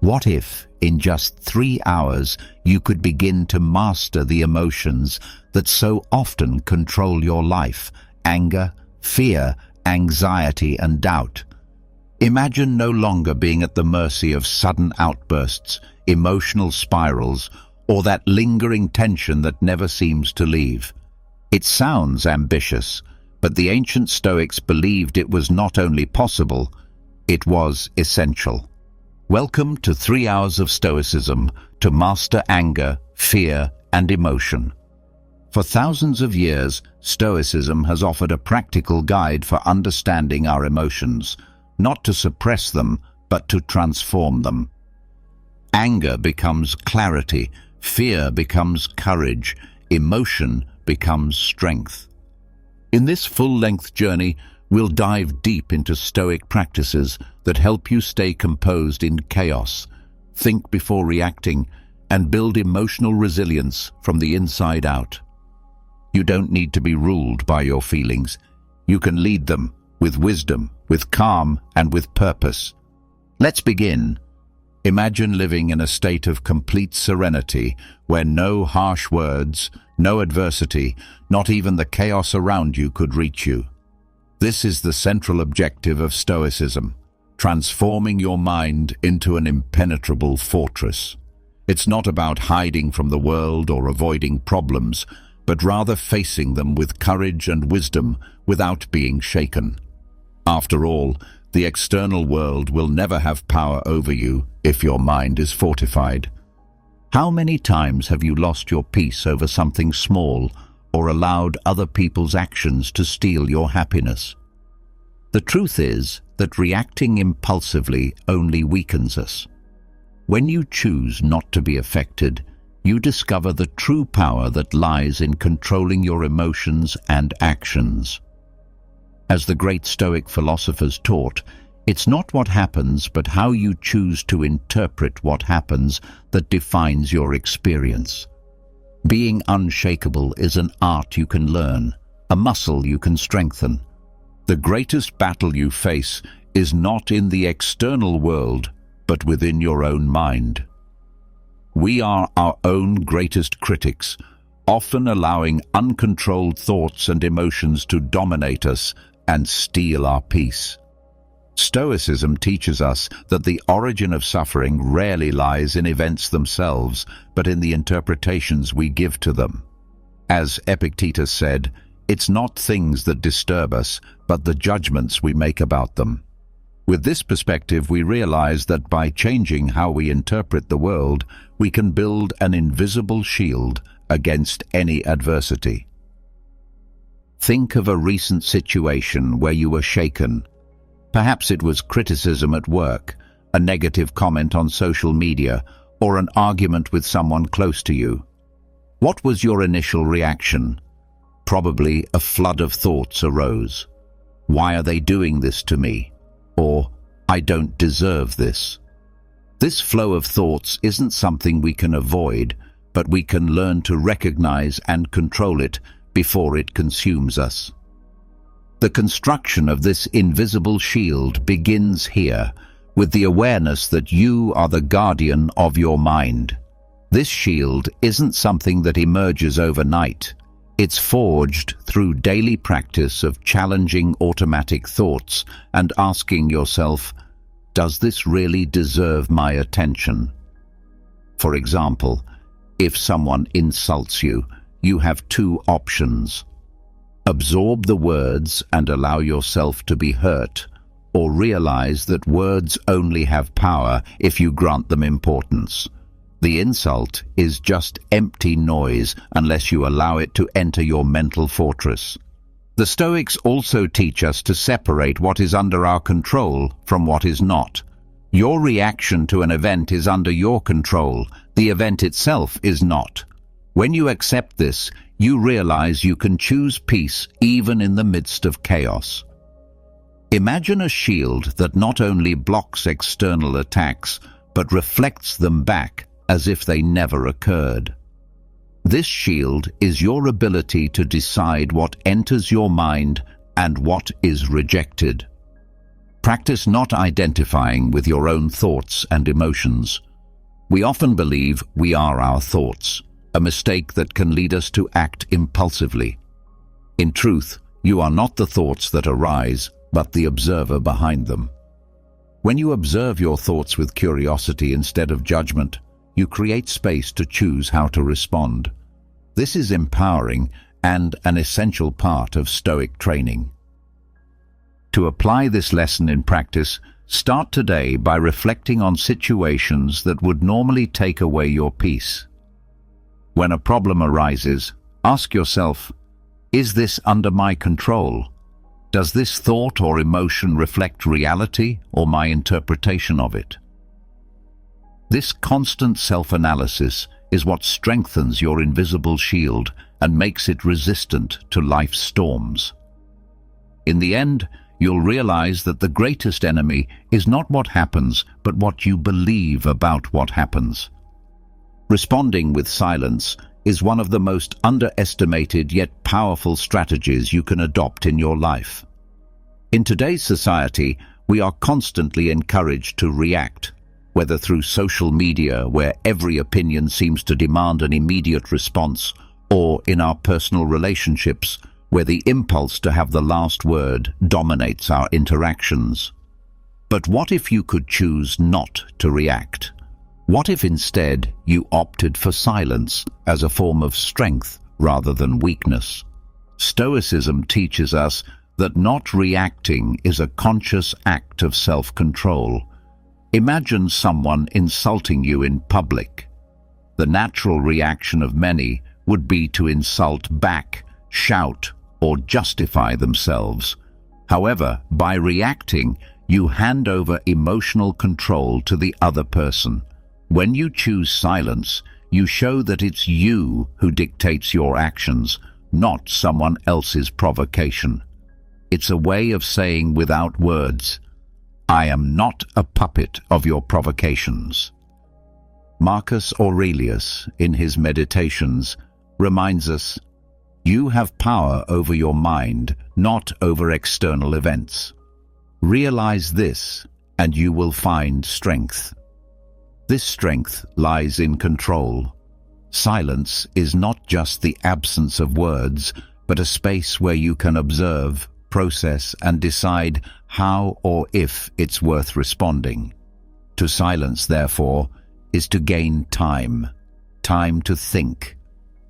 What if, in just 3 hours, you could begin to master the emotions that so often control your life: anger, fear, anxiety, and doubt? Imagine no longer being at the mercy of sudden outbursts, emotional spirals, or that lingering tension that never seems to leave. It sounds ambitious, but the ancient Stoics believed it was not only possible, it was essential. Welcome to 3 Hours of Stoicism to master anger, fear, and emotion. For thousands of years, Stoicism has offered a practical guide for understanding our emotions, not to suppress them, but to transform them. Anger becomes clarity, fear becomes courage, emotion becomes strength. In this full-length journey, we'll dive deep into Stoic practices that help you stay composed in chaos, think before reacting, and build emotional resilience from the inside out. You don't need to be ruled by your feelings. You can lead them with wisdom, with calm, and with purpose. Let's begin. Imagine living in a state of complete serenity, where no harsh words, no adversity, not even the chaos around you could reach you. This is the central objective of Stoicism, transforming your mind into an impenetrable fortress. It's not about hiding from the world or avoiding problems, but rather facing them with courage and wisdom without being shaken. After all, the external world will never have power over you if your mind is fortified. How many times have you lost your peace over something small or allowed other people's actions to steal your happiness? The truth is that reacting impulsively only weakens us. When you choose not to be affected, you discover the true power that lies in controlling your emotions and actions. As the great Stoic philosophers taught, it's not what happens, but how you choose to interpret what happens that defines your experience. Being unshakable is an art you can learn, a muscle you can strengthen. The greatest battle you face is not in the external world, but within your own mind. We are our own greatest critics, often allowing uncontrolled thoughts and emotions to dominate us and steal our peace. Stoicism teaches us that the origin of suffering rarely lies in events themselves, but in the interpretations we give to them. As Epictetus said, it's not things that disturb us, but the judgments we make about them. With this perspective, we realize that by changing how we interpret the world, we can build an invisible shield against any adversity. Think of a recent situation where you were shaken. Perhaps it was criticism at work, a negative comment on social media, or an argument with someone close to you. What was your initial reaction? Probably a flood of thoughts arose. Why are they doing this to me? Or, I don't deserve this. This flow of thoughts isn't something we can avoid, but we can learn to recognize and control it before it consumes us. The construction of this invisible shield begins here, with the awareness that you are the guardian of your mind. This shield isn't something that emerges overnight. It's forged through daily practice of challenging automatic thoughts and asking yourself, does this really deserve my attention? For example, if someone insults you, you have two options. Absorb the words and allow yourself to be hurt, or realize that words only have power if you grant them importance. The insult is just empty noise unless you allow it to enter your mental fortress. The Stoics also teach us to separate what is under our control from what is not. Your reaction to an event is under your control. The event itself is not. When you accept this, you realize you can choose peace even in the midst of chaos. Imagine a shield that not only blocks external attacks, but reflects them back as if they never occurred. This shield is your ability to decide what enters your mind and what is rejected. Practice not identifying with your own thoughts and emotions. We often believe we are our thoughts, a mistake that can lead us to act impulsively. In truth, you are not the thoughts that arise, but the observer behind them. When you observe your thoughts with curiosity instead of judgment, you create space to choose how to respond. This is empowering and an essential part of Stoic training. To apply this lesson in practice, start today by reflecting on situations that would normally take away your peace. When a problem arises, ask yourself, is this under my control? Does this thought or emotion reflect reality or my interpretation of it? This constant self-analysis is what strengthens your invisible shield and makes it resistant to life's storms. In the end, you'll realize that the greatest enemy is not what happens, but what you believe about what happens. Responding with silence is one of the most underestimated yet powerful strategies you can adopt in your life. In today's society, we are constantly encouraged to react, whether through social media, where every opinion seems to demand an immediate response, or in our personal relationships, where the impulse to have the last word dominates our interactions. But what if you could choose not to react? What if instead you opted for silence as a form of strength rather than weakness? Stoicism teaches us that not reacting is a conscious act of self-control. Imagine someone insulting you in public. The natural reaction of many would be to insult back, shout, or justify themselves. However, by reacting, you hand over emotional control to the other person. When you choose silence, you show that it's you who dictates your actions, not someone else's provocation. It's a way of saying without words, I am not a puppet of your provocations. Marcus Aurelius, in his Meditations, reminds us, you have power over your mind, not over external events. Realize this, and you will find strength. This strength lies in control. Silence is not just the absence of words, but a space where you can observe, process, and decide how or if it's worth responding. To silence, therefore, is to gain time to think,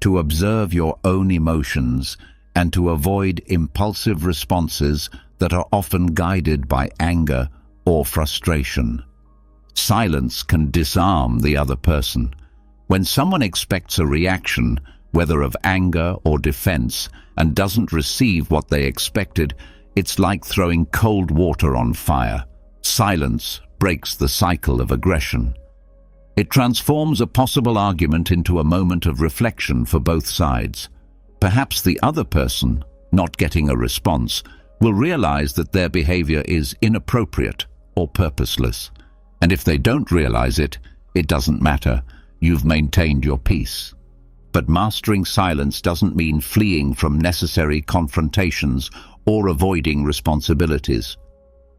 to observe your own emotions, and to avoid impulsive responses that are often guided by anger or frustration. Silence can disarm the other person. When someone expects a reaction, whether of anger or defense, and doesn't receive what they expected, it's like throwing cold water on fire. Silence breaks the cycle of aggression. It transforms a possible argument into a moment of reflection for both sides. Perhaps the other person, not getting a response, will realize that their behavior is inappropriate or purposeless. And if they don't realize it, it doesn't matter. You've maintained your peace. But mastering silence doesn't mean fleeing from necessary confrontations or avoiding responsibilities.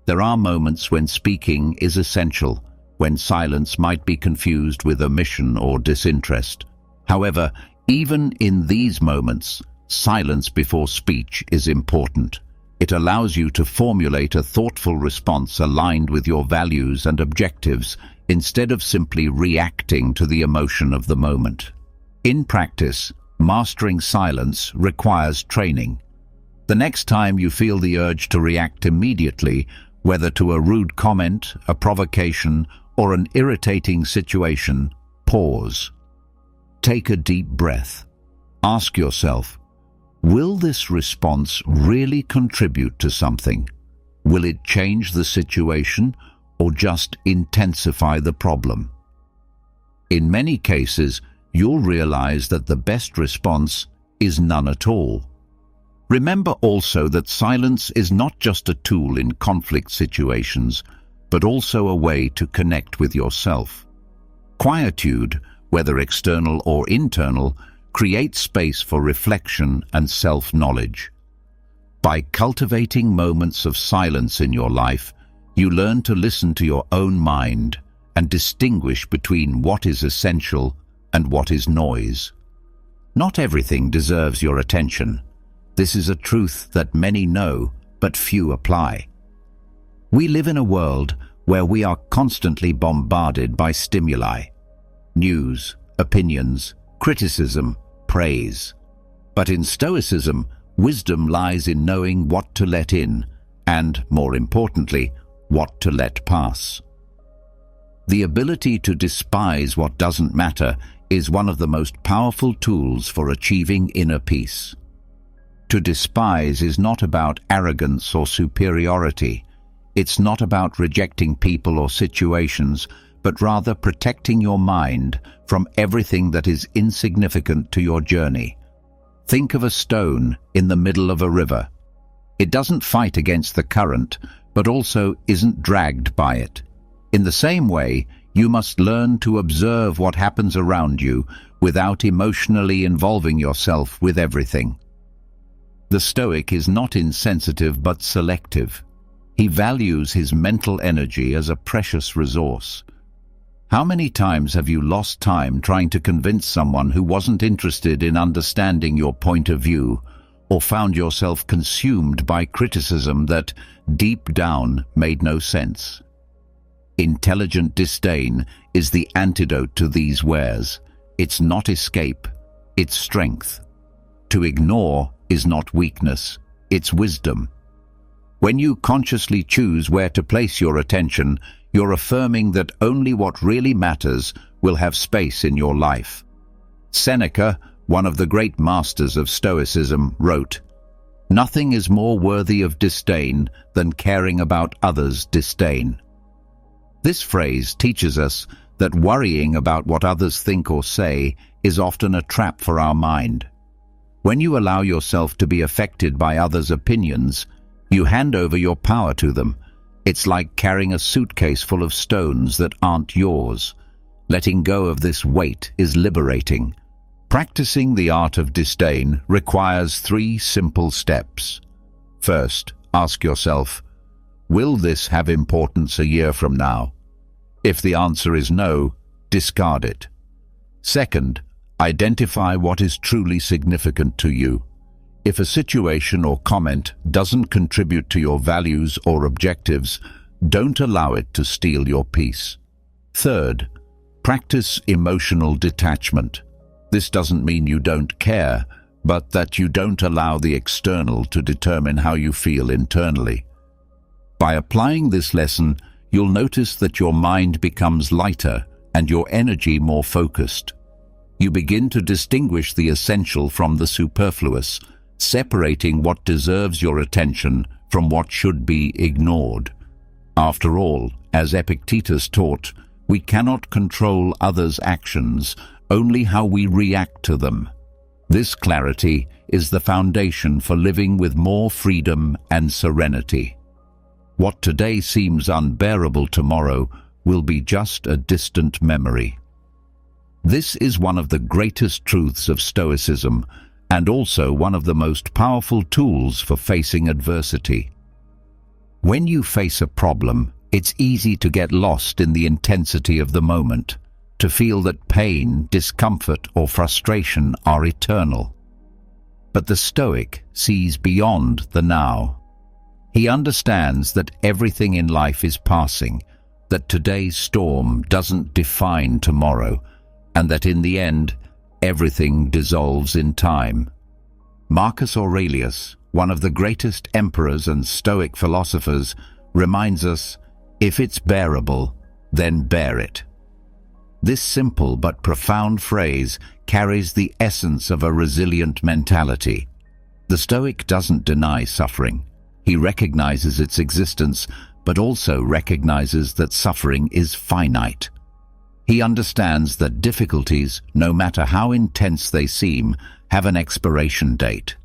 There are moments when speaking is essential, when silence might be confused with omission or disinterest. However, even in these moments, silence before speech is important. It allows you to formulate a thoughtful response aligned with your values and objectives, instead of simply reacting to the emotion of the moment. In practice, mastering silence requires training. The next time you feel the urge to react immediately, whether to a rude comment, a provocation, or an irritating situation, pause. Take a deep breath. Ask yourself, will this response really contribute to something? Will it change the situation or just intensify the problem? In many cases, you'll realize that the best response is none at all. Remember also that silence is not just a tool in conflict situations, but also a way to connect with yourself. Quietude, whether external or internal, creates space for reflection and self-knowledge. By cultivating moments of silence in your life, You learn to listen to your own mind and distinguish between what is essential and what is noise. Not everything deserves your attention. This is a truth that many know, but few apply. We live in a world where we are constantly bombarded by stimuli: news, opinions, criticism, praise. But in Stoicism, wisdom lies in knowing what to let in and, more importantly, what to let pass. The ability to despise what doesn't matter is one of the most powerful tools for achieving inner peace. To despise is not about arrogance or superiority. It's not about rejecting people or situations, but rather protecting your mind from everything that is insignificant to your journey. Think of a stone in the middle of a river. It doesn't fight against the current, but also isn't dragged by it. In the same way, you must learn to observe what happens around you without emotionally involving yourself with everything. The Stoic is not insensitive but selective. He values his mental energy as a precious resource. How many times have you lost time trying to convince someone who wasn't interested in understanding your point of view, or found yourself consumed by criticism that, deep down, made no sense? Intelligent disdain is the antidote to these wares. It's not escape, it's strength. To ignore is not weakness, it's wisdom. When you consciously choose where to place your attention, you're affirming that only what really matters will have space in your life. Seneca, one of the great masters of Stoicism, wrote, "Nothing is more worthy of disdain than caring about others' disdain." This phrase teaches us that worrying about what others think or say is often a trap for our mind. When you allow yourself to be affected by others' opinions, you hand over your power to them. It's like carrying a suitcase full of stones that aren't yours. Letting go of this weight is liberating. Practicing the art of disdain requires 3 simple steps. First, ask yourself, will this have importance a year from now? If the answer is no, discard it. Second, identify what is truly significant to you. If a situation or comment doesn't contribute to your values or objectives, don't allow it to steal your peace. Third, practice emotional detachment. This doesn't mean you don't care, but that you don't allow the external to determine how you feel internally. By applying this lesson, you'll notice that your mind becomes lighter and your energy more focused. You begin to distinguish the essential from the superfluous, separating what deserves your attention from what should be ignored. After all, as Epictetus taught, we cannot control others' actions, only how we react to them. This clarity is the foundation for living with more freedom and serenity. What today seems unbearable tomorrow will be just a distant memory. This is one of the greatest truths of Stoicism, and also one of the most powerful tools for facing adversity. When you face a problem, it's easy to get lost in the intensity of the moment, to feel that pain, discomfort, or frustration are eternal. But the Stoic sees beyond the now. He understands that everything in life is passing, that today's storm doesn't define tomorrow, and that in the end, everything dissolves in time. Marcus Aurelius, one of the greatest emperors and Stoic philosophers, reminds us, if it's bearable, then bear it. This simple but profound phrase carries the essence of a resilient mentality. The Stoic doesn't deny suffering. He recognizes its existence, but also recognizes that suffering is finite. He understands that difficulties, no matter how intense they seem, have an expiration date.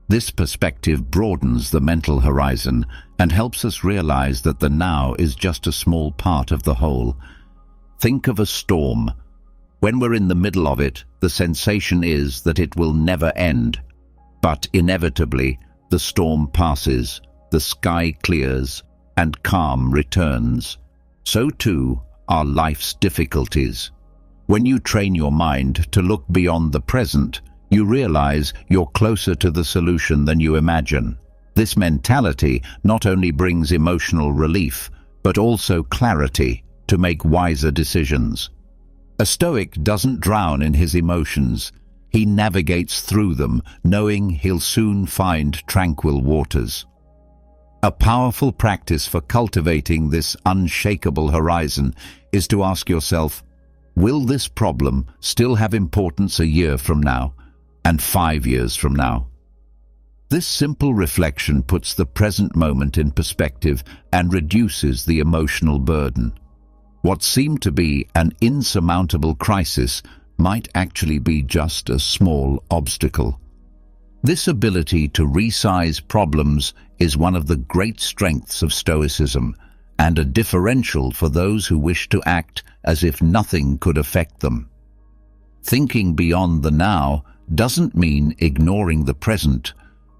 This perspective broadens the mental horizon and helps us realize that the now is just a small part of the whole. Think of a storm. When we're in the middle of it, the sensation is that it will never end. But inevitably, the storm passes, the sky clears, and calm returns. So too are life's difficulties. When you train your mind to look beyond the present, you realize you're closer to the solution than you imagine. This mentality not only brings emotional relief, but also clarity to make wiser decisions. A Stoic doesn't drown in his emotions. He navigates through them, knowing he'll soon find tranquil waters. A powerful practice for cultivating this unshakable horizon is to ask yourself, will this problem still have importance a year from now and 5 years from now? This simple reflection puts the present moment in perspective and reduces the emotional burden. What seemed to be an insurmountable crisis might actually be just a small obstacle. This ability to resize problems is one of the great strengths of Stoicism and a differential for those who wish to act as if nothing could affect them. Thinking beyond the now doesn't mean ignoring the present,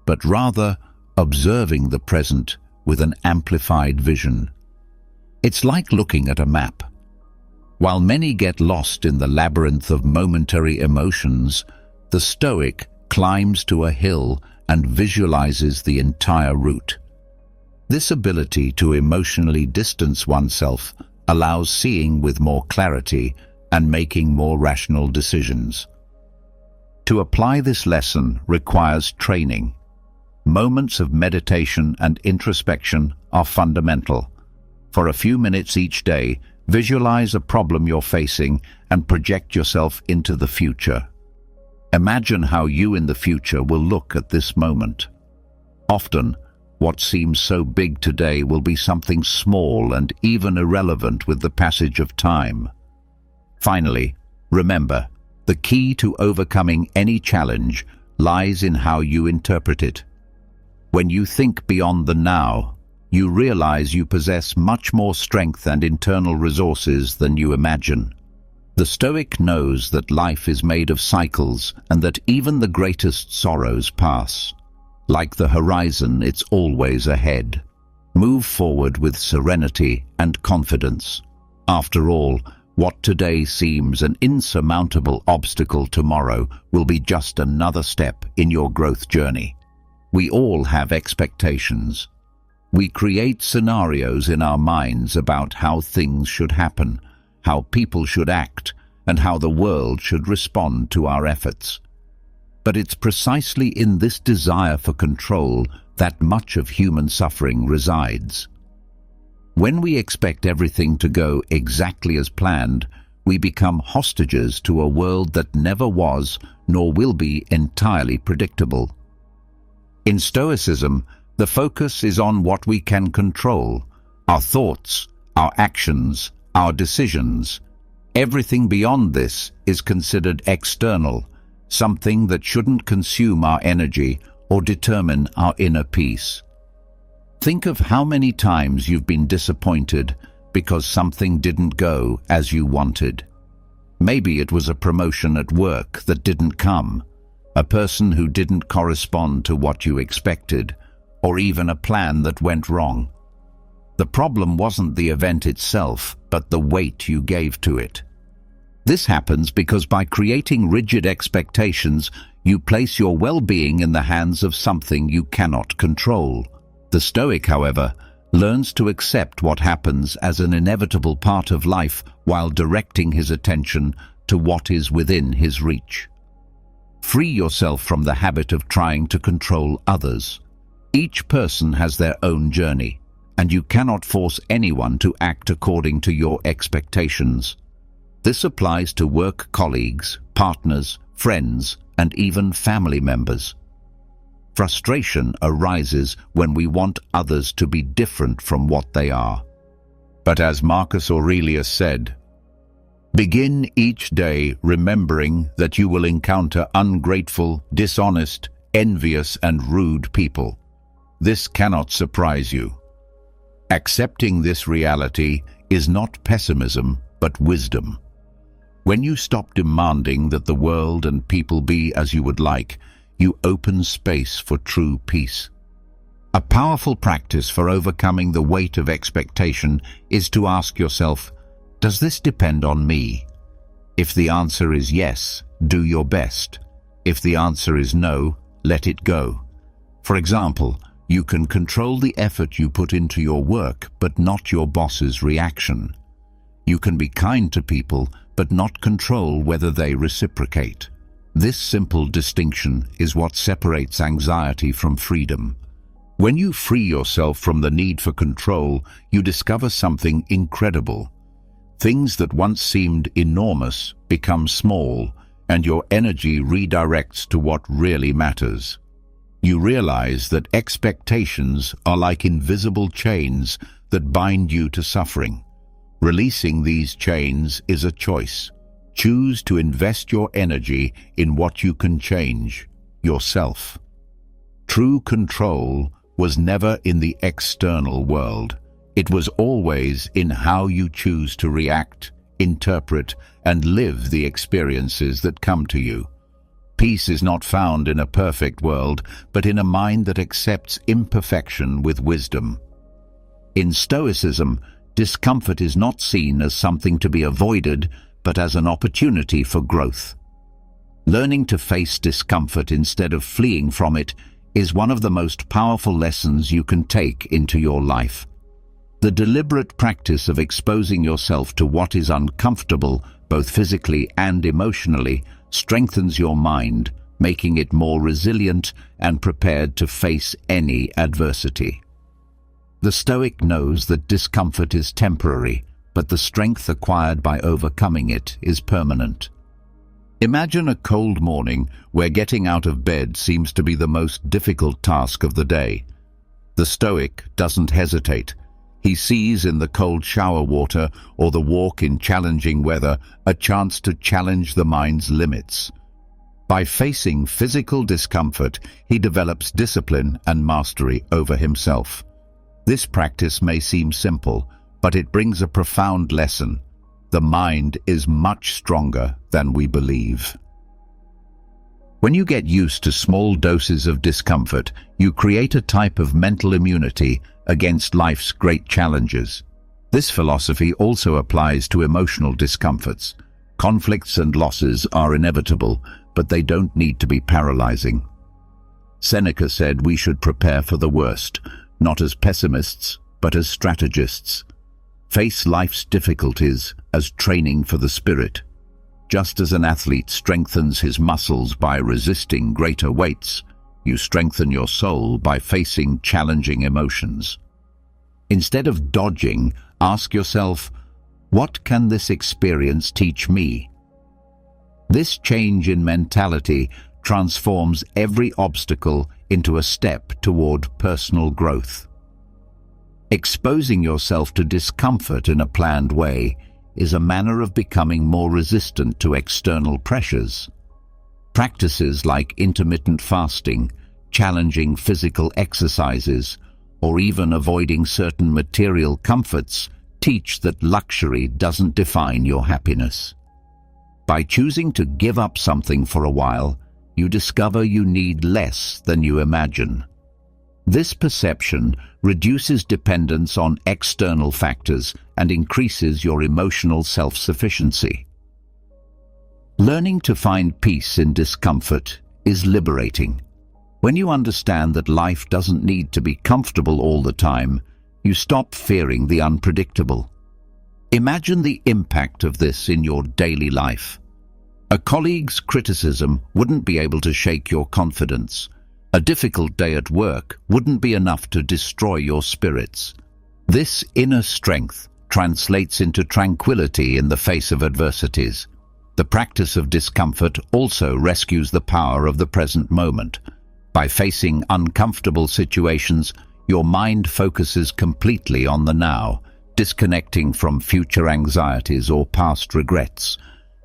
but rather observing the present with an amplified vision. It's like looking at a map. While many get lost in the labyrinth of momentary emotions, the Stoic climbs to a hill and visualizes the entire route. This ability to emotionally distance oneself allows seeing with more clarity and making more rational decisions. To apply this lesson requires training. Moments of meditation and introspection are fundamental. For a few minutes each day, visualize a problem you're facing and project yourself into the future. Imagine how you in the future will look at this moment. Often, what seems so big today will be something small and even irrelevant with the passage of time. Finally, remember, the key to overcoming any challenge lies in how you interpret it. When you think beyond the now, you realize you possess much more strength and internal resources than you imagine. The Stoic knows that life is made of cycles and that even the greatest sorrows pass. Like the horizon, it's always ahead. Move forward with serenity and confidence. After all, what today seems an insurmountable obstacle tomorrow will be just another step in your growth journey. We all have expectations. We create scenarios in our minds about how things should happen, how people should act, and how the world should respond to our efforts. But it's precisely in this desire for control that much of human suffering resides. When we expect everything to go exactly as planned, we become hostages to a world that never was nor will be entirely predictable. In Stoicism, the focus is on what we can control: our thoughts, our actions, our decisions. Everything beyond this is considered external, something that shouldn't consume our energy or determine our inner peace. Think of how many times you've been disappointed because something didn't go as you wanted. Maybe it was a promotion at work that didn't come, a person who didn't correspond to what you expected, or even a plan that went wrong. The problem wasn't the event itself, but the weight you gave to it. This happens because by creating rigid expectations, you place your well-being in the hands of something you cannot control. The Stoic, however, learns to accept what happens as an inevitable part of life while directing his attention to what is within his reach. Free yourself from the habit of trying to control others. Each person has their own journey, and you cannot force anyone to act according to your expectations. This applies to work colleagues, partners, friends, and even family members. Frustration arises when we want others to be different from what they are. But as Marcus Aurelius said, "Begin each day remembering that you will encounter ungrateful, dishonest, envious, and rude people. This cannot surprise you." Accepting this reality is not pessimism, but wisdom. When you stop demanding that the world and people be as you would like, you open space for true peace. A powerful practice for overcoming the weight of expectation is to ask yourself, does this depend on me? If the answer is yes, do your best. If the answer is no, let it go. For example, you can control the effort you put into your work, but not your boss's reaction. You can be kind to people, but not control whether they reciprocate. This simple distinction is what separates anxiety from freedom. When you free yourself from the need for control, you discover something incredible. Things that once seemed enormous become small, and your energy redirects to what really matters. You realize that expectations are like invisible chains that bind you to suffering. Releasing these chains is a choice. Choose to invest your energy in what you can change, yourself. True control was never in the external world. It was always in how you choose to react, interpret, and live the experiences that come to you. Peace is not found in a perfect world, but in a mind that accepts imperfection with wisdom. In Stoicism, discomfort is not seen as something to be avoided, but as an opportunity for growth. Learning to face discomfort instead of fleeing from it is one of the most powerful lessons you can take into your life. The deliberate practice of exposing yourself to what is uncomfortable, both physically and emotionally, strengthens your mind, making it more resilient and prepared to face any adversity. The Stoic knows that discomfort is temporary, but the strength acquired by overcoming it is permanent. Imagine a cold morning where getting out of bed seems to be the most difficult task of the day. The Stoic doesn't hesitate. He sees in the cold shower water or the walk in challenging weather a chance to challenge the mind's limits. By facing physical discomfort, he develops discipline and mastery over himself. This practice may seem simple, but it brings a profound lesson. The mind is much stronger than we believe. When you get used to small doses of discomfort, you create a type of mental immunity against life's great challenges. This philosophy also applies to emotional discomforts. Conflicts and losses are inevitable, but they don't need to be paralyzing. Seneca said we should prepare for the worst, not as pessimists, but as strategists. Face life's difficulties as training for the spirit. Just as an athlete strengthens his muscles by resisting greater weights, you strengthen your soul by facing challenging emotions. Instead of dodging, ask yourself, what can this experience teach me? This change in mentality transforms every obstacle into a step toward personal growth. Exposing yourself to discomfort in a planned way is a manner of becoming more resistant to external pressures. Practices like intermittent fasting, challenging physical exercises, or even avoiding certain material comforts teach that luxury doesn't define your happiness. By choosing to give up something for a while, you discover you need less than you imagine. This perception reduces dependence on external factors and increases your emotional self-sufficiency. Learning to find peace in discomfort is liberating. When you understand that life doesn't need to be comfortable all the time, you stop fearing the unpredictable. Imagine the impact of this in your daily life. A colleague's criticism wouldn't be able to shake your confidence. A difficult day at work wouldn't be enough to destroy your spirits. This inner strength translates into tranquility in the face of adversities. The practice of discomfort also rescues the power of the present moment. By facing uncomfortable situations, your mind focuses completely on the now, disconnecting from future anxieties or past regrets.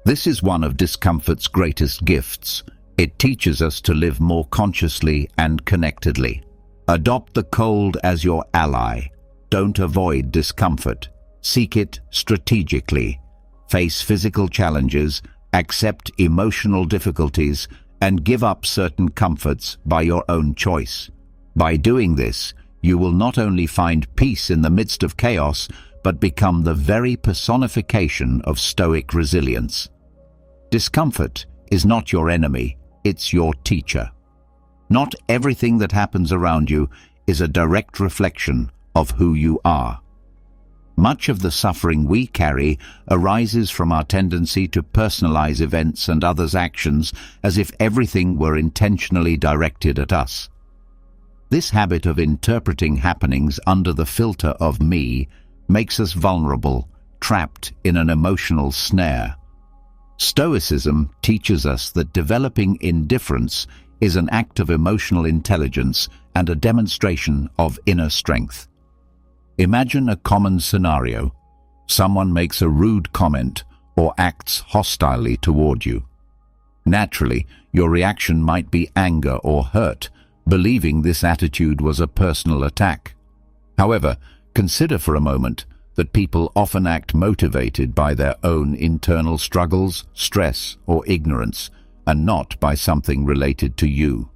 This is one of discomfort's greatest gifts. It teaches us to live more consciously and connectedly. Adopt the cold as your ally. Don't avoid discomfort. Seek it strategically. Face physical challenges, accept emotional difficulties, and give up certain comforts by your own choice. By doing this, you will not only find peace in the midst of chaos, but become the very personification of Stoic resilience. Discomfort is not your enemy, it's your teacher. Not everything that happens around you is a direct reflection of who you are. Much of the suffering we carry arises from our tendency to personalize events and others' actions as if everything were intentionally directed at us. This habit of interpreting happenings under the filter of me makes us vulnerable, trapped in an emotional snare. Stoicism teaches us that developing indifference is an act of emotional intelligence and a demonstration of inner strength. Imagine a common scenario. Someone makes a rude comment or acts hostilely toward you. Naturally, your reaction might be anger or hurt, believing this attitude was a personal attack. However, consider for a moment that people often act motivated by their own internal struggles, stress, or ignorance, and not by something related to you.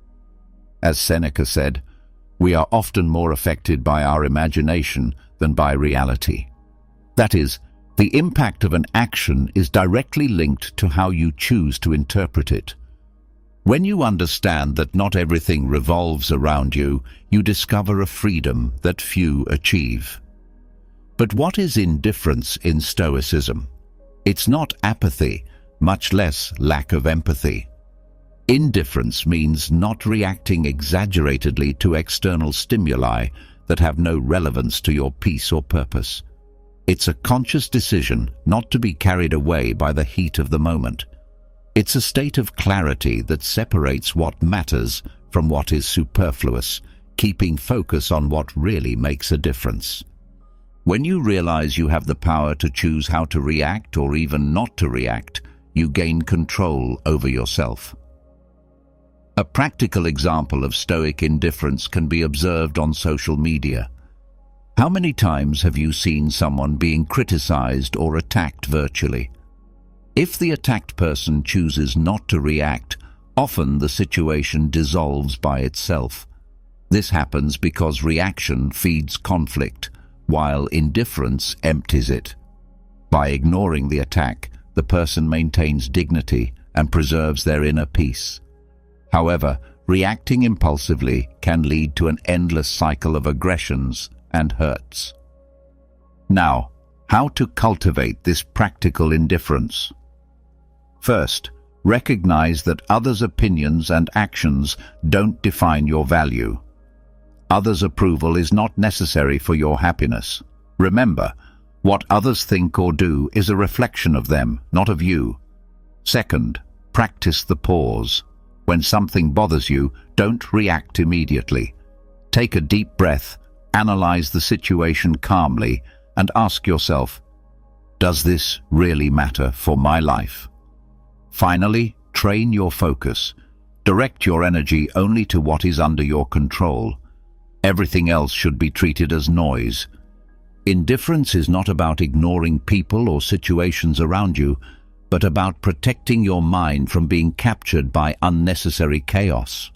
As Seneca said, we are often more affected by our imagination than by reality. That is, the impact of an action is directly linked to how you choose to interpret it. When you understand that not everything revolves around you, you discover a freedom that few achieve. But what is indifference in Stoicism? It's not apathy, much less lack of empathy. Indifference means not reacting exaggeratedly to external stimuli that have no relevance to your peace or purpose. It's a conscious decision not to be carried away by the heat of the moment. It's a state of clarity that separates what matters from what is superfluous, keeping focus on what really makes a difference. When you realize you have the power to choose how to react or even not to react, you gain control over yourself. A practical example of Stoic indifference can be observed on social media. How many times have you seen someone being criticized or attacked virtually? If the attacked person chooses not to react, often the situation dissolves by itself. This happens because reaction feeds conflict, while indifference empties it. By ignoring the attack, the person maintains dignity and preserves their inner peace. However, reacting impulsively can lead to an endless cycle of aggressions and hurts. Now, how to cultivate this practical indifference? First, recognize that others' opinions and actions don't define your value. Others' approval is not necessary for your happiness. Remember, what others think or do is a reflection of them, not of you. Second, practice the pause. When something bothers you, don't react immediately. Take a deep breath, analyze the situation calmly, and ask yourself, does this really matter for my life? Finally, train your focus. Direct your energy only to what is under your control. Everything else should be treated as noise. Indifference is not about ignoring people or situations around you, but about protecting your mind from being captured by unnecessary chaos.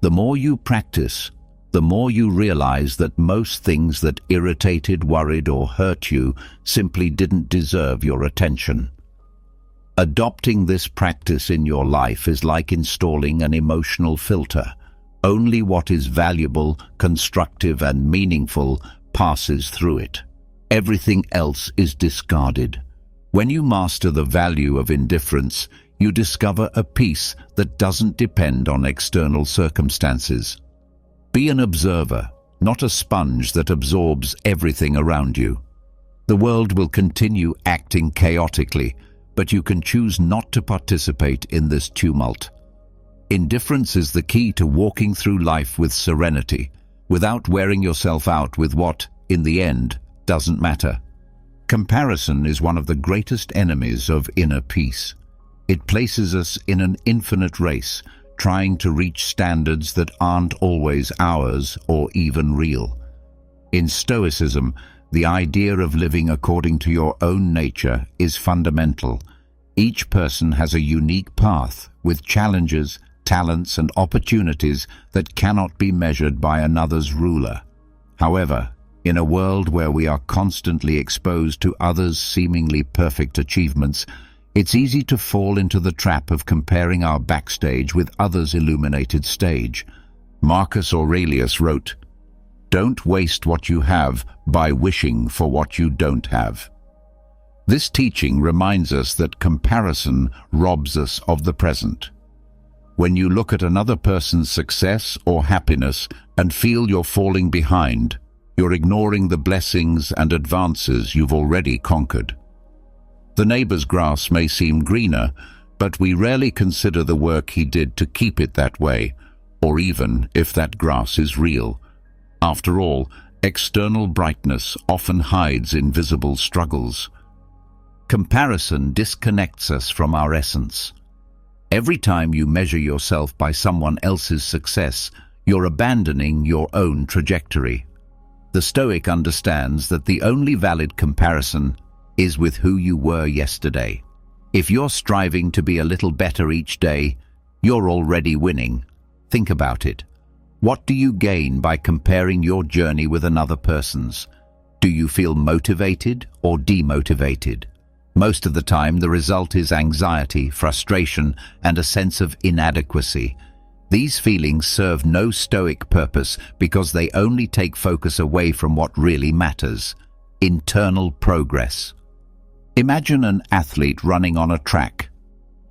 The more you practice, the more you realize that most things that irritated, worried, or hurt you simply didn't deserve your attention. Adopting this practice in your life is like installing an emotional filter. Only what is valuable, constructive, and meaningful passes through it. Everything else is discarded. When you master the value of indifference, you discover a peace that doesn't depend on external circumstances. Be an observer, not a sponge that absorbs everything around you. The world will continue acting chaotically, but you can choose not to participate in this tumult. Indifference is the key to walking through life with serenity, without wearing yourself out with what, in the end, doesn't matter. Comparison is one of the greatest enemies of inner peace. It places us in an infinite race, trying to reach standards that aren't always ours or even real. In Stoicism, the idea of living according to your own nature is fundamental. Each person has a unique path with challenges, talents, and opportunities that cannot be measured by another's ruler. However, in a world where we are constantly exposed to others' seemingly perfect achievements, it's easy to fall into the trap of comparing our backstage with others' illuminated stage. Marcus Aurelius wrote, "Don't waste what you have by wishing for what you don't have." This teaching reminds us that comparison robs us of the present. When you look at another person's success or happiness and feel you're falling behind, you're ignoring the blessings and advances you've already conquered. The neighbor's grass may seem greener, but we rarely consider the work he did to keep it that way, or even if that grass is real. After all, external brightness often hides invisible struggles. Comparison disconnects us from our essence. Every time you measure yourself by someone else's success, you're abandoning your own trajectory. The Stoic understands that the only valid comparison is with who you were yesterday. If you're striving to be a little better each day, you're already winning. Think about it. What do you gain by comparing your journey with another person's? Do you feel motivated or demotivated? Most of the time, the result is anxiety, frustration, and a sense of inadequacy. These feelings serve no Stoic purpose because they only take focus away from what really matters: internal progress. Imagine an athlete running on a track.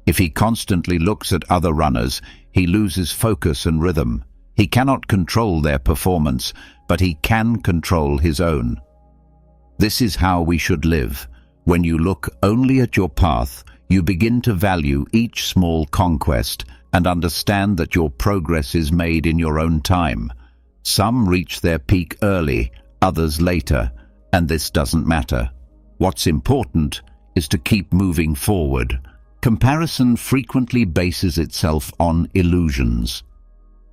If he constantly looks at other runners, he loses focus and rhythm. He cannot control their performance, but he can control his own. This is how we should live. When you look only at your path, you begin to value each small conquest and understand that your progress is made in your own time. Some reach their peak early, others later, and this doesn't matter. What's important is to keep moving forward. Comparison frequently bases itself on illusions.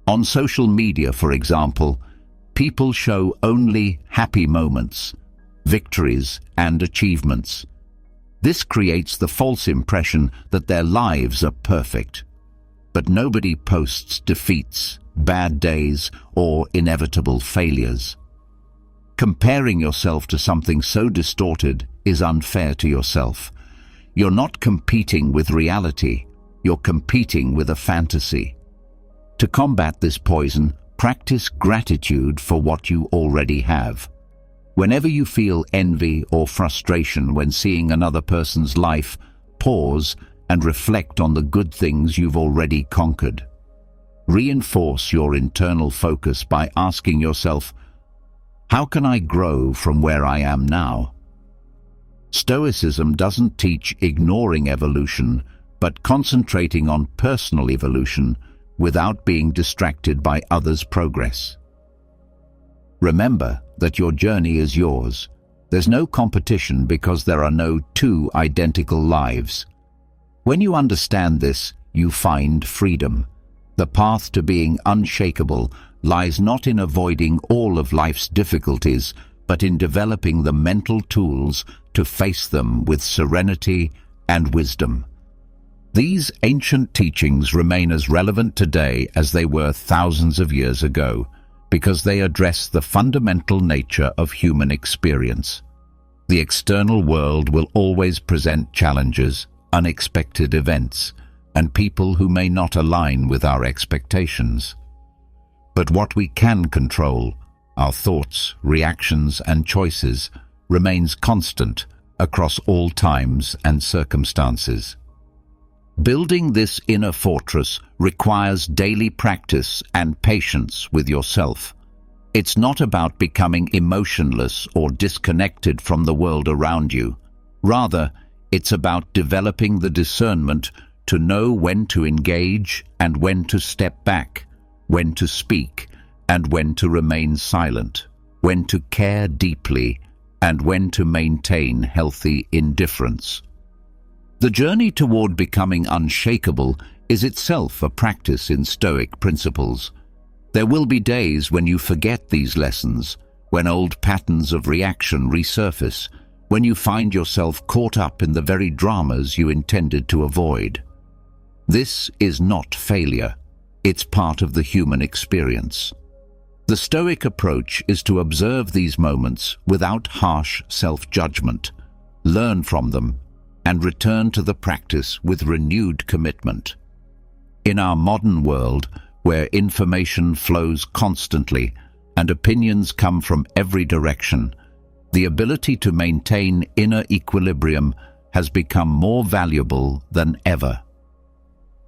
On social media, for example, people show only happy moments, victories, and achievements. This creates the false impression that their lives are perfect. But nobody posts defeats, bad days, or inevitable failures. Comparing yourself to something so distorted is unfair to yourself. You're not competing with reality, you're competing with a fantasy. To combat this poison, practice gratitude for what you already have. Whenever you feel envy or frustration when seeing another person's life, pause and reflect on the good things you've already conquered. Reinforce your internal focus by asking yourself, how can I grow from where I am now? Stoicism doesn't teach ignoring evolution, but concentrating on personal evolution without being distracted by others' progress. Remember that your journey is yours. There's no competition because there are no two identical lives. When you understand this, you find freedom. The path to being unshakable lies not in avoiding all of life's difficulties, but in developing the mental tools to face them with serenity and wisdom. These ancient teachings remain as relevant today as they were thousands of years ago, because they address the fundamental nature of human experience. The external world will always present challenges, unexpected events, and people who may not align with our expectations. But what we can control, our thoughts, reactions, and choices, remains constant across all times and circumstances. Building this inner fortress requires daily practice and patience with yourself. It's not about becoming emotionless or disconnected from the world around you. Rather, it's about developing the discernment to know when to engage and when to step back, when to speak and when to remain silent, when to care deeply and when to maintain healthy indifference. The journey toward becoming unshakable is itself a practice in Stoic principles. There will be days when you forget these lessons, when old patterns of reaction resurface, when you find yourself caught up in the very dramas you intended to avoid. This is not failure. It's part of the human experience. The Stoic approach is to observe these moments without harsh self-judgment, learn from them, and return to the practice with renewed commitment. In our modern world, where information flows constantly and opinions come from every direction, the ability to maintain inner equilibrium has become more valuable than ever.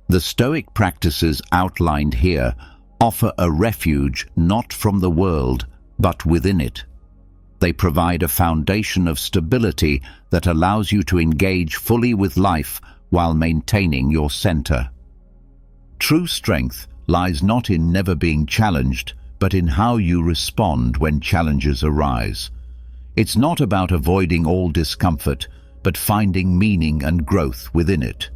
The Stoic practices outlined here offer a refuge not from the world, but within it. They provide a foundation of stability that allows you to engage fully with life while maintaining your center. True strength lies not in never being challenged, but in how you respond when challenges arise. It's not about avoiding all discomfort, but finding meaning and growth within it.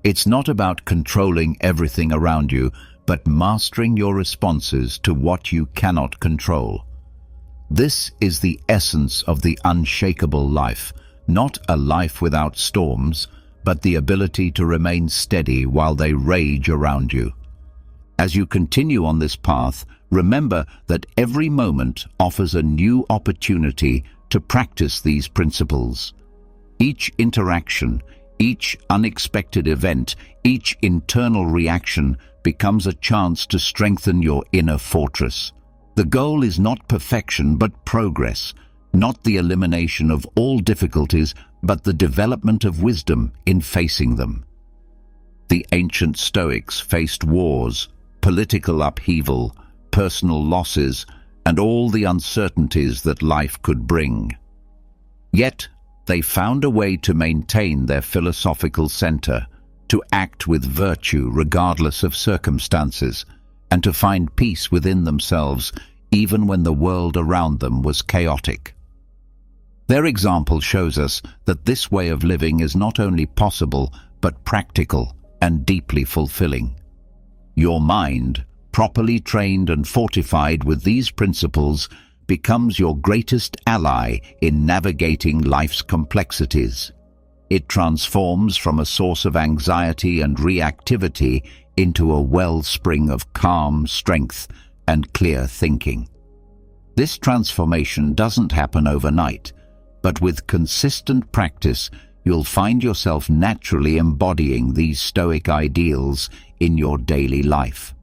It's not about controlling everything around you, but mastering your responses to what you cannot control. This is the essence of the unshakable life, not a life without storms, but the ability to remain steady while they rage around you. As you continue on this path, remember that every moment offers a new opportunity to practice these principles. Each interaction, each unexpected event, each internal reaction becomes a chance to strengthen your inner fortress. The goal is not perfection but progress, not the elimination of all difficulties but the development of wisdom in facing them. The ancient Stoics faced wars, political upheaval, personal losses, and all the uncertainties that life could bring. Yet, they found a way to maintain their philosophical center, to act with virtue regardless of circumstances, and to find peace within themselves even when the world around them was chaotic. Their example shows us that this way of living is not only possible, but practical and deeply fulfilling. Your mind, properly trained and fortified with these principles, becomes your greatest ally in navigating life's complexities. It transforms from a source of anxiety and reactivity into a wellspring of calm, strength, and clear thinking. This transformation doesn't happen overnight, but with consistent practice, you'll find yourself naturally embodying these Stoic ideals in your daily life.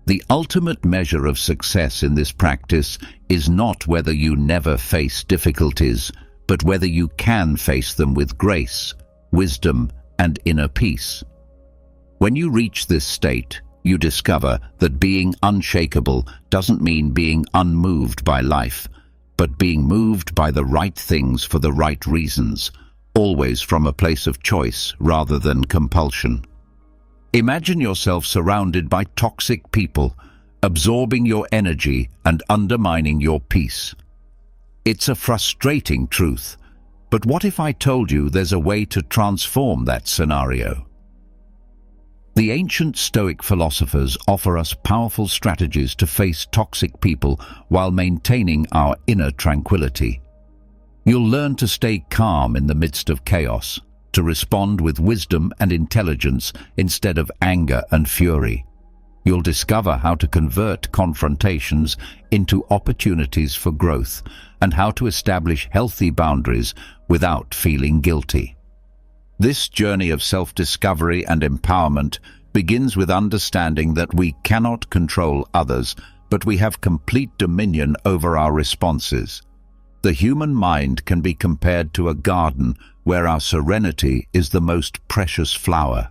The ultimate measure of success in this practice is not whether you never face difficulties, but whether you can face them with grace, wisdom, and inner peace. When you reach this state, you discover that being unshakable doesn't mean being unmoved by life, but being moved by the right things for the right reasons, always from a place of choice rather than compulsion. Imagine yourself surrounded by toxic people, absorbing your energy and undermining your peace. It's a frustrating truth, but what if I told you there's a way to transform that scenario? The ancient Stoic philosophers offer us powerful strategies to face toxic people while maintaining our inner tranquility. You'll learn to stay calm in the midst of chaos, to respond with wisdom and intelligence instead of anger and fury. You'll discover how to convert confrontations into opportunities for growth and how to establish healthy boundaries without feeling guilty. This journey of self-discovery and empowerment begins with understanding that we cannot control others, but we have complete dominion over our responses. The human mind can be compared to a garden where our serenity is the most precious flower.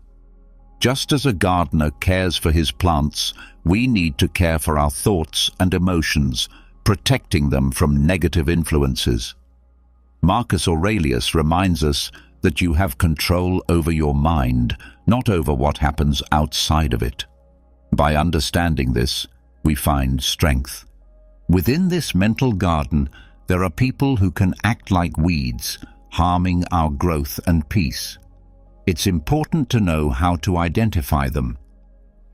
Just as a gardener cares for his plants, we need to care for our thoughts and emotions, protecting them from negative influences. Marcus Aurelius reminds us that you have control over your mind, not over what happens outside of it. By understanding this, we find strength. Within this mental garden, there are people who can act like weeds, harming our growth and peace. It's important to know how to identify them.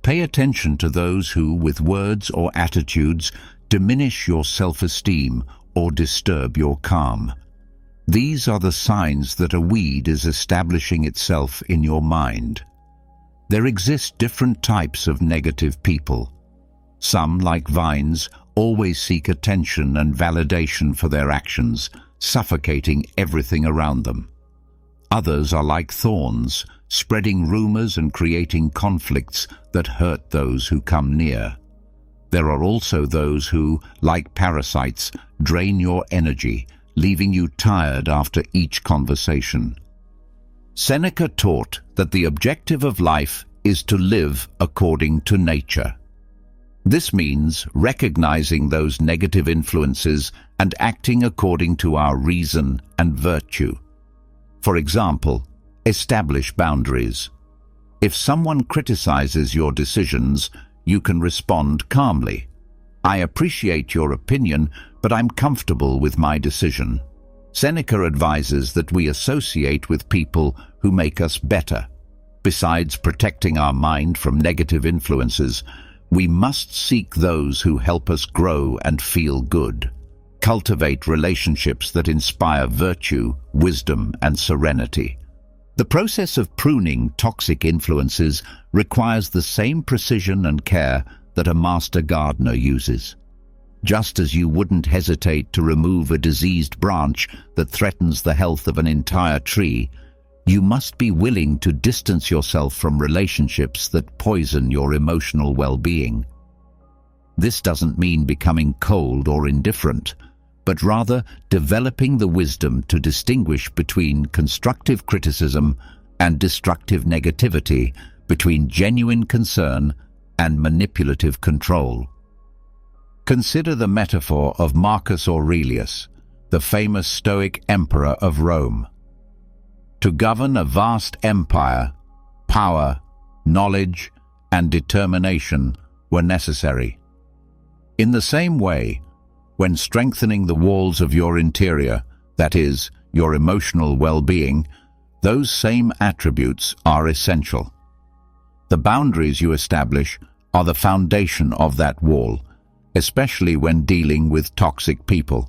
Pay attention to those who, with words or attitudes, diminish your self-esteem or disturb your calm. These are the signs that a weed is establishing itself in your mind. There exist different types of negative people. Some, like vines, always seek attention and validation for their actions, suffocating everything around them. Others are like thorns, spreading rumors and creating conflicts that hurt those who come near. There are also those who, like parasites, drain your energy, leaving you tired after each conversation. Seneca taught that the objective of life is to live according to nature. This means recognizing those negative influences and acting according to our reason and virtue. For example, establish boundaries. If someone criticizes your decisions, you can respond calmly. I appreciate your opinion, but I'm comfortable with my decision. Seneca advises that we associate with people who make us better. Besides protecting our mind from negative influences, we must seek those who help us grow and feel good. Cultivate relationships that inspire virtue, wisdom, and serenity. The process of pruning toxic influences requires the same precision and care that a master gardener uses. Just as you wouldn't hesitate to remove a diseased branch that threatens the health of an entire tree, you must be willing to distance yourself from relationships that poison your emotional well-being. This doesn't mean becoming cold or indifferent, but rather developing the wisdom to distinguish between constructive criticism and destructive negativity, between genuine concern and manipulative control. Consider the metaphor of Marcus Aurelius, the famous Stoic emperor of Rome. To govern a vast empire, power, knowledge, and determination were necessary. In the same way, when strengthening the walls of your interior, that is, your emotional well-being, those same attributes are essential. The boundaries you establish are the foundation of that wall, especially when dealing with toxic people.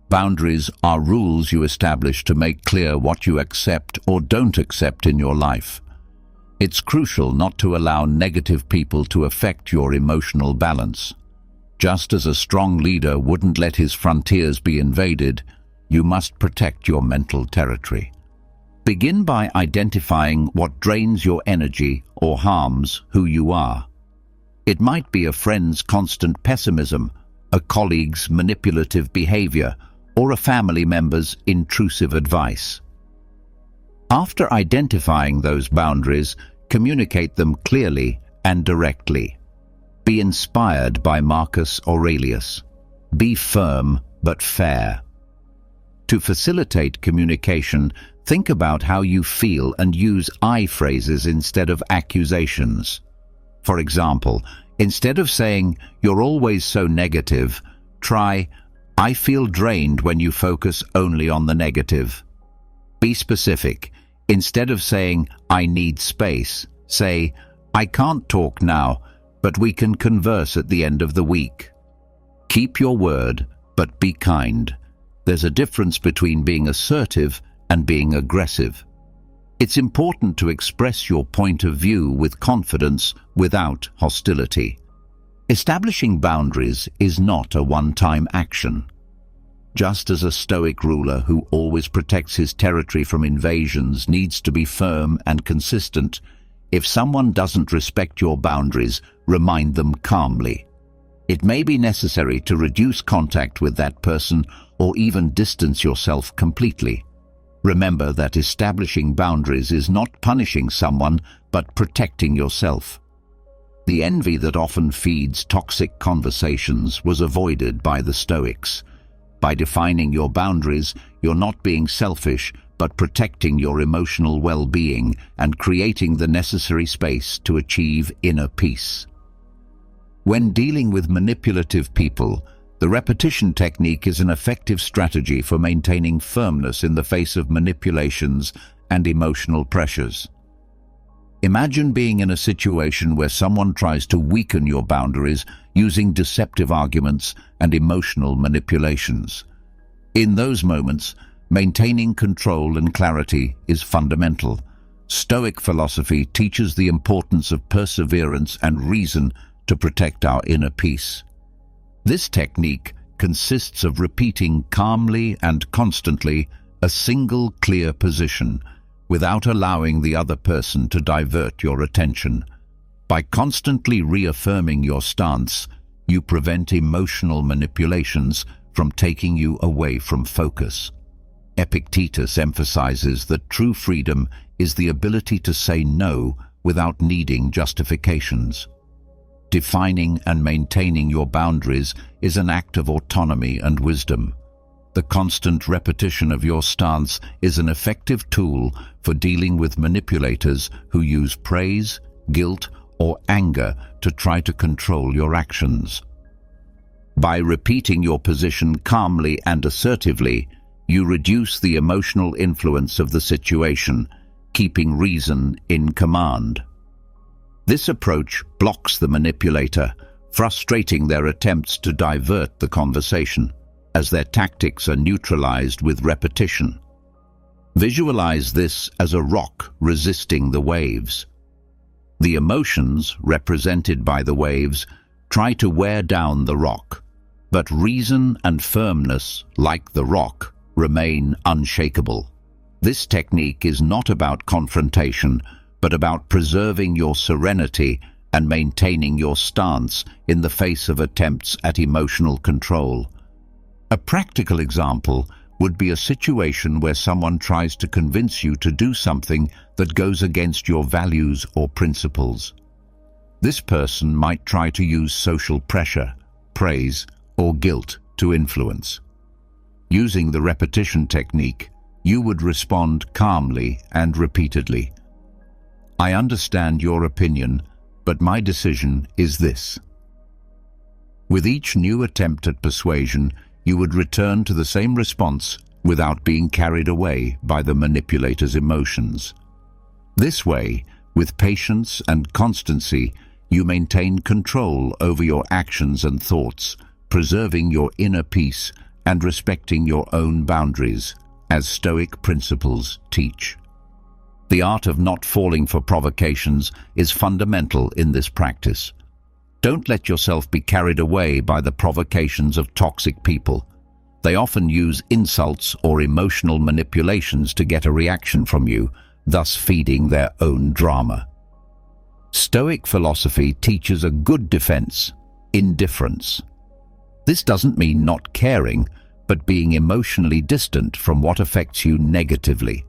Boundaries are rules you establish to make clear what you accept or don't accept in your life. It's crucial not to allow negative people to affect your emotional balance. Just as a strong leader wouldn't let his frontiers be invaded, you must protect your mental territory. Begin by identifying what drains your energy or harms who you are. It might be a friend's constant pessimism, a colleague's manipulative behavior, or a family member's intrusive advice. After identifying those boundaries, communicate them clearly and directly. Be inspired by Marcus Aurelius. Be firm but fair. To facilitate communication, think about how you feel and use I phrases instead of accusations. For example, instead of saying, "You're always so negative," try, "I feel drained when you focus only on the negative." Be specific. Instead of saying, "I need space," say, "I can't talk now, but we can converse at the end of the week." Keep your word, but be kind. There's a difference between being assertive and being aggressive. It's important to express your point of view with confidence without hostility. Establishing boundaries is not a one-time action. Just as a Stoic ruler who always protects his territory from invasions needs to be firm and consistent, if someone doesn't respect your boundaries, remind them calmly. It may be necessary to reduce contact with that person or even distance yourself completely. Remember that establishing boundaries is not punishing someone, but protecting yourself. The envy that often feeds toxic conversations was avoided by the Stoics. By defining your boundaries, you're not being selfish, but protecting your emotional well-being and creating the necessary space to achieve inner peace. When dealing with manipulative people, the repetition technique is an effective strategy for maintaining firmness in the face of manipulations and emotional pressures. Imagine being in a situation where someone tries to weaken your boundaries using deceptive arguments and emotional manipulations. In those moments, maintaining control and clarity is fundamental. Stoic philosophy teaches the importance of perseverance and reason to protect our inner peace. This technique consists of repeating calmly and constantly a single clear position without allowing the other person to divert your attention. By constantly reaffirming your stance, you prevent emotional manipulations from taking you away from focus. Epictetus emphasizes that true freedom is the ability to say no without needing justifications. Defining and maintaining your boundaries is an act of autonomy and wisdom. The constant repetition of your stance is an effective tool for dealing with manipulators who use praise, guilt, or anger to try to control your actions. By repeating your position calmly and assertively, you reduce the emotional influence of the situation, keeping reason in command. This approach blocks the manipulator, frustrating their attempts to divert the conversation, as their tactics are neutralized with repetition. Visualize this as a rock resisting the waves. The emotions, represented by the waves, try to wear down the rock, but reason and firmness, like the rock, remain unshakable. This technique is not about confrontation, but about preserving your serenity and maintaining your stance in the face of attempts at emotional control. A practical example would be a situation where someone tries to convince you to do something that goes against your values or principles. This person might try to use social pressure, praise, or guilt to influence. Using the repetition technique, you would respond calmly and repeatedly. I understand your opinion, but my decision is this. With each new attempt at persuasion, you would return to the same response without being carried away by the manipulator's emotions. This way, with patience and constancy, you maintain control over your actions and thoughts, preserving your inner peace and respecting your own boundaries, as Stoic principles teach. The art of not falling for provocations is fundamental in this practice. Don't let yourself be carried away by the provocations of toxic people. They often use insults or emotional manipulations to get a reaction from you, thus feeding their own drama. Stoic philosophy teaches a good defense, indifference. This doesn't mean not caring, but being emotionally distant from what affects you negatively.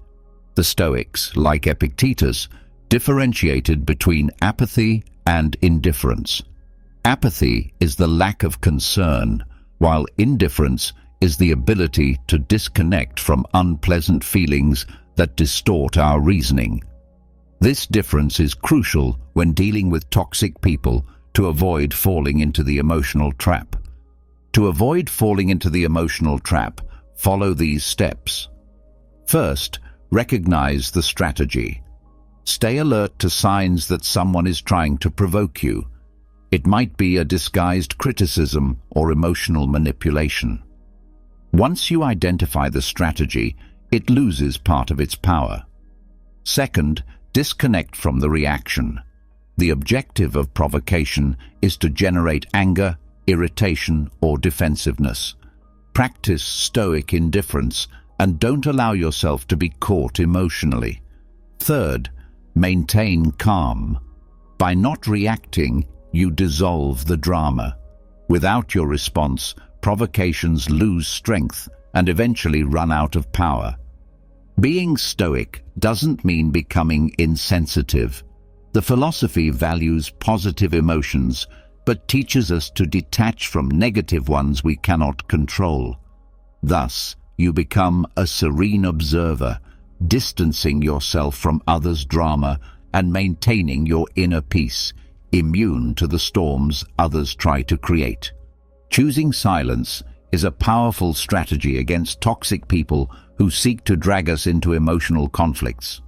The Stoics, like Epictetus, differentiated between apathy and indifference. Apathy is the lack of concern, while indifference is the ability to disconnect from unpleasant feelings that distort our reasoning. This difference is crucial when dealing with toxic people to avoid falling into the emotional trap. To avoid falling into the emotional trap, follow these steps. First, recognize the strategy. Stay alert to signs that someone is trying to provoke you. It might be a disguised criticism or emotional manipulation. Once you identify the strategy, it loses part of its power. Second, disconnect from the reaction. The objective of provocation is to generate anger, irritation, or defensiveness. Practice Stoic indifference and don't allow yourself to be caught emotionally. Third, maintain calm. By not reacting, you dissolve the drama. Without your response, provocations lose strength and eventually run out of power. Being Stoic doesn't mean becoming insensitive. The philosophy values positive emotions, but teaches us to detach from negative ones we cannot control. Thus, you become a serene observer, distancing yourself from others' drama and maintaining your inner peace, immune to the storms others try to create. Choosing silence is a powerful strategy against toxic people who seek to drag us into emotional conflicts.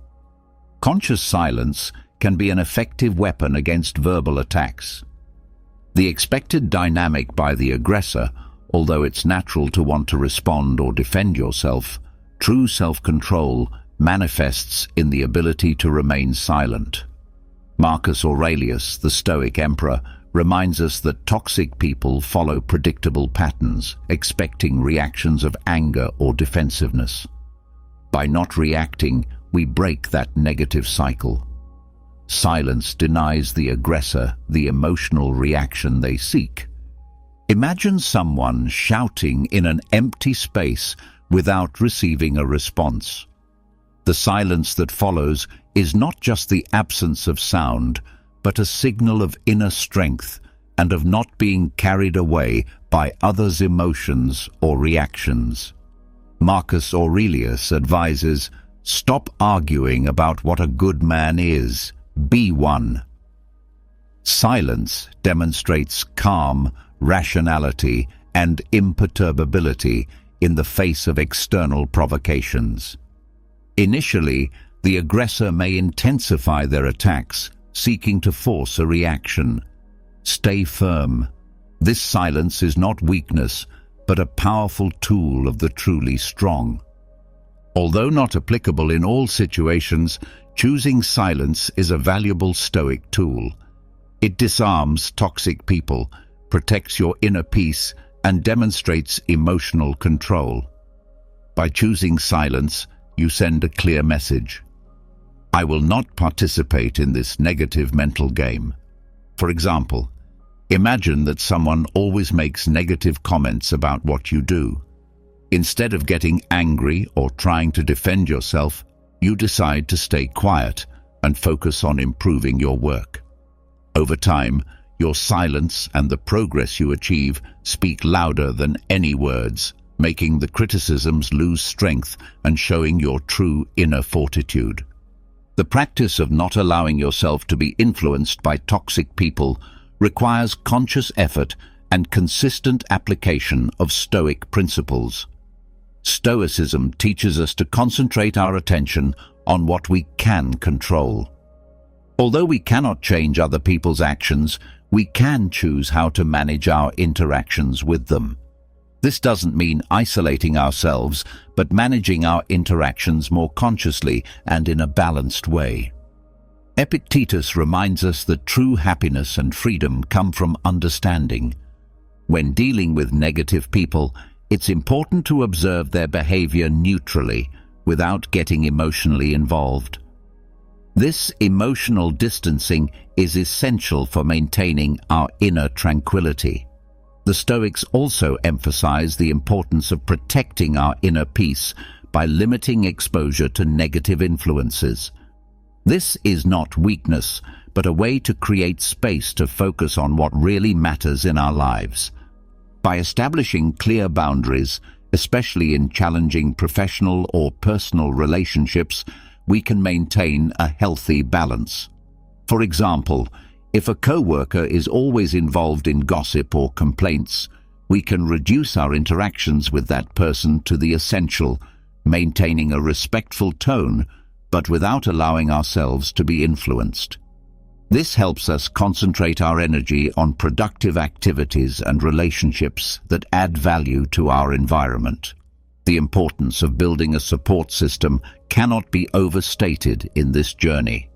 Conscious silence can be an effective weapon against verbal attacks. The expected dynamic by the aggressor, although it's natural to want to respond or defend yourself, true self-control manifests in the ability to remain silent. Marcus Aurelius, the Stoic emperor, reminds us that toxic people follow predictable patterns, expecting reactions of anger or defensiveness. By not reacting, we break that negative cycle. Silence denies the aggressor the emotional reaction they seek. Imagine someone shouting in an empty space without receiving a response. The silence that follows is not just the absence of sound, but a signal of inner strength and of not being carried away by others' emotions or reactions. Marcus Aurelius advises, "Stop arguing about what a good man is. Be one." Silence demonstrates calm, rationality, and imperturbability in the face of external provocations. Initially, the aggressor may intensify their attacks, seeking to force a reaction. Stay firm. This silence is not weakness, but a powerful tool of the truly strong. Although not applicable in all situations, choosing silence is a valuable Stoic tool. It disarms toxic people, protects your inner peace, and demonstrates emotional control. By choosing silence, you send a clear message. I will not participate in this negative mental game. For example, imagine that someone always makes negative comments about what you do. Instead of getting angry or trying to defend yourself, you decide to stay quiet and focus on improving your work. Over time, your silence and the progress you achieve speak louder than any words, making the criticisms lose strength and showing your true inner fortitude. The practice of not allowing yourself to be influenced by toxic people requires conscious effort and consistent application of Stoic principles. Stoicism teaches us to concentrate our attention on what we can control. Although we cannot change other people's actions, we can choose how to manage our interactions with them. This doesn't mean isolating ourselves, but managing our interactions more consciously and in a balanced way. Epictetus reminds us that true happiness and freedom come from understanding. When dealing with negative people, it's important to observe their behavior neutrally, without getting emotionally involved. This emotional distancing is essential for maintaining our inner tranquility. The Stoics also emphasize the importance of protecting our inner peace by limiting exposure to negative influences. This is not weakness, but a way to create space to focus on what really matters in our lives. By establishing clear boundaries, especially in challenging professional or personal relationships, we can maintain a healthy balance. For example, if a coworker is always involved in gossip or complaints, we can reduce our interactions with that person to the essential, maintaining a respectful tone, but without allowing ourselves to be influenced. This helps us concentrate our energy on productive activities and relationships that add value to our environment. The importance of building a support system cannot be overstated in this journey.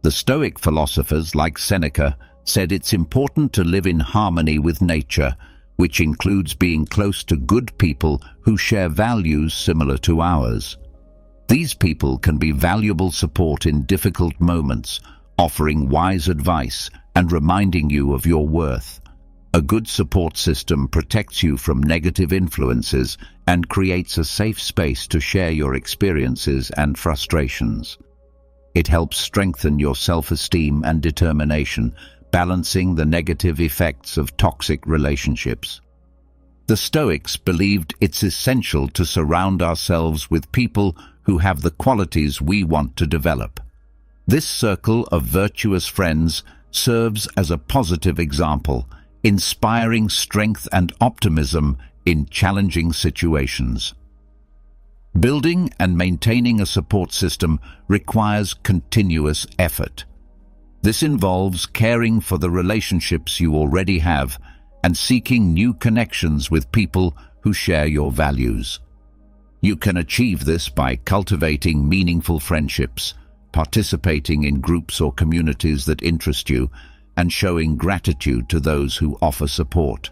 The Stoic philosophers, like Seneca, said it's important to live in harmony with nature, which includes being close to good people who share values similar to ours. These people can be valuable support in difficult moments, offering wise advice and reminding you of your worth. A good support system protects you from negative influences and creates a safe space to share your experiences and frustrations. It helps strengthen your self-esteem and determination, balancing the negative effects of toxic relationships. The Stoics believed it's essential to surround ourselves with people who have the qualities we want to develop. This circle of virtuous friends serves as a positive example, inspiring strength and optimism in challenging situations. Building and maintaining a support system requires continuous effort. This involves caring for the relationships you already have and seeking new connections with people who share your values. You can achieve this by cultivating meaningful friendships, participating in groups or communities that interest you, and showing gratitude to those who offer support.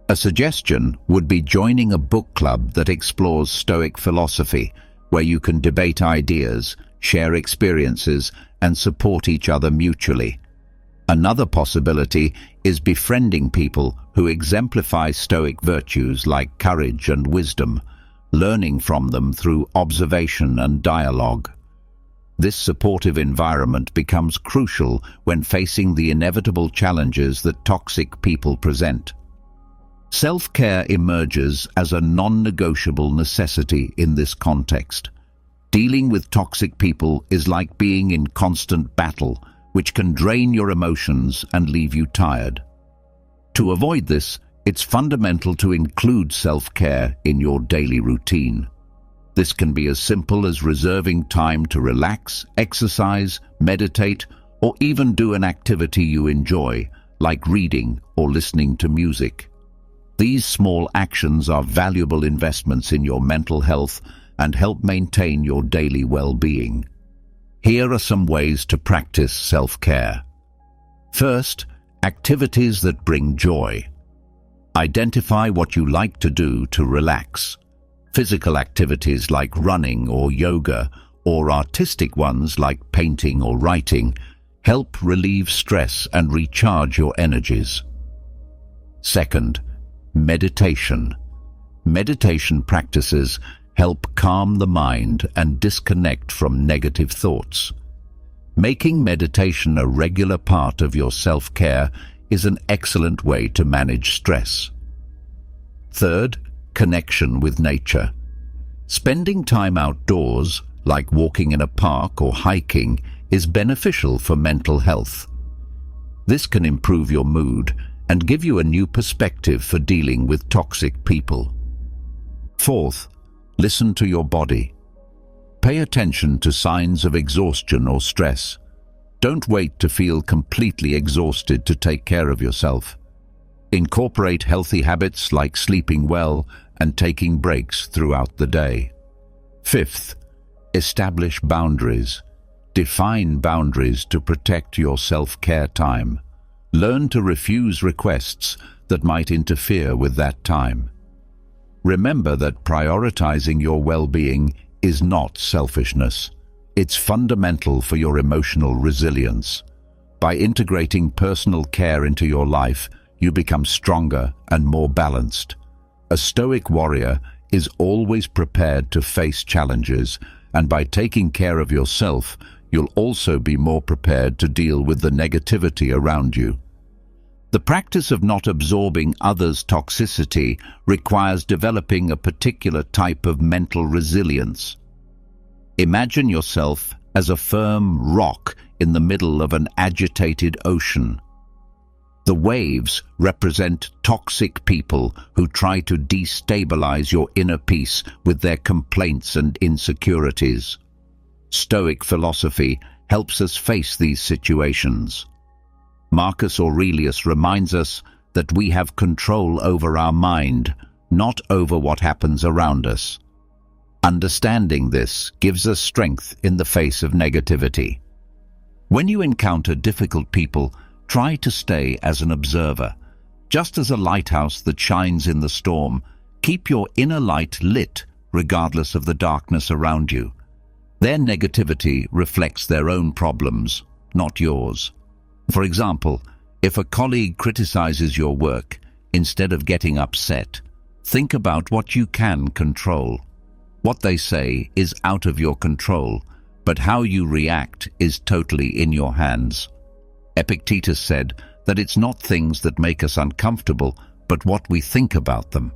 A suggestion would be joining a book club that explores Stoic philosophy, where you can debate ideas, share experiences, and support each other mutually. Another possibility is befriending people who exemplify Stoic virtues like courage and wisdom, learning from them through observation and dialogue. This supportive environment becomes crucial when facing the inevitable challenges that toxic people present. Self-care emerges as a non-negotiable necessity in this context. Dealing with toxic people is like being in constant battle, which can drain your emotions and leave you tired. To avoid this, it's fundamental to include self-care in your daily routine. This can be as simple as reserving time to relax, exercise, meditate, or even do an activity you enjoy, like reading or listening to music. These small actions are valuable investments in your mental health and help maintain your daily well-being. Here are some ways to practice self-care. First, activities that bring joy. Identify what you like to do to relax. Physical activities like running or yoga, or artistic ones like painting or writing, help relieve stress and recharge your energies. Second, meditation. Meditation practices help calm the mind and disconnect from negative thoughts. Making meditation a regular part of your self-care is an excellent way to manage stress. Third, connection with nature. Spending time outdoors, like walking in a park or hiking, is beneficial for mental health. This can improve your mood and give you a new perspective for dealing with toxic people. Fourth, listen to your body. Pay attention to signs of exhaustion or stress. Don't wait to feel completely exhausted to take care of yourself. Incorporate healthy habits like sleeping well and taking breaks throughout the day. Fifth, establish boundaries. Define boundaries to protect your self-care time. Learn to refuse requests that might interfere with that time. Remember that prioritizing your well-being is not selfishness. It's fundamental for your emotional resilience. By integrating personal care into your life, you become stronger and more balanced. A Stoic warrior is always prepared to face challenges, and by taking care of yourself, you'll also be more prepared to deal with the negativity around you. The practice of not absorbing others' toxicity requires developing a particular type of mental resilience. Imagine yourself as a firm rock in the middle of an agitated ocean. The waves represent toxic people who try to destabilize your inner peace with their complaints and insecurities. Stoic philosophy helps us face these situations. Marcus Aurelius reminds us that we have control over our mind, not over what happens around us. Understanding this gives us strength in the face of negativity. When you encounter difficult people, try to stay as an observer. Just as a lighthouse that shines in the storm, keep your inner light lit regardless of the darkness around you. Their negativity reflects their own problems, not yours. For example, if a colleague criticizes your work, instead of getting upset, think about what you can control. What they say is out of your control, but how you react is totally in your hands. Epictetus said that it's not things that make us uncomfortable, but what we think about them.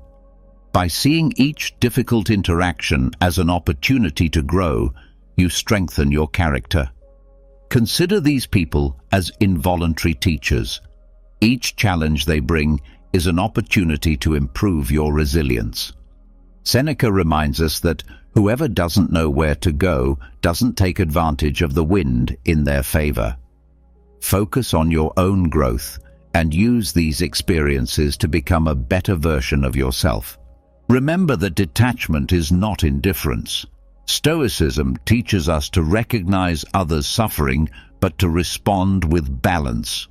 By seeing each difficult interaction as an opportunity to grow, you strengthen your character. Consider these people as involuntary teachers. Each challenge they bring is an opportunity to improve your resilience. Seneca reminds us that whoever doesn't know where to go doesn't take advantage of the wind in their favor. Focus on your own growth and use these experiences to become a better version of yourself. Remember that detachment is not indifference. Stoicism teaches us to recognize others' suffering, but to respond with balance.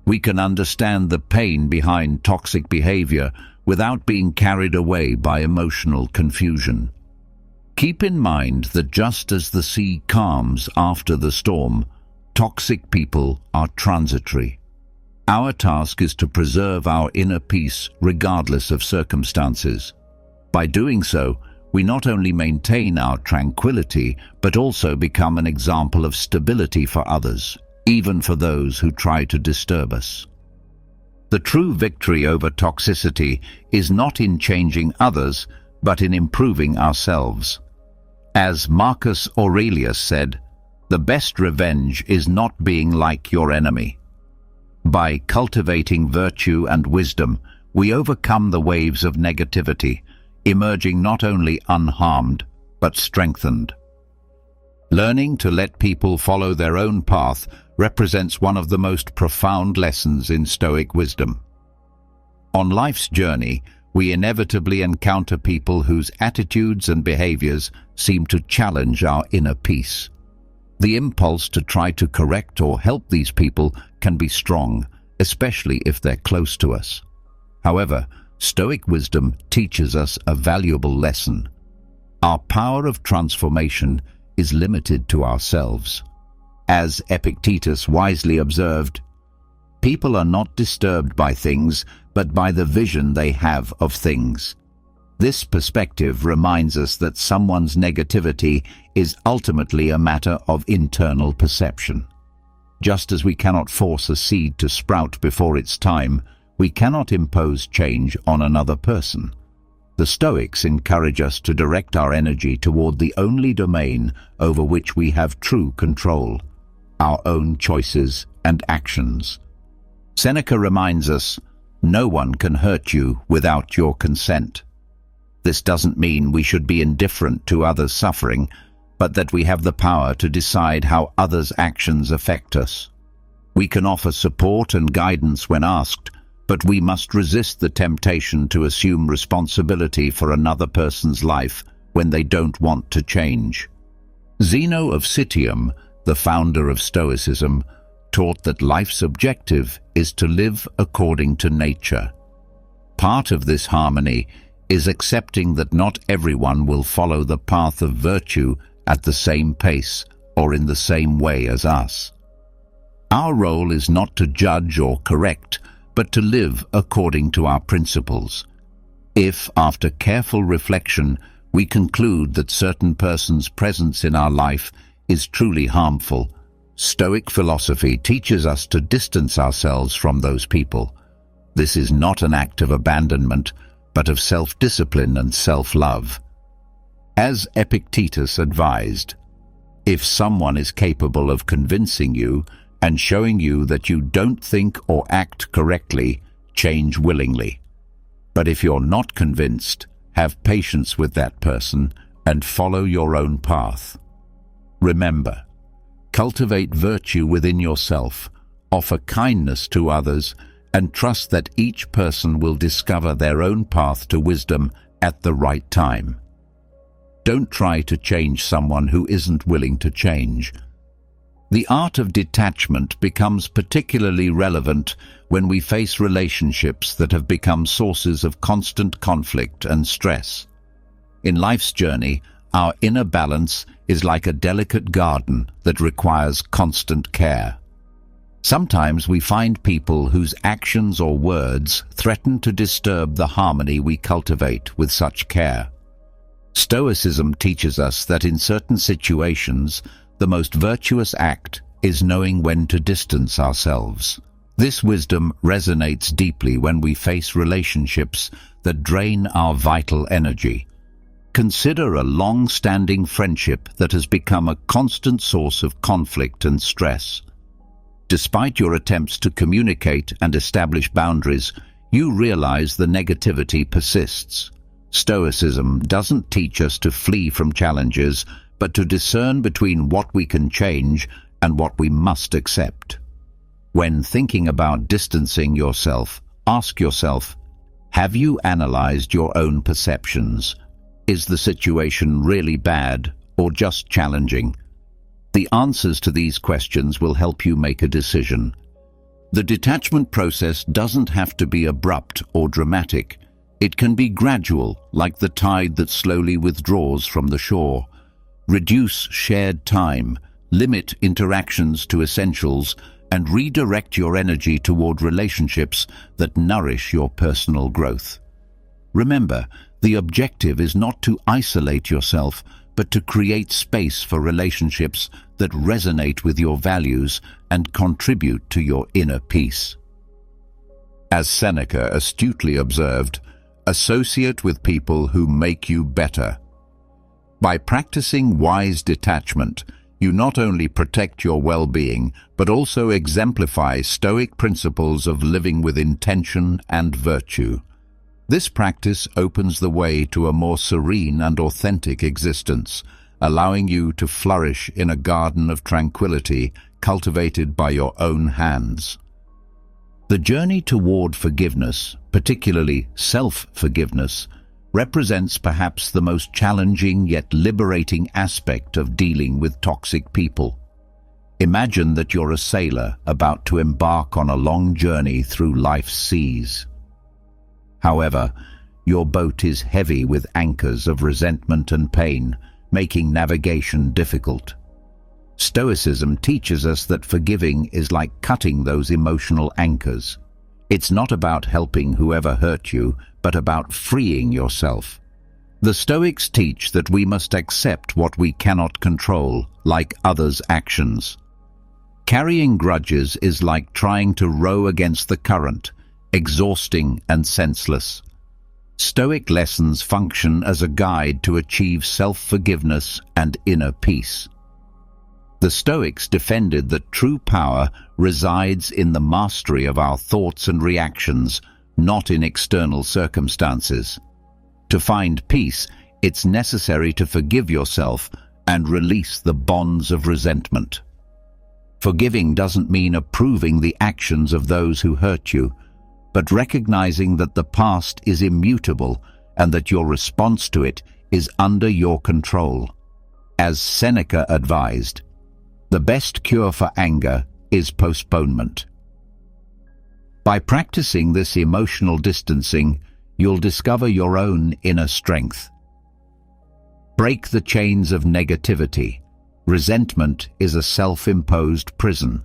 We can understand the pain behind toxic behavior without being carried away by emotional confusion. Keep in mind that just as the sea calms after the storm, toxic people are transitory. Our task is to preserve our inner peace regardless of circumstances. By doing so, we not only maintain our tranquility, but also become an example of stability for others, even for those who try to disturb us. The true victory over toxicity is not in changing others, but in improving ourselves. As Marcus Aurelius said, "The best revenge is not being like your enemy." By cultivating virtue and wisdom, we overcome the waves of negativity, emerging not only unharmed, but strengthened. Learning to let people follow their own path represents one of the most profound lessons in Stoic wisdom. On life's journey, we inevitably encounter people whose attitudes and behaviors seem to challenge our inner peace. The impulse to try to correct or help these people can be strong, especially if they're close to us. However, Stoic wisdom teaches us a valuable lesson. Our power of transformation is limited to ourselves. As Epictetus wisely observed, "People are not disturbed by things, but by the vision they have of things." This perspective reminds us that someone's negativity is ultimately a matter of internal perception. Just as we cannot force a seed to sprout before its time, we cannot impose change on another person. The Stoics encourage us to direct our energy toward the only domain over which we have true control, our own choices and actions. Seneca reminds us, "No one can hurt you without your consent." This doesn't mean we should be indifferent to others' suffering, but that we have the power to decide how others' actions affect us. We can offer support and guidance when asked, but we must resist the temptation to assume responsibility for another person's life when they don't want to change. Zeno of Citium, the founder of Stoicism, taught that life's objective is to live according to nature. Part of this harmony is accepting that not everyone will follow the path of virtue at the same pace or in the same way as us. Our role is not to judge or correct, but to live according to our principles. If, after careful reflection, we conclude that certain person's presence in our life is truly harmful, Stoic philosophy teaches us to distance ourselves from those people. This is not an act of abandonment, but of self-discipline and self-love. As Epictetus advised, if someone is capable of convincing you and showing you that you don't think or act correctly, change willingly. But if you're not convinced, have patience with that person and follow your own path. Remember, cultivate virtue within yourself, offer kindness to others, and trust that each person will discover their own path to wisdom at the right time. Don't try to change someone who isn't willing to change. The art of detachment becomes particularly relevant when we face relationships that have become sources of constant conflict and stress. In life's journey, our inner balance is like a delicate garden that requires constant care. Sometimes we find people whose actions or words threaten to disturb the harmony we cultivate with such care. Stoicism teaches us that in certain situations, the most virtuous act is knowing when to distance ourselves. This wisdom resonates deeply when we face relationships that drain our vital energy. Consider a long-standing friendship that has become a constant source of conflict and stress. Despite your attempts to communicate and establish boundaries, you realize the negativity persists. Stoicism doesn't teach us to flee from challenges, but to discern between what we can change and what we must accept. When thinking about distancing yourself, ask yourself, Have you analyzed your own perceptions? Is the situation really bad or just challenging? The answers to these questions will help you make a decision. The detachment process doesn't have to be abrupt or dramatic. It can be gradual, like the tide that slowly withdraws from the shore. Reduce shared time, limit interactions to essentials, and redirect your energy toward relationships that nourish your personal growth. Remember, the objective is not to isolate yourself, but to create space for relationships that resonate with your values and contribute to your inner peace. As Seneca astutely observed, associate with people who make you better. By practicing wise detachment, you not only protect your well-being, but also exemplify Stoic principles of living with intention and virtue. This practice opens the way to a more serene and authentic existence, allowing you to flourish in a garden of tranquility cultivated by your own hands. The journey toward forgiveness, particularly self-forgiveness, represents perhaps the most challenging yet liberating aspect of dealing with toxic people. Imagine that you're a sailor about to embark on a long journey through life's seas. However, your boat is heavy with anchors of resentment and pain, making navigation difficult. Stoicism teaches us that forgiving is like cutting those emotional anchors. It's not about helping whoever hurt you, but about freeing yourself. The Stoics teach that we must accept what we cannot control, like others' actions. Carrying grudges is like trying to row against the current, exhausting and senseless. Stoic lessons function as a guide to achieve self-forgiveness and inner peace. The Stoics defended that true power resides in the mastery of our thoughts and reactions, not in external circumstances. To find peace, it's necessary to forgive yourself and release the bonds of resentment. Forgiving doesn't mean approving the actions of those who hurt you, but recognizing that the past is immutable and that your response to it is under your control. As Seneca advised, the best cure for anger is postponement. By practicing this emotional distancing, you'll discover your own inner strength. Break the chains of negativity. Resentment is a self-imposed prison.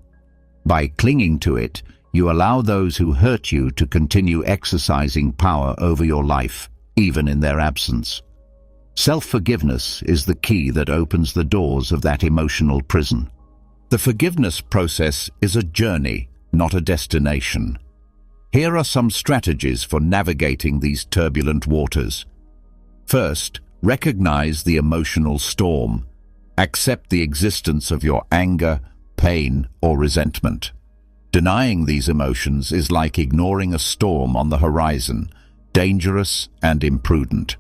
By clinging to it, you allow those who hurt you to continue exercising power over your life, even in their absence. Self-forgiveness is the key that opens the doors of that emotional prison. The forgiveness process is a journey, not a destination. Here are some strategies for navigating these turbulent waters. First, recognize the emotional storm. Accept the existence of your anger, pain, or resentment. Denying these emotions is like ignoring a storm on the horizon, dangerous and imprudent.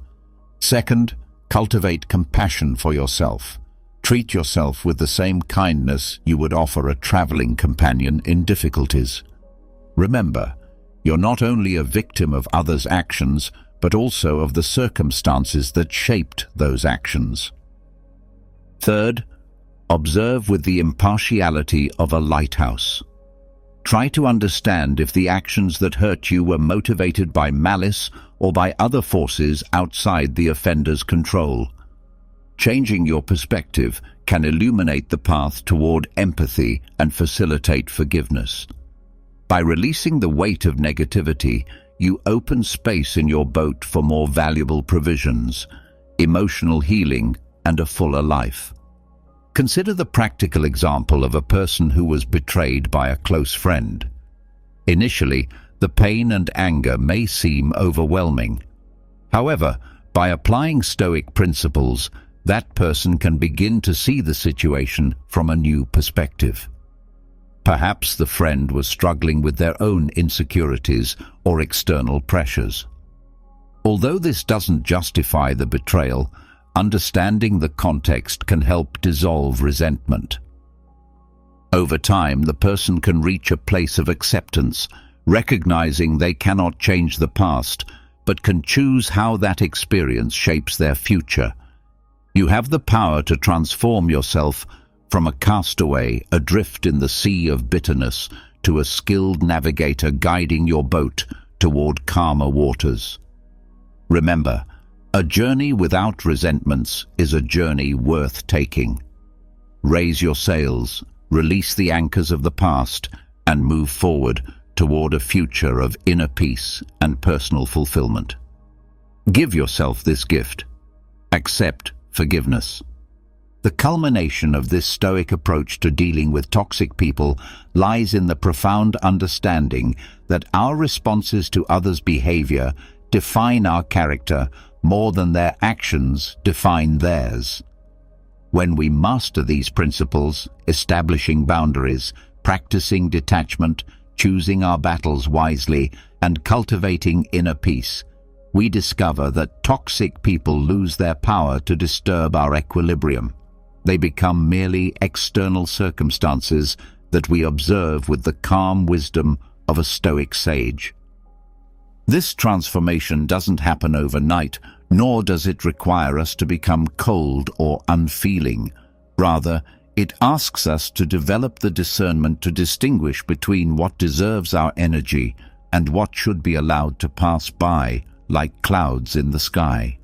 Second, cultivate compassion for yourself. Treat yourself with the same kindness you would offer a traveling companion in difficulties. Remember, you're not only a victim of others' actions, but also of the circumstances that shaped those actions. Third, observe with the impartiality of a lighthouse. Try to understand if the actions that hurt you were motivated by malice or by other forces outside the offender's control. Changing your perspective can illuminate the path toward empathy and facilitate forgiveness. By releasing the weight of negativity, you open space in your boat for more valuable provisions, emotional healing, and a fuller life. Consider the practical example of a person who was betrayed by a close friend. Initially, the pain and anger may seem overwhelming. However, by applying Stoic principles, that person can begin to see the situation from a new perspective. Perhaps the friend was struggling with their own insecurities or external pressures. Although this doesn't justify the betrayal, understanding the context can help dissolve resentment. Over time, the person can reach a place of acceptance, recognizing they cannot change the past, but can choose how that experience shapes their future. You have the power to transform yourself from a castaway adrift in the sea of bitterness to a skilled navigator guiding your boat toward calmer waters. Remember, a journey without resentments is a journey worth taking. Raise your sails, release the anchors of the past, and move forward toward a future of inner peace and personal fulfillment. Give yourself this gift. Accept forgiveness. The culmination of this Stoic approach to dealing with toxic people lies in the profound understanding that our responses to others' behavior define our character more than their actions define theirs. When we master these principles, establishing boundaries, practicing detachment, choosing our battles wisely, and cultivating inner peace, we discover that toxic people lose their power to disturb our equilibrium. They become merely external circumstances that we observe with the calm wisdom of a Stoic sage. This transformation doesn't happen overnight, nor does it require us to become cold or unfeeling. Rather, it asks us to develop the discernment to distinguish between what deserves our energy and what should be allowed to pass by, like clouds in the sky.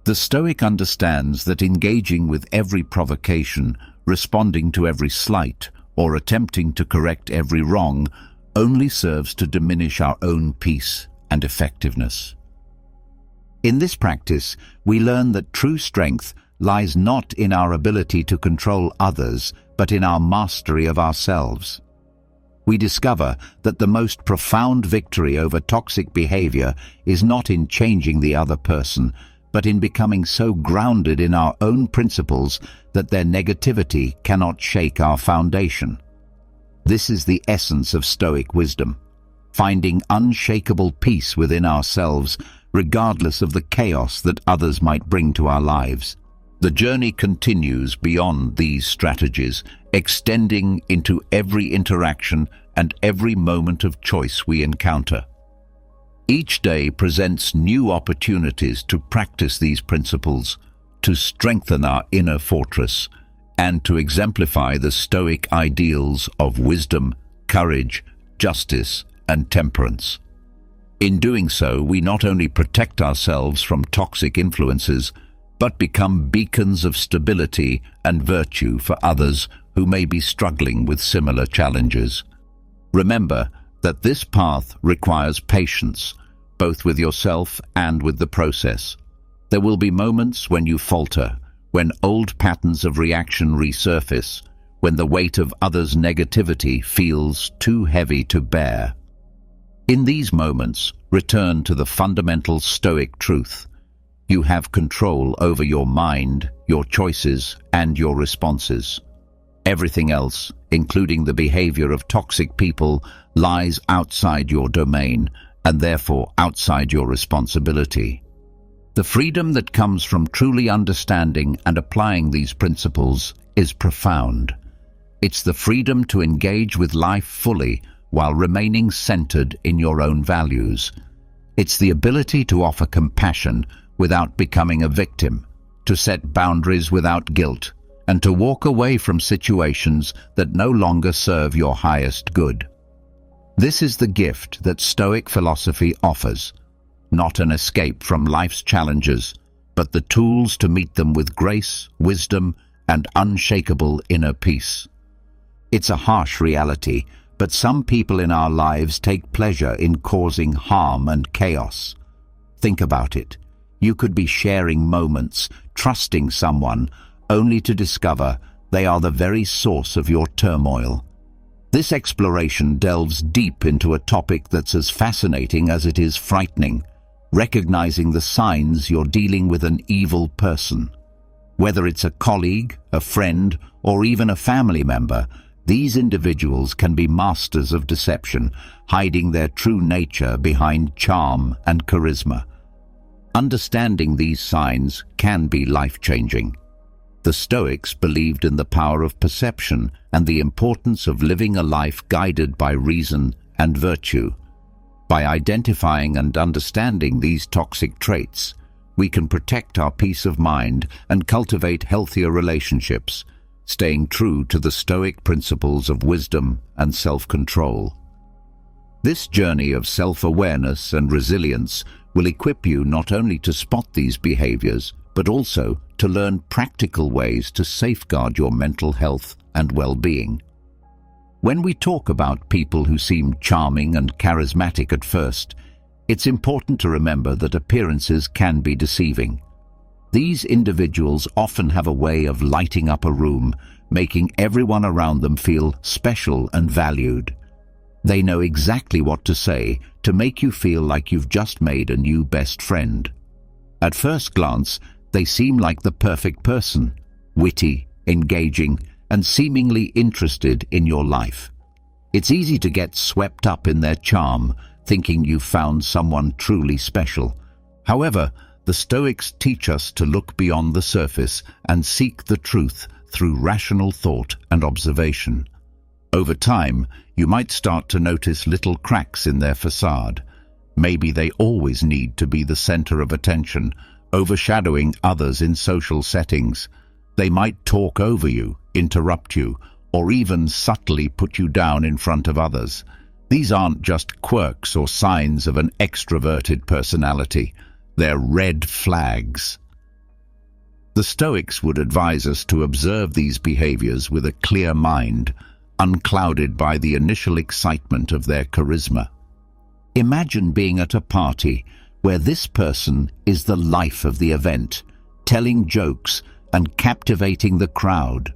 The Stoic understands that engaging with every provocation, responding to every slight, or attempting to correct every wrong only serves to diminish our own peace and effectiveness. In this practice, we learn that true strength lies not in our ability to control others, but in our mastery of ourselves. We discover that the most profound victory over toxic behavior is not in changing the other person, but in becoming so grounded in our own principles that their negativity cannot shake our foundation. This is the essence of Stoic wisdom, finding unshakable peace within ourselves, regardless of the chaos that others might bring to our lives. The journey continues beyond these strategies, extending into every interaction and every moment of choice we encounter. Each day presents new opportunities to practice these principles, to strengthen our inner fortress, and to exemplify the Stoic ideals of wisdom, courage, justice, and temperance. In doing so, we not only protect ourselves from toxic influences, but become beacons of stability and virtue for others who may be struggling with similar challenges. Remember that this path requires patience, both with yourself and with the process. There will be moments when you falter, when old patterns of reaction resurface, when the weight of others' negativity feels too heavy to bear. In these moments, return to the fundamental Stoic truth. You have control over your mind, your choices, and your responses. Everything else, including the behavior of toxic people, lies outside your domain, and therefore outside your responsibility. The freedom that comes from truly understanding and applying these principles is profound. It's the freedom to engage with life fully while remaining centered in your own values. It's the ability to offer compassion without becoming a victim, to set boundaries without guilt, and to walk away from situations that no longer serve your highest good. This is the gift that Stoic philosophy offers, not an escape from life's challenges, but the tools to meet them with grace, wisdom, and unshakable inner peace. It's a harsh reality, but some people in our lives take pleasure in causing harm and chaos. Think about it. You could be sharing moments, trusting someone, only to discover they are the very source of your turmoil. This exploration delves deep into a topic that's as fascinating as it is frightening, recognizing the signs you're dealing with an evil person. Whether it's a colleague, a friend, or even a family member, these individuals can be masters of deception, hiding their true nature behind charm and charisma. Understanding these signs can be life-changing. The Stoics believed in the power of perception and the importance of living a life guided by reason and virtue. By identifying and understanding these toxic traits, we can protect our peace of mind and cultivate healthier relationships, staying true to the Stoic principles of wisdom and self-control. This journey of self-awareness and resilience will equip you not only to spot these behaviors, but also to learn practical ways to safeguard your mental health and well-being. When we talk about people who seem charming and charismatic at first, it's important to remember that appearances can be deceiving. These individuals often have a way of lighting up a room, making everyone around them feel special and valued. They know exactly what to say to make you feel like you've just made a new best friend. At first glance, they seem like the perfect person, witty, engaging, and seemingly interested in your life. It's easy to get swept up in their charm, thinking you've found someone truly special. However, the Stoics teach us to look beyond the surface and seek the truth through rational thought and observation. Over time, you might start to notice little cracks in their facade. Maybe they always need to be the center of attention, overshadowing others in social settings. They might talk over you, interrupt you, or even subtly put you down in front of others. These aren't just quirks or signs of an extroverted personality. They're red flags. The Stoics would advise us to observe these behaviors with a clear mind, unclouded by the initial excitement of their charisma. Imagine being at a party where this person is the life of the event, telling jokes and captivating the crowd.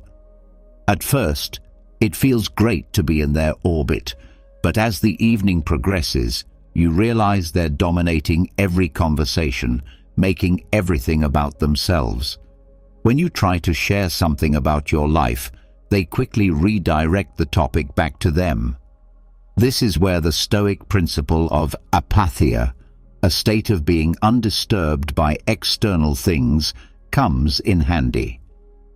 At first, it feels great to be in their orbit, but as the evening progresses, you realize they're dominating every conversation, making everything about themselves. When you try to share something about your life, they quickly redirect the topic back to them. This is where the Stoic principle of apatheia, a state of being undisturbed by external things, comes in handy.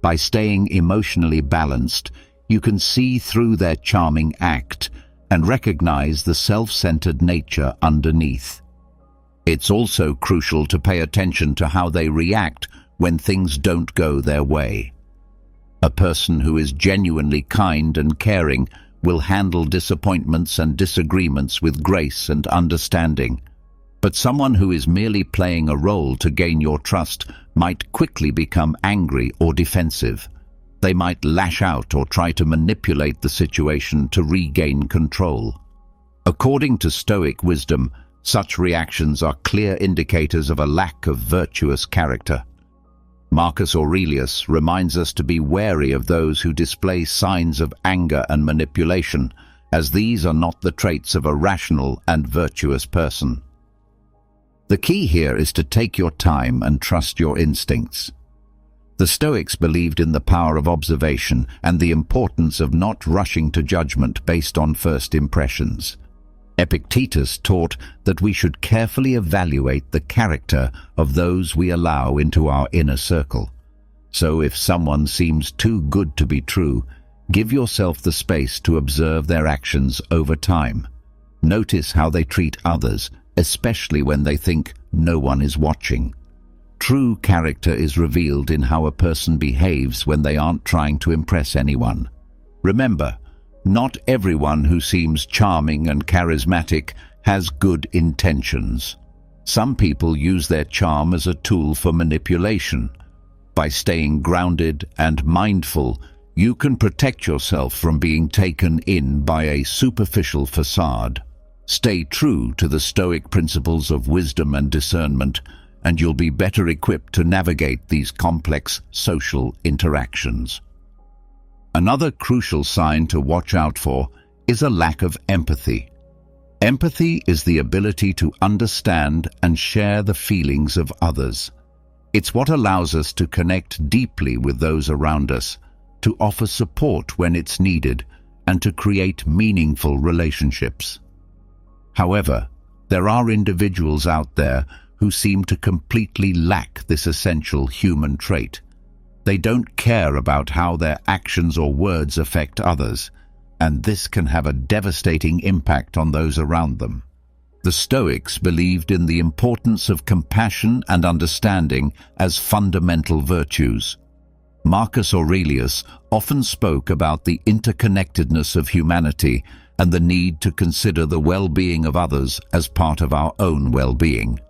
By staying emotionally balanced, you can see through their charming act and recognize the self-centered nature underneath. It's also crucial to pay attention to how they react when things don't go their way. A person who is genuinely kind and caring will handle disappointments and disagreements with grace and understanding. But someone who is merely playing a role to gain your trust might quickly become angry or defensive. They might lash out or try to manipulate the situation to regain control. According to Stoic wisdom, such reactions are clear indicators of a lack of virtuous character. Marcus Aurelius reminds us to be wary of those who display signs of anger and manipulation, as these are not the traits of a rational and virtuous person. The key here is to take your time and trust your instincts. The Stoics believed in the power of observation and the importance of not rushing to judgment based on first impressions. Epictetus taught that we should carefully evaluate the character of those we allow into our inner circle. So if someone seems too good to be true, give yourself the space to observe their actions over time. Notice how they treat others, especially when they think no one is watching. True character is revealed in how a person behaves when they aren't trying to impress anyone. Remember, not everyone who seems charming and charismatic has good intentions. Some people use their charm as a tool for manipulation. By staying grounded and mindful, you can protect yourself from being taken in by a superficial facade. Stay true to the Stoic principles of wisdom and discernment, and you'll be better equipped to navigate these complex social interactions. Another crucial sign to watch out for is a lack of empathy. Empathy is the ability to understand and share the feelings of others. It's what allows us to connect deeply with those around us, to offer support when it's needed, and to create meaningful relationships. However, there are individuals out there who seem to completely lack this essential human trait. They don't care about how their actions or words affect others, and this can have a devastating impact on those around them. The Stoics believed in the importance of compassion and understanding as fundamental virtues. Marcus Aurelius often spoke about the interconnectedness of humanity and the need to consider the well-being of others as part of our own well-being.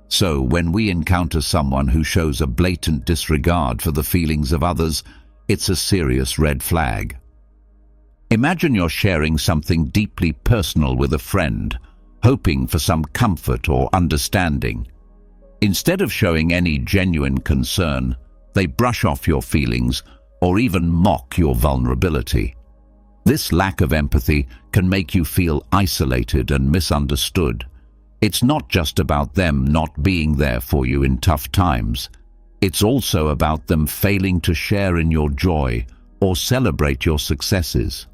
So, when we encounter someone who shows a blatant disregard for the feelings of others, it's a serious red flag. Imagine you're sharing something deeply personal with a friend, hoping for some comfort or understanding. Instead of showing any genuine concern, they brush off your feelings or even mock your vulnerability. This lack of empathy can make you feel isolated and misunderstood. It's not just about them not being there for you in tough times. It's also about them failing to share in your joy or celebrate your successes.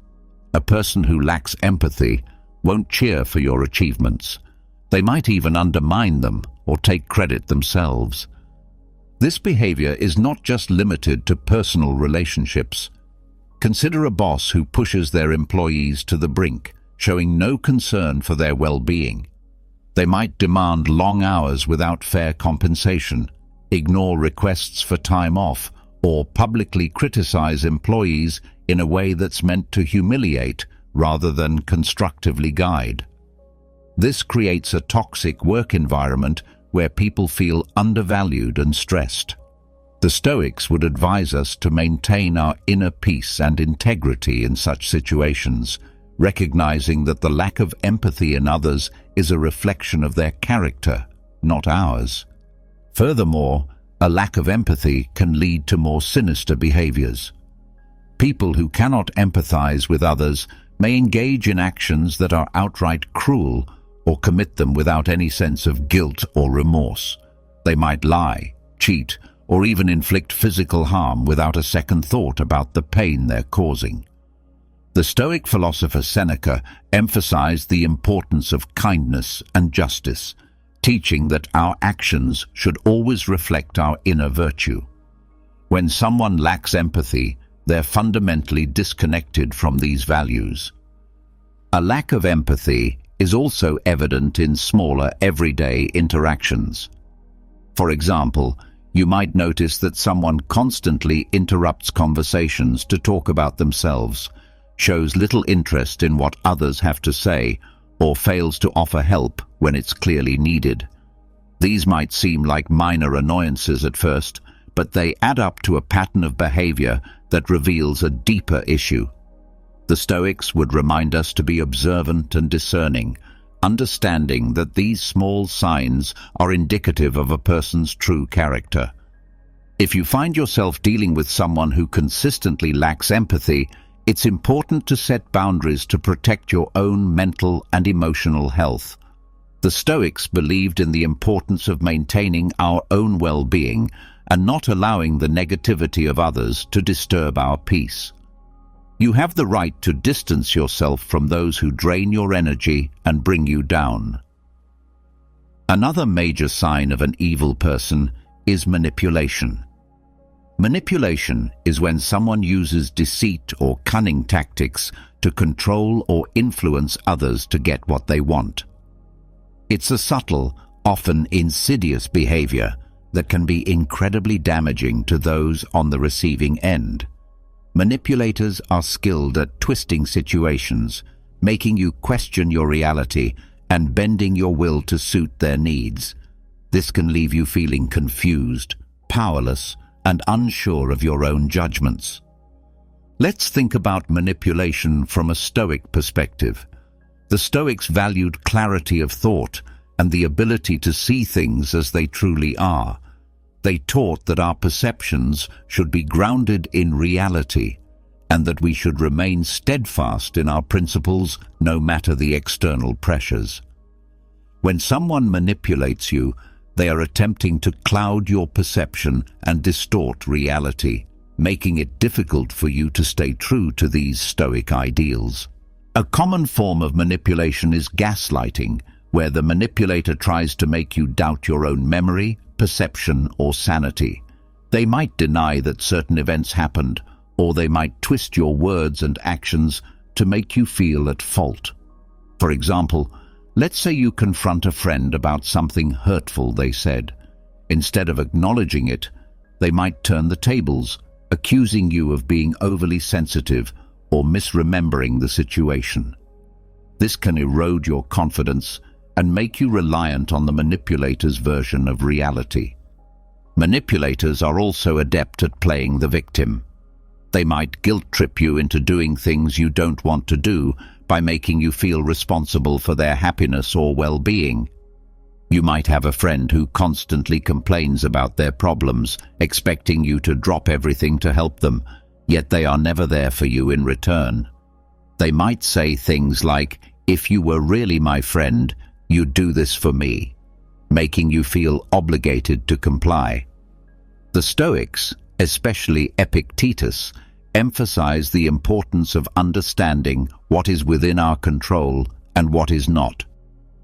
A person who lacks empathy won't cheer for your achievements. They might even undermine them or take credit themselves. This behavior is not just limited to personal relationships. Consider a boss who pushes their employees to the brink, showing no concern for their well-being. They might demand long hours without fair compensation, ignore requests for time off, or publicly criticize employees in a way that's meant to humiliate rather than constructively guide. This creates a toxic work environment where people feel undervalued and stressed. The Stoics would advise us to maintain our inner peace and integrity in such situations, recognizing that the lack of empathy in others is a reflection of their character, not ours. Furthermore, a lack of empathy can lead to more sinister behaviors. People who cannot empathize with others may engage in actions that are outright cruel or commit them without any sense of guilt or remorse. They might lie, cheat, or even inflict physical harm without a second thought about the pain they're causing. The Stoic philosopher Seneca emphasized the importance of kindness and justice, teaching that our actions should always reflect our inner virtue. When someone lacks empathy, they're fundamentally disconnected from these values. A lack of empathy is also evident in smaller everyday interactions. For example, you might notice that someone constantly interrupts conversations to talk about themselves, shows little interest in what others have to say, or fails to offer help when it's clearly needed. These might seem like minor annoyances at first, but they add up to a pattern of behavior that reveals a deeper issue. The Stoics would remind us to be observant and discerning, understanding that these small signs are indicative of a person's true character. If you find yourself dealing with someone who consistently lacks empathy, it's important to set boundaries to protect your own mental and emotional health. The Stoics believed in the importance of maintaining our own well-being and not allowing the negativity of others to disturb our peace. You have the right to distance yourself from those who drain your energy and bring you down. Another major sign of an evil person is manipulation. Manipulation is when someone uses deceit or cunning tactics to control or influence others to get what they want. It's a subtle, often insidious behavior that can be incredibly damaging to those on the receiving end. Manipulators are skilled at twisting situations, making you question your reality and bending your will to suit their needs. This can leave you feeling confused, powerless, and unsure of your own judgments. Let's think about manipulation from a Stoic perspective. The Stoics valued clarity of thought and the ability to see things as they truly are. They taught that our perceptions should be grounded in reality and that we should remain steadfast in our principles no matter the external pressures. When someone manipulates you, they are attempting to cloud your perception and distort reality, making it difficult for you to stay true to these Stoic ideals. A common form of manipulation is gaslighting, where the manipulator tries to make you doubt your own memory, perception, or sanity. They might deny that certain events happened, or they might twist your words and actions to make you feel at fault. For example, Let's say you confront a friend about something hurtful they said. Instead of acknowledging it, they might turn the tables, accusing you of being overly sensitive or misremembering the situation. This can erode your confidence and make you reliant on the manipulator's version of reality. Manipulators are also adept at playing the victim. They might guilt-trip you into doing things you don't want to do by making you feel responsible for their happiness or well-being. You might have a friend who constantly complains about their problems, expecting you to drop everything to help them, yet they are never there for you in return. They might say things like, "If you were really my friend, you'd do this for me," making you feel obligated to comply. The Stoics, especially Epictetus, emphasize the importance of understanding what is within our control and what is not.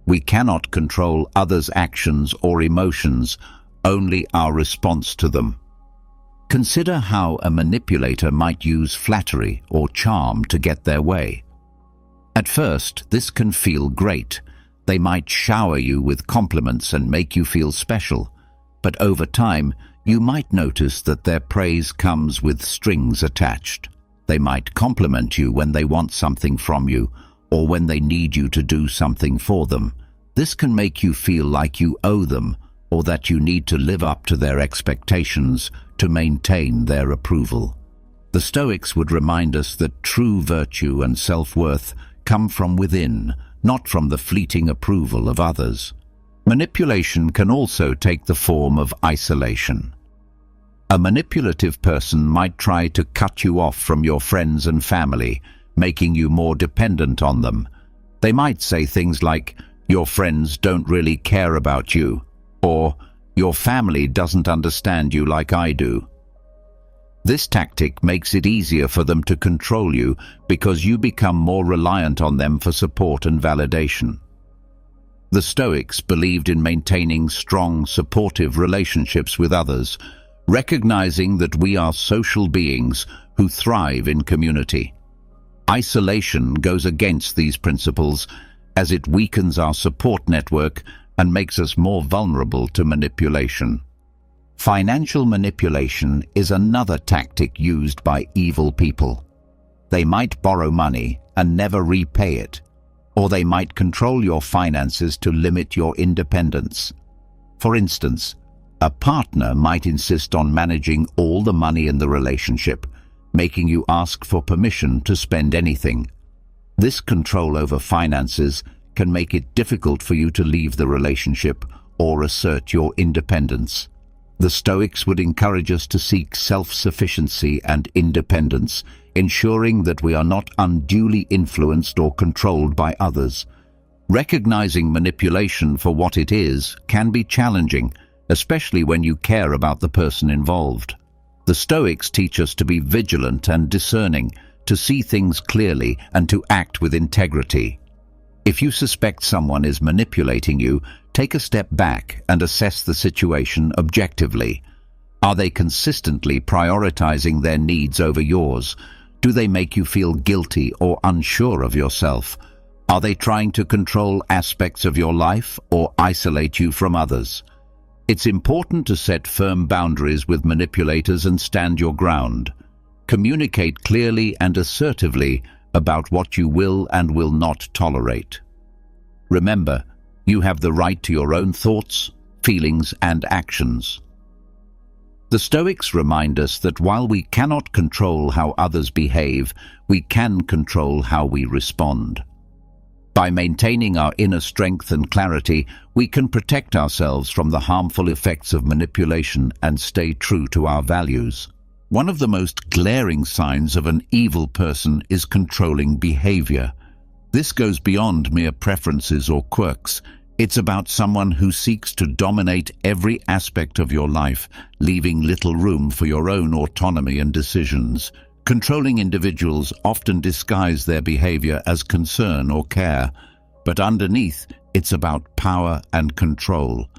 We cannot control others' actions or emotions, only our response to them. Consider how a manipulator might use flattery or charm to get their way. At first, this can feel great. They might shower you with compliments and make you feel special. But over time, you might notice that their praise comes with strings attached. They might compliment you when they want something from you, or when they need you to do something for them. This can make you feel like you owe them, or that you need to live up to their expectations to maintain their approval. The Stoics would remind us that true virtue and self-worth come from within, not from the fleeting approval of others. Manipulation can also take the form of isolation. A manipulative person might try to cut you off from your friends and family, making you more dependent on them. They might say things like, "Your friends don't really care about you," or "Your family doesn't understand you like I do." This tactic makes it easier for them to control you because you become more reliant on them for support and validation. The Stoics believed in maintaining strong, supportive relationships with others, recognizing that we are social beings who thrive in community. Isolation goes against these principles as it weakens our support network and makes us more vulnerable to manipulation. Financial manipulation is another tactic used by evil people. They might borrow money and never repay it, or they might control your finances to limit your independence. For instance, a partner might insist on managing all the money in the relationship, making you ask for permission to spend anything. This control over finances can make it difficult for you to leave the relationship or assert your independence. The Stoics would encourage us to seek self-sufficiency and independence, ensuring that we are not unduly influenced or controlled by others. Recognizing manipulation for what it is can be challenging, especially when you care about the person involved. The Stoics teach us to be vigilant and discerning, to see things clearly and to act with integrity. If you suspect someone is manipulating you, take a step back and assess the situation objectively. Are they consistently prioritizing their needs over yours? Do they make you feel guilty or unsure of yourself? Are they trying to control aspects of your life or isolate you from others? It's important to set firm boundaries with manipulators and stand your ground. Communicate clearly and assertively about what you will and will not tolerate. Remember, you have the right to your own thoughts, feelings, and actions. The Stoics remind us that while we cannot control how others behave, we can control how we respond. By maintaining our inner strength and clarity, we can protect ourselves from the harmful effects of manipulation and stay true to our values. One of the most glaring signs of an evil person is controlling behavior. This goes beyond mere preferences or quirks. It's about someone who seeks to dominate every aspect of your life, leaving little room for your own autonomy and decisions. Controlling individuals often disguise their behavior as concern or care, but underneath, it's about power and control.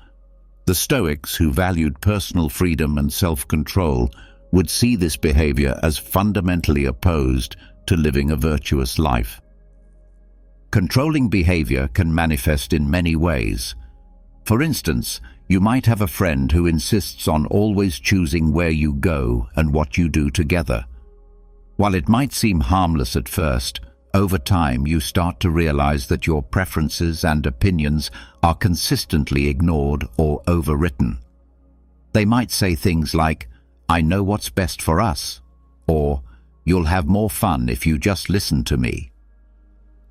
The Stoics, who valued personal freedom and self-control, would see this behavior as fundamentally opposed to living a virtuous life. Controlling behavior can manifest in many ways. For instance, you might have a friend who insists on always choosing where you go and what you do together. While it might seem harmless at first, over time you start to realize that your preferences and opinions are consistently ignored or overwritten. They might say things like, "I know what's best for us," or "You'll have more fun if you just listen to me."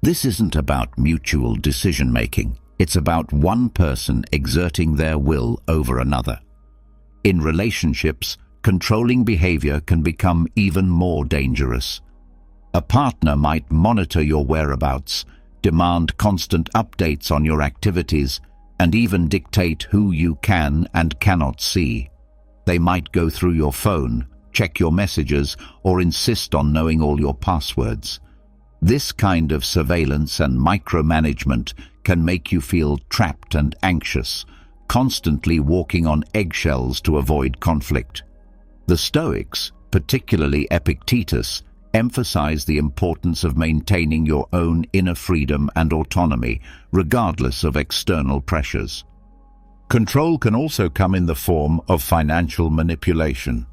This isn't about mutual decision-making. It's about one person exerting their will over another. In relationships, controlling behavior can become even more dangerous. A partner might monitor your whereabouts, demand constant updates on your activities, and even dictate who you can and cannot see. They might go through your phone, check your messages, or insist on knowing all your passwords. This kind of surveillance and micromanagement can make you feel trapped and anxious, constantly walking on eggshells to avoid conflict. The Stoics, particularly Epictetus, emphasize the importance of maintaining your own inner freedom and autonomy, regardless of external pressures. Control can also come in the form of financial manipulation.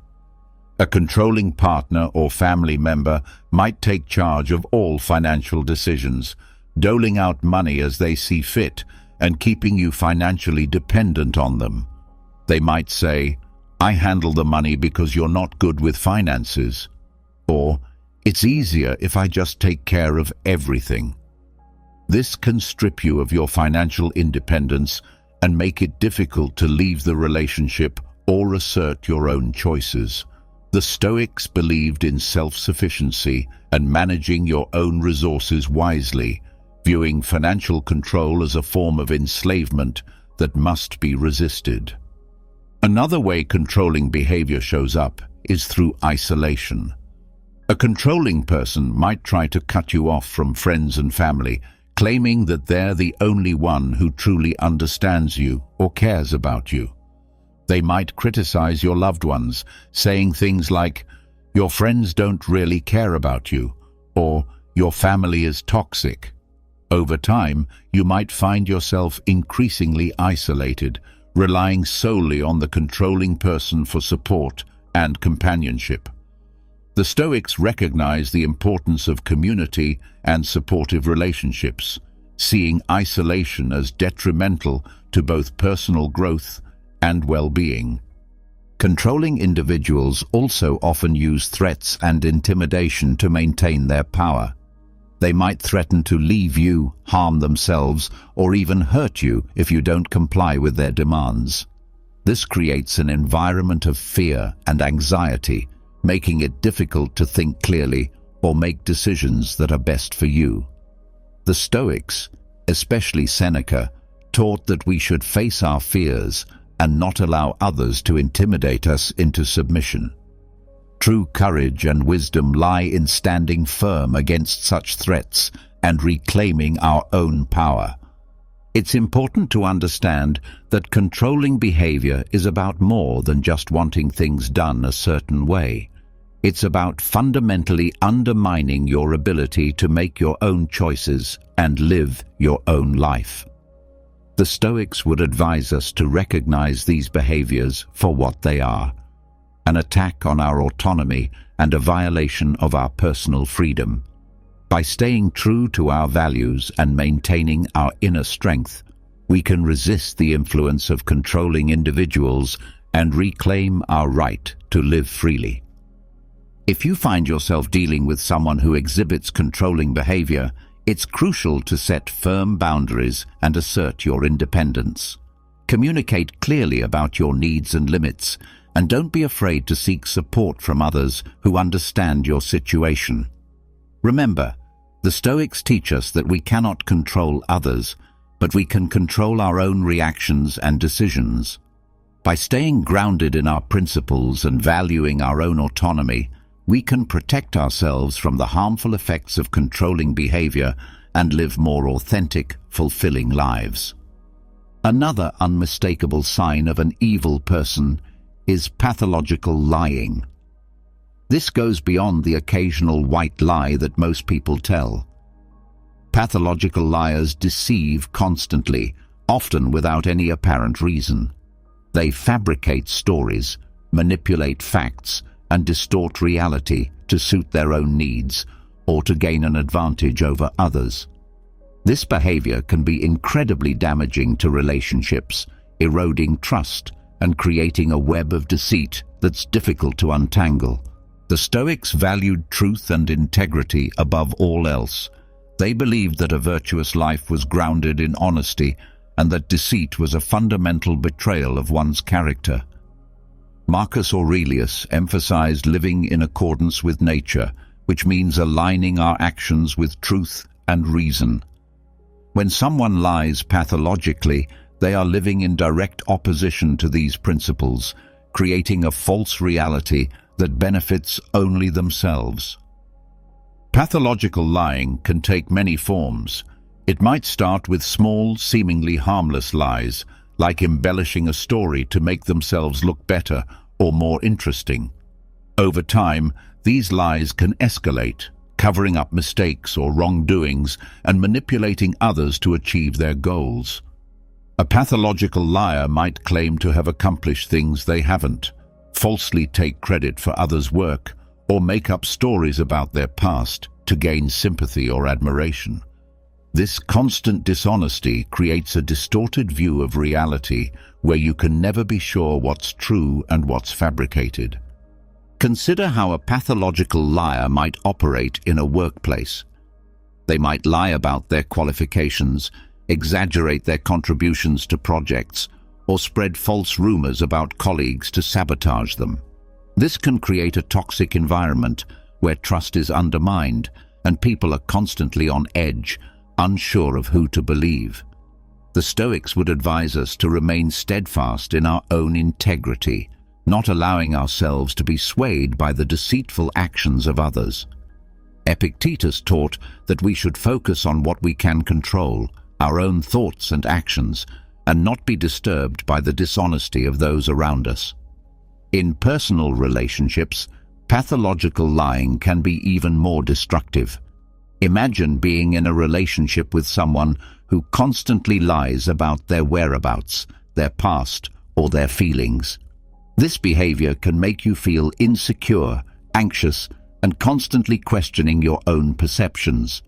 A controlling partner or family member might take charge of all financial decisions, doling out money as they see fit and keeping you financially dependent on them. They might say, "I handle the money because you're not good with finances," or "It's easier if I just take care of everything." This can strip you of your financial independence and make it difficult to leave the relationship or assert your own choices. The Stoics believed in self-sufficiency and managing your own resources wisely, viewing financial control as a form of enslavement that must be resisted. Another way controlling behavior shows up is through isolation. A controlling person might try to cut you off from friends and family, claiming that they're the only one who truly understands you or cares about you. They might criticize your loved ones, saying things like, "Your friends don't really care about you," or "Your family is toxic." Over time, you might find yourself increasingly isolated, relying solely on the controlling person for support and companionship. The Stoics recognize the importance of community and supportive relationships, seeing isolation as detrimental to both personal growth and well-being. Controlling individuals also often use threats and intimidation to maintain their power. They might threaten to leave you, harm themselves, or even hurt you if you don't comply with their demands. This creates an environment of fear and anxiety, making it difficult to think clearly or make decisions that are best for you. The Stoics, especially Seneca, taught that we should face our fears and not allow others to intimidate us into submission. True courage and wisdom lie in standing firm against such threats and reclaiming our own power. It's important to understand that controlling behavior is about more than just wanting things done a certain way. It's about fundamentally undermining your ability to make your own choices and live your own life. The Stoics would advise us to recognize these behaviors for what they are: an attack on our autonomy and a violation of our personal freedom. By staying true to our values and maintaining our inner strength, we can resist the influence of controlling individuals and reclaim our right to live freely. If you find yourself dealing with someone who exhibits controlling behavior, it's crucial to set firm boundaries and assert your independence. Communicate clearly about your needs and limits, and don't be afraid to seek support from others who understand your situation. Remember, the Stoics teach us that we cannot control others, but we can control our own reactions and decisions. By staying grounded in our principles and valuing our own autonomy, we can protect ourselves from the harmful effects of controlling behavior and live more authentic, fulfilling lives. Another unmistakable sign of an evil person is pathological lying. This goes beyond the occasional white lie that most people tell. Pathological liars deceive constantly, often without any apparent reason. They fabricate stories, manipulate facts, and distort reality to suit their own needs or to gain an advantage over others. This behavior can be incredibly damaging to relationships, eroding trust and creating a web of deceit that's difficult to untangle. The Stoics valued truth and integrity above all else. They believed that a virtuous life was grounded in honesty and that deceit was a fundamental betrayal of one's character. Marcus Aurelius emphasized living in accordance with nature, which means aligning our actions with truth and reason. When someone lies pathologically, they are living in direct opposition to these principles, creating a false reality that benefits only themselves. Pathological lying can take many forms. It might start with small, seemingly harmless lies, like embellishing a story to make themselves look better or more interesting. Over time, these lies can escalate, covering up mistakes or wrongdoings and manipulating others to achieve their goals. A pathological liar might claim to have accomplished things they haven't, falsely take credit for others' work, or make up stories about their past to gain sympathy or admiration. This constant dishonesty creates a distorted view of reality where you can never be sure what's true and what's fabricated. Consider how a pathological liar might operate in a workplace. They might lie about their qualifications, exaggerate their contributions to projects, or spread false rumors about colleagues to sabotage them. This can create a toxic environment where trust is undermined and people are constantly on edge, unsure of who to believe. The Stoics would advise us to remain steadfast in our own integrity, not allowing ourselves to be swayed by the deceitful actions of others. Epictetus taught that we should focus on what we can control, our own thoughts and actions, and not be disturbed by the dishonesty of those around us. In personal relationships, pathological lying can be even more destructive. Imagine being in a relationship with someone who constantly lies about their whereabouts, their past, or their feelings. This behavior can make you feel insecure, anxious, and constantly questioning your own perceptions.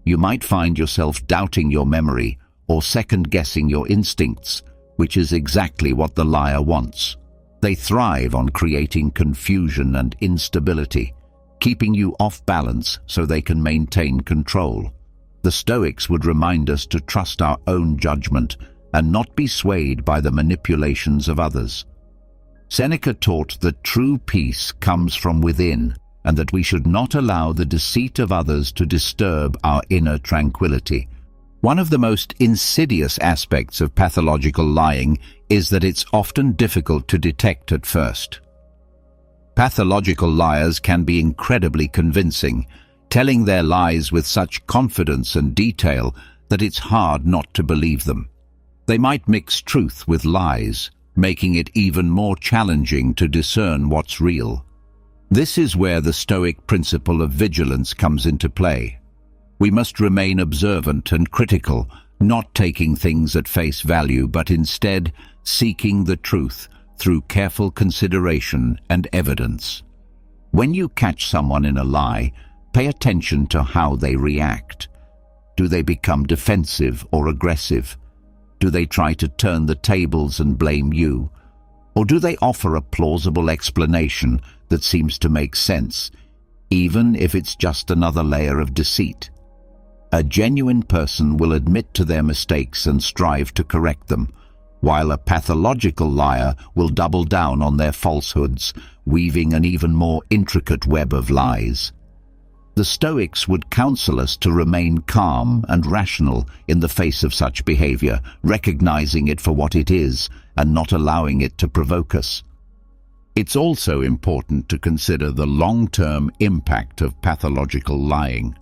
You might find yourself doubting your memory or second-guessing your instincts, which is exactly what the liar wants. They thrive on creating confusion and instability, keeping you off balance so they can maintain control. The Stoics would remind us to trust our own judgment and not be swayed by the manipulations of others. Seneca taught that true peace comes from within and that we should not allow the deceit of others to disturb our inner tranquility. One of the most insidious aspects of pathological lying is that it's often difficult to detect at first. Pathological liars can be incredibly convincing, telling their lies with such confidence and detail that it's hard not to believe them. They might mix truth with lies, making it even more challenging to discern what's real. This is where the Stoic principle of vigilance comes into play. We must remain observant and critical, not taking things at face value, but instead seeking the truth through careful consideration and evidence. When you catch someone in a lie, pay attention to how they react. Do they become defensive or aggressive? Do they try to turn the tables and blame you? Or do they offer a plausible explanation that seems to make sense, even if it's just another layer of deceit? A genuine person will admit to their mistakes and strive to correct them, while a pathological liar will double down on their falsehoods, weaving an even more intricate web of lies. The Stoics would counsel us to remain calm and rational in the face of such behavior, recognizing it for what it is and not allowing it to provoke us. It's also important to consider the long-term impact of pathological lying.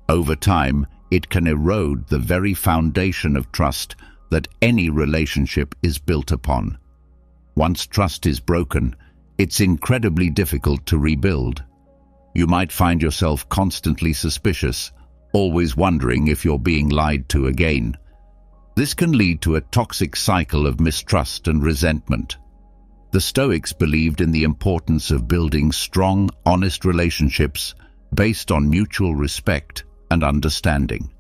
Over time, it can erode the very foundation of trust that any relationship is built upon. Once trust is broken, it's incredibly difficult to rebuild. You might find yourself constantly suspicious, always wondering if you're being lied to again. This can lead to a toxic cycle of mistrust and resentment. The Stoics believed in the importance of building strong, honest relationships based on mutual respect and understanding.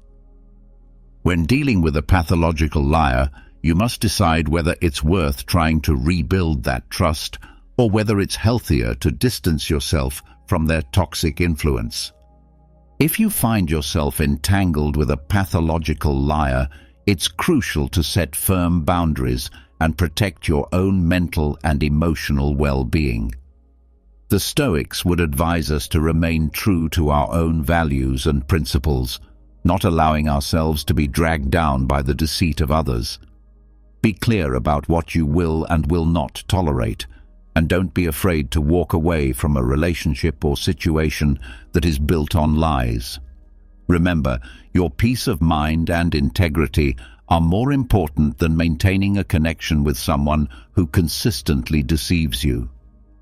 When dealing with a pathological liar, you must decide whether it's worth trying to rebuild that trust or whether it's healthier to distance yourself from their toxic influence. If you find yourself entangled with a pathological liar, it's crucial to set firm boundaries and protect your own mental and emotional well-being. The Stoics would advise us to remain true to our own values and principles, not allowing ourselves to be dragged down by the deceit of others. Be clear about what you will and will not tolerate, and don't be afraid to walk away from a relationship or situation that is built on lies. Remember, your peace of mind and integrity are more important than maintaining a connection with someone who consistently deceives you.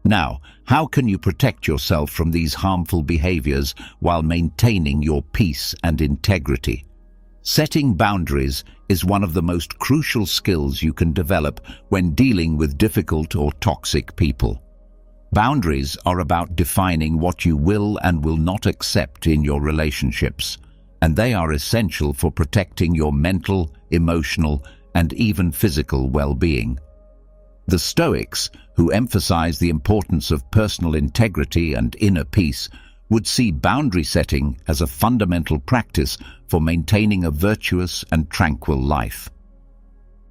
Now, how can you protect yourself from these harmful behaviors while maintaining your peace and integrity? Setting boundaries is one of the most crucial skills you can develop when dealing with difficult or toxic people. Boundaries are about defining what you will and will not accept in your relationships, and they are essential for protecting your mental, emotional, and even physical well-being. The Stoics, who emphasize the importance of personal integrity and inner peace, would see boundary setting as a fundamental practice for maintaining a virtuous and tranquil life.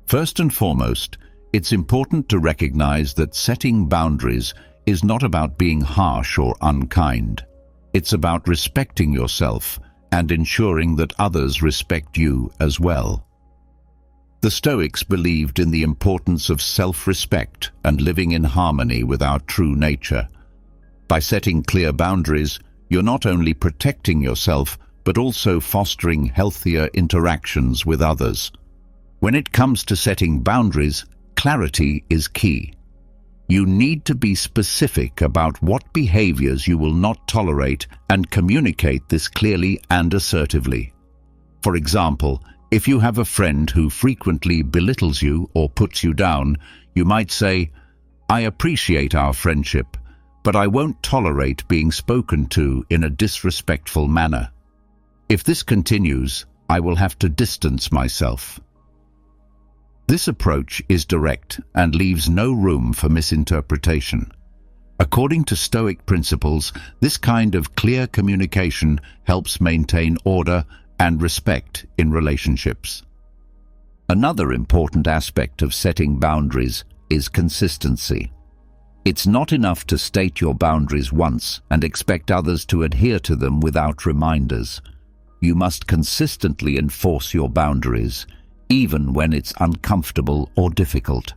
First and foremost, it's important to recognize that setting boundaries is not about being harsh or unkind. It's about respecting yourself and ensuring that others respect you as well. The Stoics believed in the importance of self-respect and living in harmony with our true nature. By setting clear boundaries, you're not only protecting yourself, but also fostering healthier interactions with others. When it comes to setting boundaries, clarity is key. You need to be specific about what behaviors you will not tolerate and communicate this clearly and assertively. For example, if you have a friend who frequently belittles you or puts you down, you might say, "I appreciate our friendship, but I won't tolerate being spoken to in a disrespectful manner. If this continues, I will have to distance myself." This approach is direct and leaves no room for misinterpretation. According to Stoic principles, this kind of clear communication helps maintain order and respect in relationships. Another important aspect of setting boundaries is consistency. It's not enough to state your boundaries once and expect others to adhere to them without reminders. You must consistently enforce your boundaries, even when it's uncomfortable or difficult.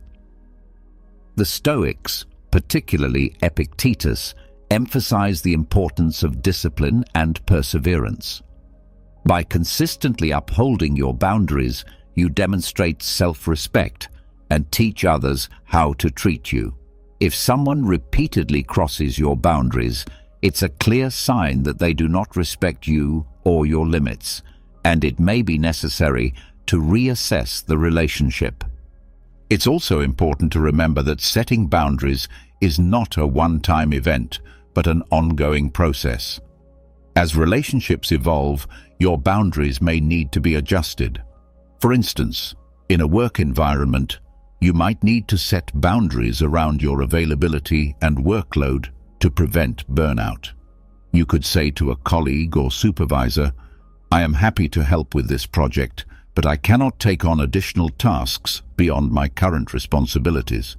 The Stoics, particularly Epictetus, emphasize the importance of discipline and perseverance. By consistently upholding your boundaries, you demonstrate self-respect and teach others how to treat you. If someone repeatedly crosses your boundaries, it's a clear sign that they do not respect you or your limits, and it may be necessary to reassess the relationship. It's also important to remember that setting boundaries is not a one-time event, but an ongoing process. As relationships evolve, your boundaries may need to be adjusted. For instance, in a work environment, you might need to set boundaries around your availability and workload to prevent burnout. You could say to a colleague or supervisor, "I am happy to help with this project, but I cannot take on additional tasks beyond my current responsibilities."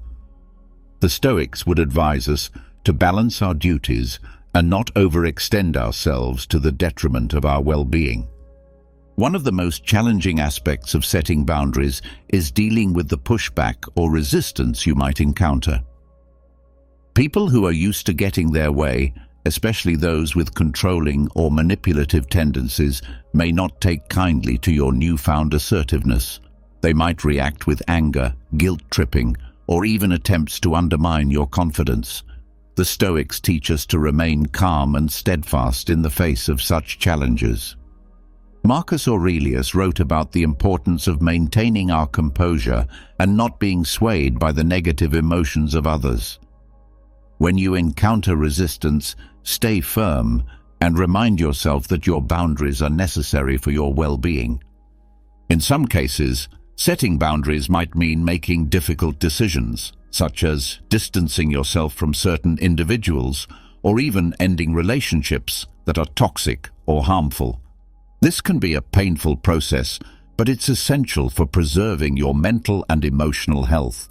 The Stoics would advise us to balance our duties and not overextend ourselves to the detriment of our well-being. One of the most challenging aspects of setting boundaries is dealing with the pushback or resistance you might encounter. People who are used to getting their way, especially those with controlling or manipulative tendencies, may not take kindly to your newfound assertiveness. They might react with anger, guilt-tripping, or even attempts to undermine your confidence. The Stoics teach us to remain calm and steadfast in the face of such challenges. Marcus Aurelius wrote about the importance of maintaining our composure and not being swayed by the negative emotions of others. When you encounter resistance, stay firm and remind yourself that your boundaries are necessary for your well-being. In some cases, setting boundaries might mean making difficult decisions, such as distancing yourself from certain individuals or even ending relationships that are toxic or harmful. This can be a painful process, but it's essential for preserving your mental and emotional health.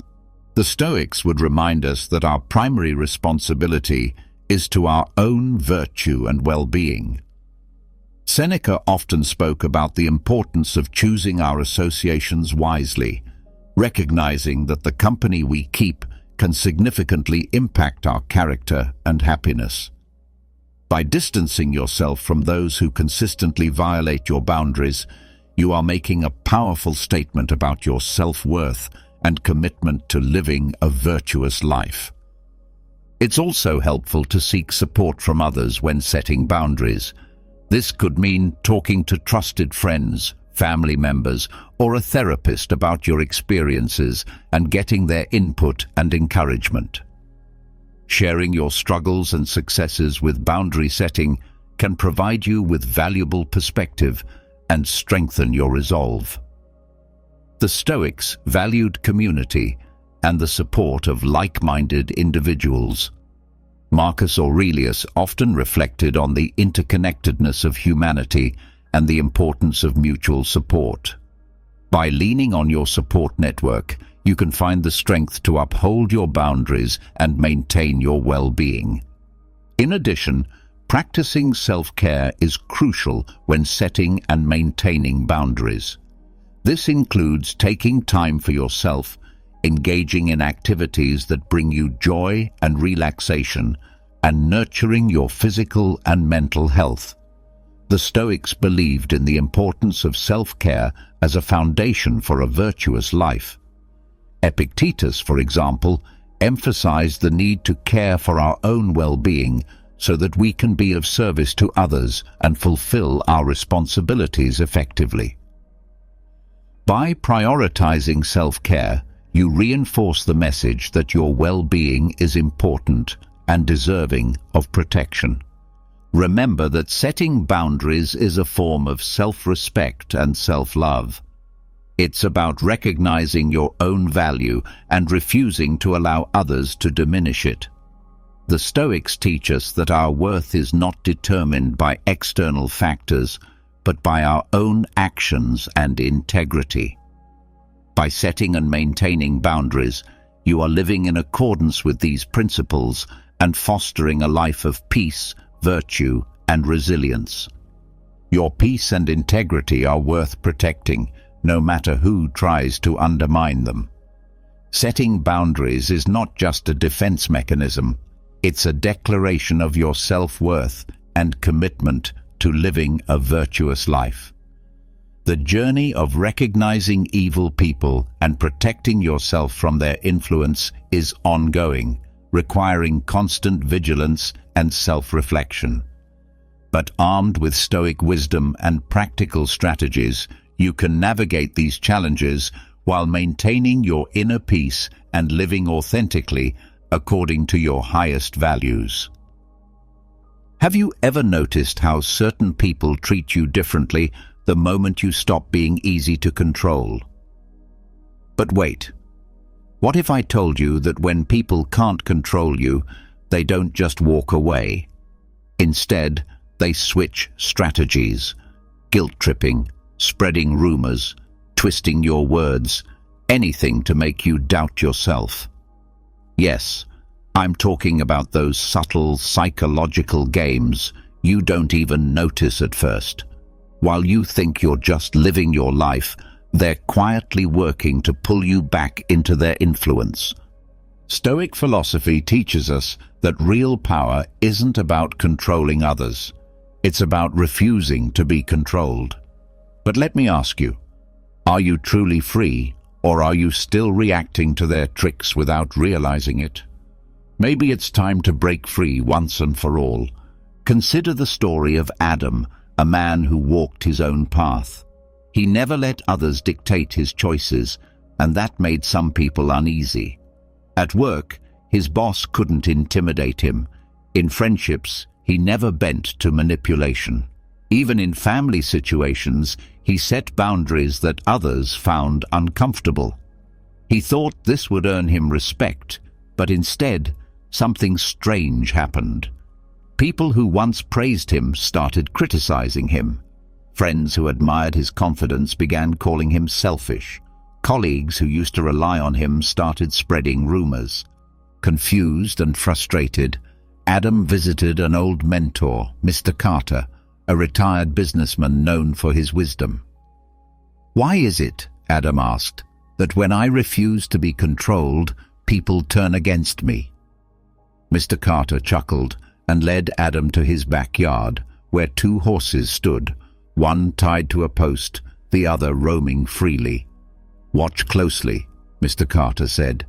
The Stoics would remind us that our primary responsibility is to our own virtue and well-being. Seneca often spoke about the importance of choosing our associations wisely, recognizing that the company we keep can significantly impact our character and happiness. By distancing yourself from those who consistently violate your boundaries, you are making a powerful statement about your self-worth and commitment to living a virtuous life. It's also helpful to seek support from others when setting boundaries. This could mean talking to trusted friends, family members, or a therapist about your experiences and getting their input and encouragement. Sharing your struggles and successes with boundary setting can provide you with valuable perspective and strengthen your resolve. The Stoics valued community and the support of like-minded individuals. Marcus Aurelius often reflected on the interconnectedness of humanity and the importance of mutual support. By leaning on your support network, you can find the strength to uphold your boundaries and maintain your well-being. In addition, practicing self-care is crucial when setting and maintaining boundaries. This includes taking time for yourself, engaging in activities that bring you joy and relaxation, and nurturing your physical and mental health. The Stoics believed in the importance of self-care as a foundation for a virtuous life. Epictetus, for example, emphasized the need to care for our own well-being so that we can be of service to others and fulfill our responsibilities effectively. By prioritizing self-care, you reinforce the message that your well-being is important and deserving of protection. Remember that setting boundaries is a form of self-respect and self-love. It's about recognizing your own value and refusing to allow others to diminish it. The Stoics teach us that our worth is not determined by external factors, but by our own actions and integrity. By setting and maintaining boundaries, you are living in accordance with these principles and fostering a life of peace, virtue, and resilience. Your peace and integrity are worth protecting, no matter who tries to undermine them. Setting boundaries is not just a defense mechanism, it's a declaration of your self-worth and commitment to living a virtuous life. The journey of recognizing evil people and protecting yourself from their influence is ongoing, requiring constant vigilance and self-reflection. But armed with Stoic wisdom and practical strategies, you can navigate these challenges while maintaining your inner peace and living authentically according to your highest values. Have you ever noticed how certain people treat you differently the moment you stop being easy to control? But wait, what if I told you that when people can't control you, they don't just walk away? Instead, they switch strategies, guilt-tripping, spreading rumors, twisting your words, anything to make you doubt yourself. Yes, I'm talking about those subtle psychological games you don't even notice at first. While you think you're just living your life, they're quietly working to pull you back into their influence. Stoic philosophy teaches us that real power isn't about controlling others. It's about refusing to be controlled. But let me ask you, are you truly free, or are you still reacting to their tricks without realizing it? Maybe it's time to break free once and for all. Consider the story of Adam, a man who walked his own path. He never let others dictate his choices, and that made some people uneasy. At work, his boss couldn't intimidate him. In friendships, he never bent to manipulation. Even in family situations, he set boundaries that others found uncomfortable. He thought this would earn him respect, but instead, something strange happened. People who once praised him started criticizing him. Friends who admired his confidence began calling him selfish. Colleagues who used to rely on him started spreading rumors. Confused and frustrated, Adam visited an old mentor, Mr. Carter, a retired businessman known for his wisdom. "Why is it," Adam asked, "that when I refuse to be controlled, people turn against me?" Mr. Carter chuckled and led Adam to his backyard, where two horses stood, one tied to a post, the other roaming freely. "Watch closely," Mr. Carter said.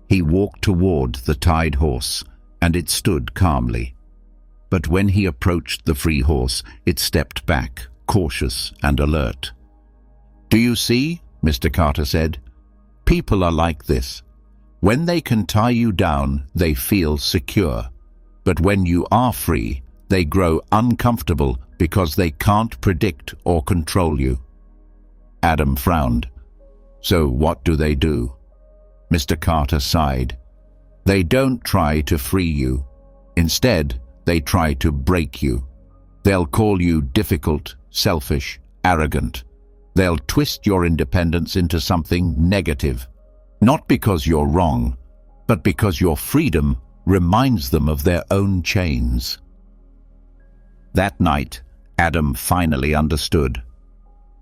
He walked toward the tied horse, and it stood calmly. But when he approached the free horse, it stepped back, cautious and alert. "Do you see?" Mr. Carter said. "People are like this. When they can tie you down, they feel secure. But when you are free, they grow uncomfortable because they can't predict or control you." Adam frowned. "So what do they do?" Mr. Carter sighed. "They don't try to free you. Instead, they try to break you. They'll call you difficult, selfish, arrogant. They'll twist your independence into something negative. Not because you're wrong, but because your freedom reminds them of their own chains." That night, Adam finally understood.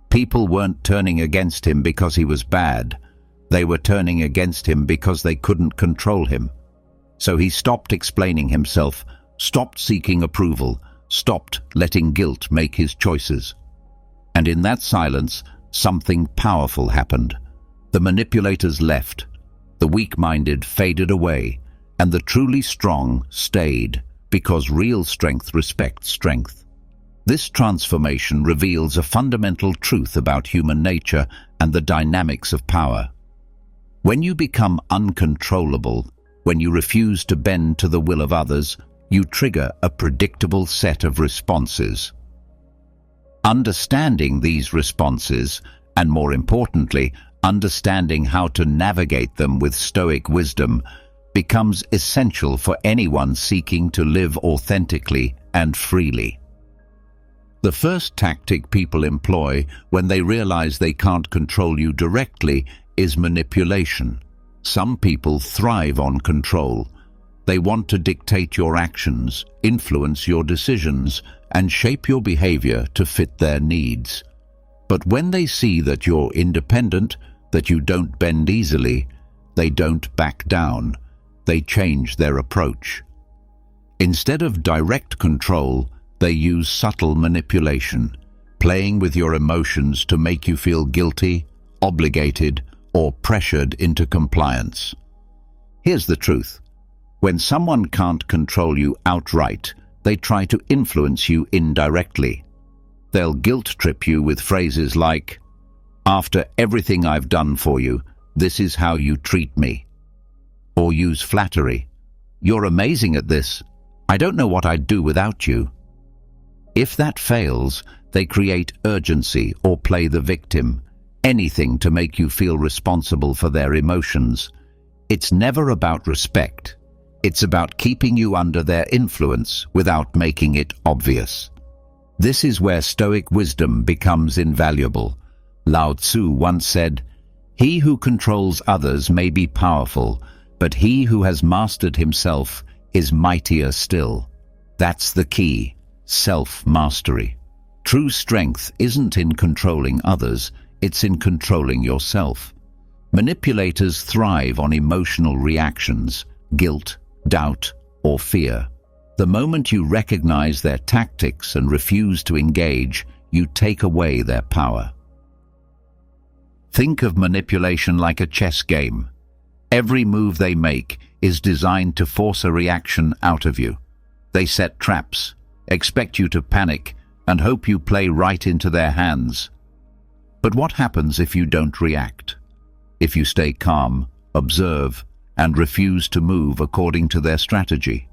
People weren't turning against him because he was bad. They were turning against him because they couldn't control him. So he stopped explaining himself, stopped seeking approval, stopped letting guilt make his choices. And in that silence, something powerful happened. The manipulators left, the weak-minded faded away, and the truly strong stayed, because real strength respects strength. This transformation reveals a fundamental truth about human nature and the dynamics of power. When you become uncontrollable, when you refuse to bend to the will of others, you trigger a predictable set of responses. Understanding these responses, and more importantly, understanding how to navigate them with Stoic wisdom, becomes essential for anyone seeking to live authentically and freely. The first tactic people employ when they realize they can't control you directly is manipulation. Some people thrive on control. They want to dictate your actions, influence your decisions, and shape your behavior to fit their needs. But when they see that you're independent, that you don't bend easily, they don't back down. They change their approach. Instead of direct control, they use subtle manipulation, playing with your emotions to make you feel guilty, obligated, or pressured into compliance. Here's the truth. When someone can't control you outright, they try to influence you indirectly. They'll guilt-trip you with phrases like, "After everything I've done for you, this is how you treat me." Or use flattery. "You're amazing at this. I don't know what I'd do without you." If that fails, they create urgency or play the victim, anything to make you feel responsible for their emotions. It's never about respect. It's about keeping you under their influence without making it obvious. This is where Stoic wisdom becomes invaluable. Lao Tzu once said, "He who controls others may be powerful, but he who has mastered himself is mightier still." That's the key, self-mastery. True strength isn't in controlling others, it's in controlling yourself. Manipulators thrive on emotional reactions, guilt, doubt, or fear. The moment you recognize their tactics and refuse to engage, you take away their power. Think of manipulation like a chess game. Every move they make is designed to force a reaction out of you. They set traps, expect you to panic, and hope you play right into their hands. But what happens if you don't react? If you stay calm, observe, and refuse to move according to their strategy?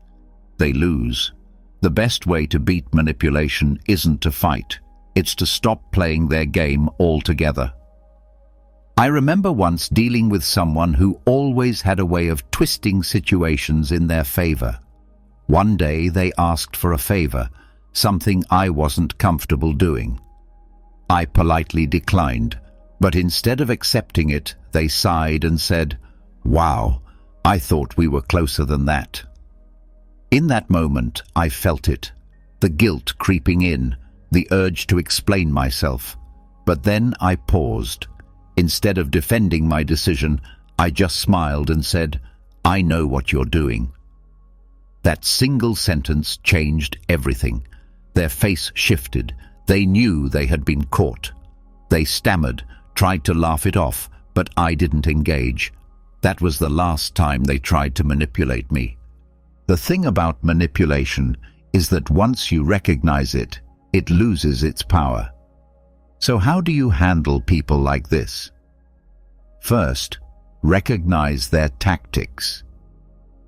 They lose. The best way to beat manipulation isn't to fight. It's to stop playing their game altogether. I remember once dealing with someone who always had a way of twisting situations in their favor. One day they asked for a favor, something I wasn't comfortable doing. I politely declined, but instead of accepting it, they sighed and said, "Wow, I thought we were closer than that." In that moment, I felt it, the guilt creeping in, the urge to explain myself. But then I paused. Instead of defending my decision, I just smiled and said, "I know what you're doing." That single sentence changed everything. Their face shifted. They knew they had been caught. They stammered, tried to laugh it off, but I didn't engage. That was the last time they tried to manipulate me. The thing about manipulation is that once you recognize it, it loses its power. So how do you handle people like this? First, recognize their tactics.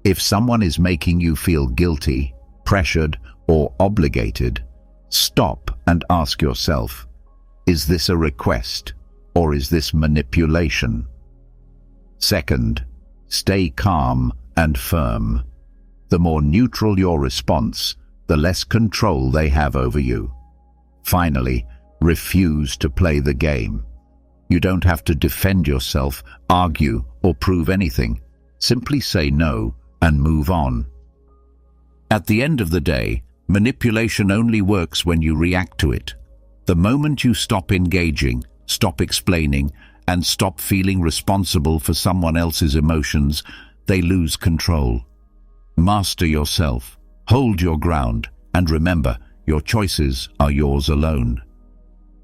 If someone is making you feel guilty, pressured, or obligated, stop and ask yourself, is this a request or is this manipulation? Second, stay calm and firm. The more neutral your response, the less control they have over you. Finally, refuse to play the game. You don't have to defend yourself, argue, or prove anything. Simply say no and move on. At the end of the day, manipulation only works when you react to it. The moment you stop engaging, stop explaining, and stop feeling responsible for someone else's emotions, they lose control. Master yourself, hold your ground, and remember, your choices are yours alone.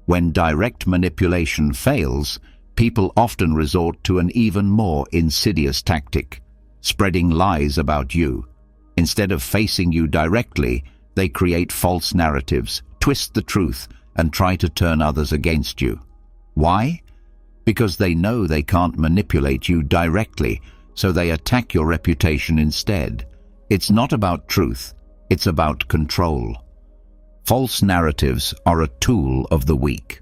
When direct manipulation fails, people often resort to an even more insidious tactic, spreading lies about you. Instead of facing you directly, they create false narratives, twist the truth, and try to turn others against you. Why? Because they know they can't manipulate you directly, so they attack your reputation instead. It's not about truth, it's about control. False narratives are a tool of the weak.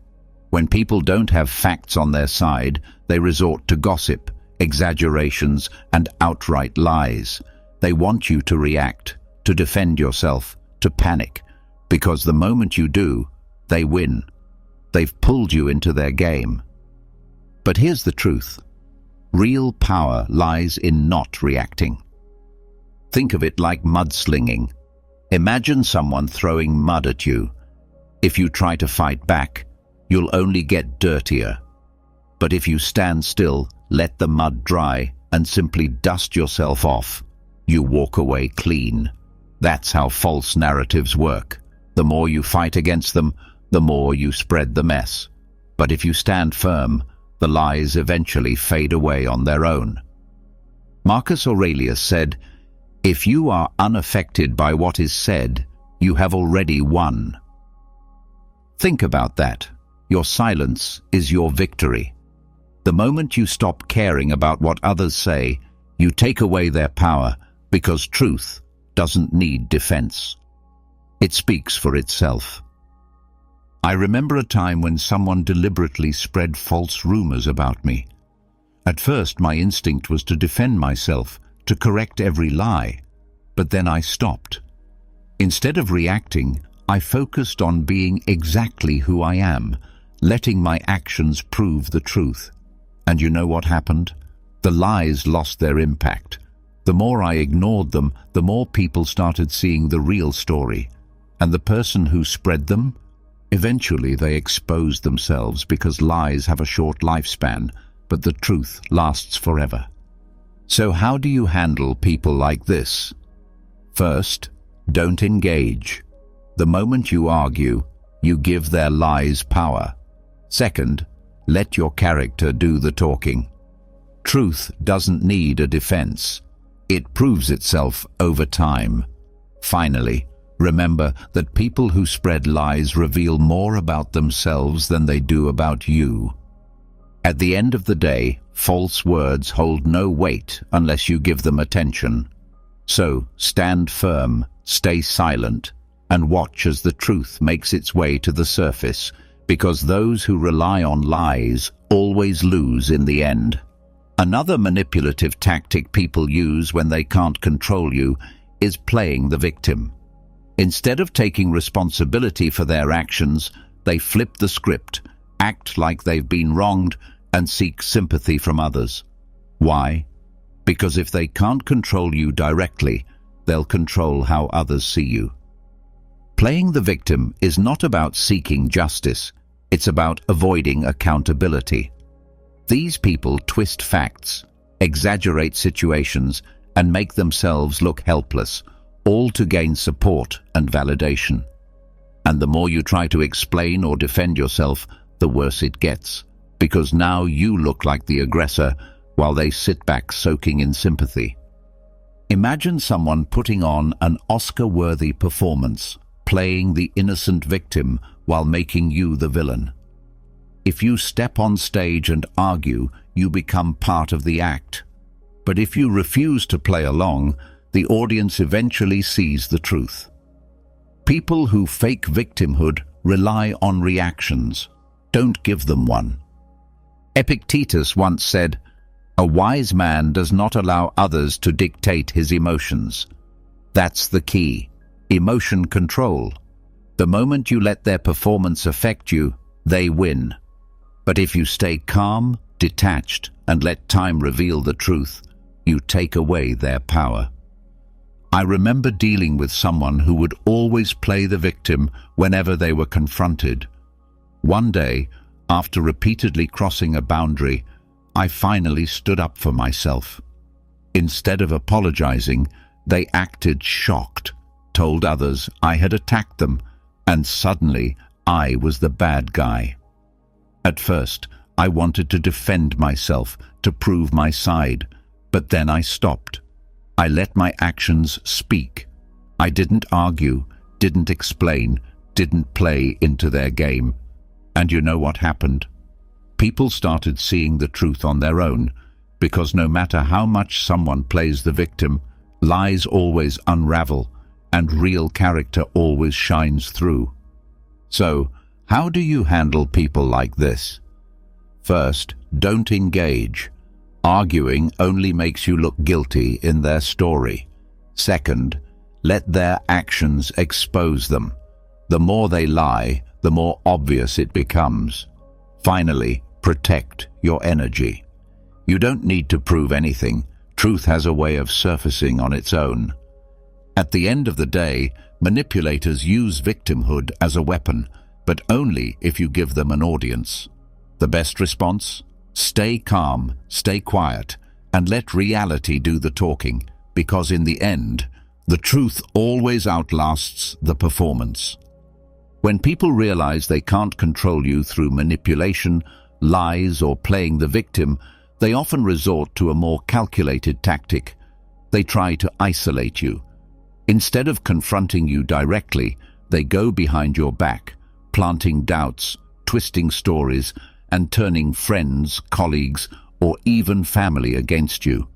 When people don't have facts on their side, they resort to gossip, exaggerations, and outright lies. They want you to react, to defend yourself, to panic, because the moment you do, they win. They've pulled you into their game. But here's the truth. Real power lies in not reacting. Think of it like mudslinging. Imagine someone throwing mud at you. If you try to fight back, you'll only get dirtier. But if you stand still, let the mud dry, and simply dust yourself off, you walk away clean. That's how false narratives work. The more you fight against them, the more you spread the mess. But if you stand firm, the lies eventually fade away on their own. Marcus Aurelius said, "If you are unaffected by what is said, you have already won." Think about that. Your silence is your victory. The moment you stop caring about what others say, you take away their power, because truth doesn't need defense. It speaks for itself. I remember a time when someone deliberately spread false rumors about me. At first, my instinct was to defend myself, to correct every lie, but then I stopped. Instead of reacting, I focused on being exactly who I am, letting my actions prove the truth. And you know what happened? The lies lost their impact. The more I ignored them, the more people started seeing the real story. And the person who spread them, eventually they exposed themselves, because lies have a short lifespan, but the truth lasts forever. So how do you handle people like this? First, don't engage. The moment you argue, you give their lies power. Second, let your character do the talking. Truth doesn't need a defense. It proves itself over time. Finally, Remember that people who spread lies reveal more about themselves than they do about you. At the end of the day, false words hold no weight unless you give them attention. So, stand firm, stay silent, and watch as the truth makes its way to the surface, because those who rely on lies always lose in the end. Another manipulative tactic people use when they can't control you is playing the victim. Instead of taking responsibility for their actions, they flip the script, act like they've been wronged, and seek sympathy from others. Why? Because if they can't control you directly, they'll control how others see you. Playing the victim is not about seeking justice, it's about avoiding accountability. These people twist facts, exaggerate situations, and make themselves look helpless, all to gain support and validation. And the more you try to explain or defend yourself, the worse it gets, because now you look like the aggressor while they sit back soaking in sympathy. Imagine someone putting on an Oscar-worthy performance, playing the innocent victim while making you the villain. If you step on stage and argue, you become part of the act. But if you refuse to play along, the audience eventually sees the truth. People who fake victimhood rely on reactions. Don't give them one. Epictetus once said, "A wise man does not allow others to dictate his emotions." That's the key. Emotion control. The moment you let their performance affect you, they win. But if you stay calm, detached, and let time reveal the truth, you take away their power. I remember dealing with someone who would always play the victim whenever they were confronted. One day, after repeatedly crossing a boundary, I finally stood up for myself. Instead of apologizing, they acted shocked, told others I had attacked them, and suddenly I was the bad guy. At first, I wanted to defend myself, to prove my side, but then I stopped. I let my actions speak. I didn't argue, didn't explain, didn't play into their game. And you know what happened? People started seeing the truth on their own, because no matter how much someone plays the victim, lies always unravel, and real character always shines through. So, how do you handle people like this? First, don't engage. Arguing only makes you look guilty in their story. Second, let their actions expose them. The more they lie, the more obvious it becomes. Finally, protect your energy. You don't need to prove anything. Truth has a way of surfacing on its own. At the end of the day, manipulators use victimhood as a weapon, but only if you give them an audience. The best response? Stay calm, stay quiet, and let reality do the talking, because in the end, the truth always outlasts the performance. When people realize they can't control you through manipulation, lies, or playing the victim, they often resort to a more calculated tactic. They try to isolate you. Instead of confronting you directly, they go behind your back, planting doubts, twisting stories, and turning friends, colleagues, or even family against you.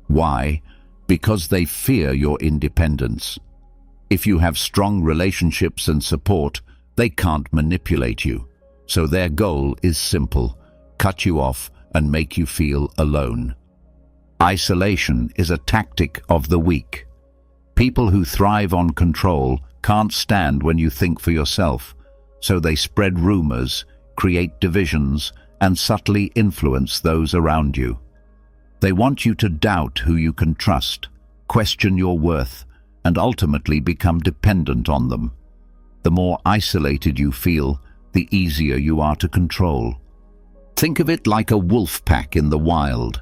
Why? Because they fear your independence. If you have strong relationships and support, they can't manipulate you. So their goal is simple: cut you off and make you feel alone. Isolation is a tactic of the weak. People who thrive on control can't stand when you think for yourself, so they spread rumors, create divisions, and subtly influence those around you. They want you to doubt who you can trust, question your worth, and ultimately become dependent on them. The more isolated you feel, the easier you are to control. Think of it like a wolf pack in the wild.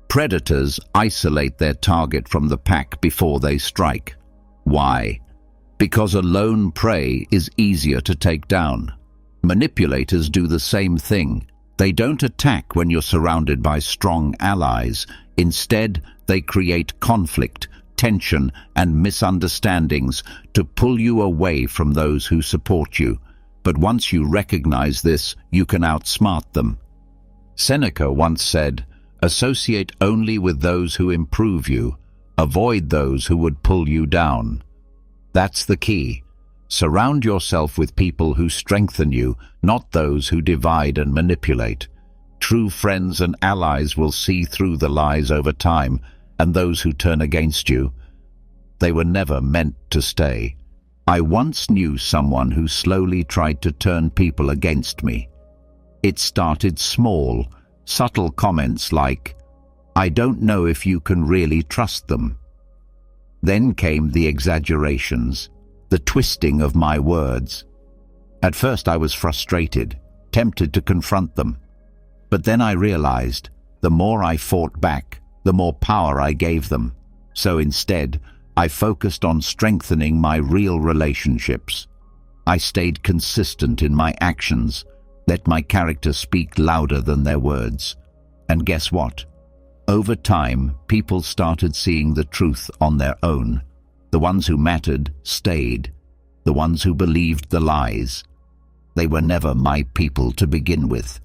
Predators isolate their target from the pack before they strike. Why? Because a lone prey is easier to take down. Manipulators do the same thing. They don't attack when you're surrounded by strong allies. Instead, they create conflict, tension and misunderstandings to pull you away from those who support you. But once you recognize this, you can outsmart them. Seneca once said, "Associate only with those who improve you. Avoid those who would pull you down." That's the key. Surround yourself with people who strengthen you, not those who divide and manipulate. True friends and allies will see through the lies over time, and those who turn against you, they were never meant to stay. I once knew someone who slowly tried to turn people against me. It started small, subtle comments like, "I don't know if you can really trust them." Then came the exaggerations, the twisting of my words. At first I was frustrated, tempted to confront them. But then I realized, the more I fought back, the more power I gave them. So instead, I focused on strengthening my real relationships. I stayed consistent in my actions, let my character speak louder than their words. And guess what? Over time, people started seeing the truth on their own. The ones who mattered stayed. The ones who believed the lies, they were never my people to begin with.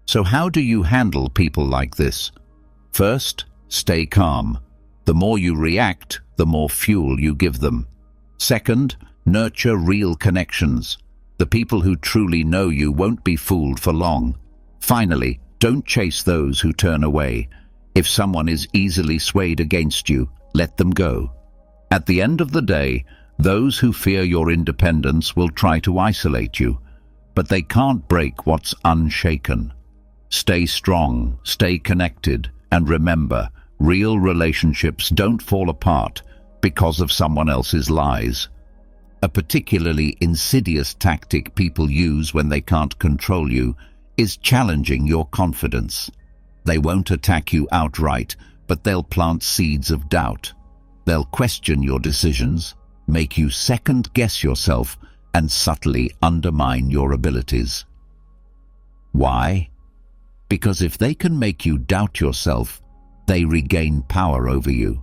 So how do you handle people like this? First, stay calm. The more you react, the more fuel you give them. Second, nurture real connections. The people who truly know you won't be fooled for long. Finally, don't chase those who turn away. If someone is easily swayed against you, let them go. At the end of the day, those who fear your independence will try to isolate you, but they can't break what's unshaken. Stay strong, stay connected, and remember, real relationships don't fall apart because of someone else's lies. A particularly insidious tactic people use when they can't control you is challenging your confidence. They won't attack you outright, but they'll plant seeds of doubt. They'll question your decisions, make you second-guess yourself, and subtly undermine your abilities. Why? Because if they can make you doubt yourself, they regain power over you.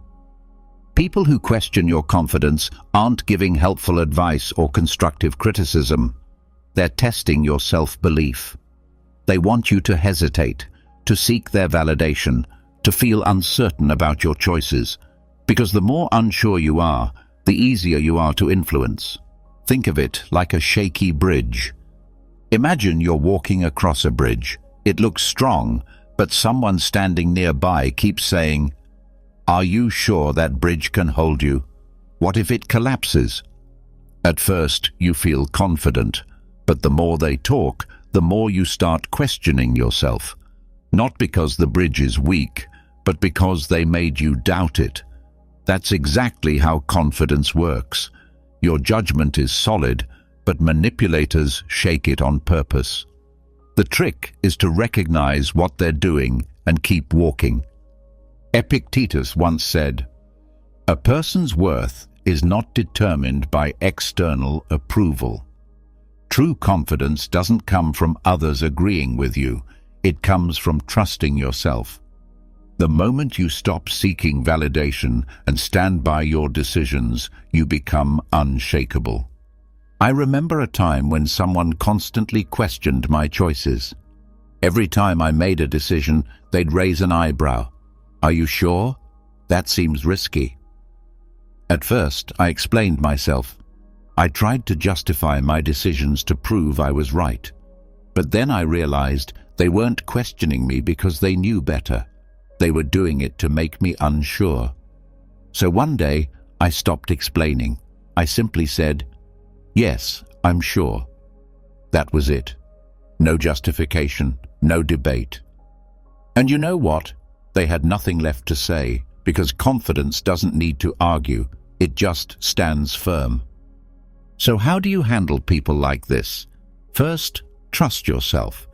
People who question your confidence aren't giving helpful advice or constructive criticism. They're testing your self-belief. They want you to hesitate, to seek their validation, to feel uncertain about your choices. Because the more unsure you are, the easier you are to influence. Think of it like a shaky bridge. Imagine you're walking across a bridge. It looks strong, but someone standing nearby keeps saying, "Are you sure that bridge can hold you? What if it collapses?" At first, you feel confident, but the more they talk, the more you start questioning yourself. Not because the bridge is weak, but because they made you doubt it. That's exactly how confidence works. Your judgment is solid, but manipulators shake it on purpose. The trick is to recognize what they're doing and keep walking. Epictetus once said, "A person's worth is not determined by external approval." True confidence doesn't come from others agreeing with you. It comes from trusting yourself. The moment you stop seeking validation and stand by your decisions, you become unshakable. I remember a time when someone constantly questioned my choices. Every time I made a decision, they'd raise an eyebrow. "Are you sure? That seems risky." At first, I explained myself. I tried to justify my decisions to prove I was right. But then I realized they weren't questioning me because they knew better. They were doing it to make me unsure. So one day, I stopped explaining. I simply said, "Yes, I'm sure." That was it. No justification, no debate. And you know what? They had nothing left to say, because confidence doesn't need to argue. It just stands firm. So how do you handle people like this? First, trust yourself.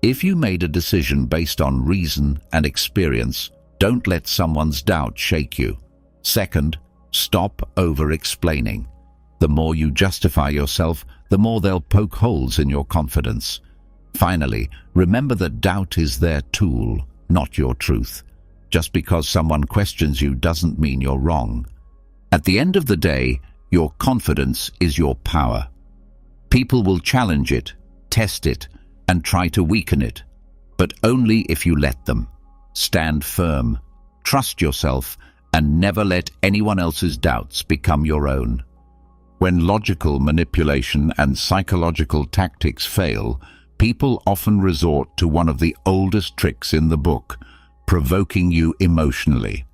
If you made a decision based on reason and experience, don't let someone's doubt shake you. Second, stop over-explaining. The more you justify yourself, the more they'll poke holes in your confidence. Finally, remember that doubt is their tool, not your truth. Just because someone questions you doesn't mean you're wrong. At the end of the day, your confidence is your power. People will challenge it, test it, and try to weaken it, but only if you let them. Stand firm, trust yourself, and never let anyone else's doubts become your own. When logical manipulation and psychological tactics fail, people often resort to one of the oldest tricks in the book, provoking you emotionally.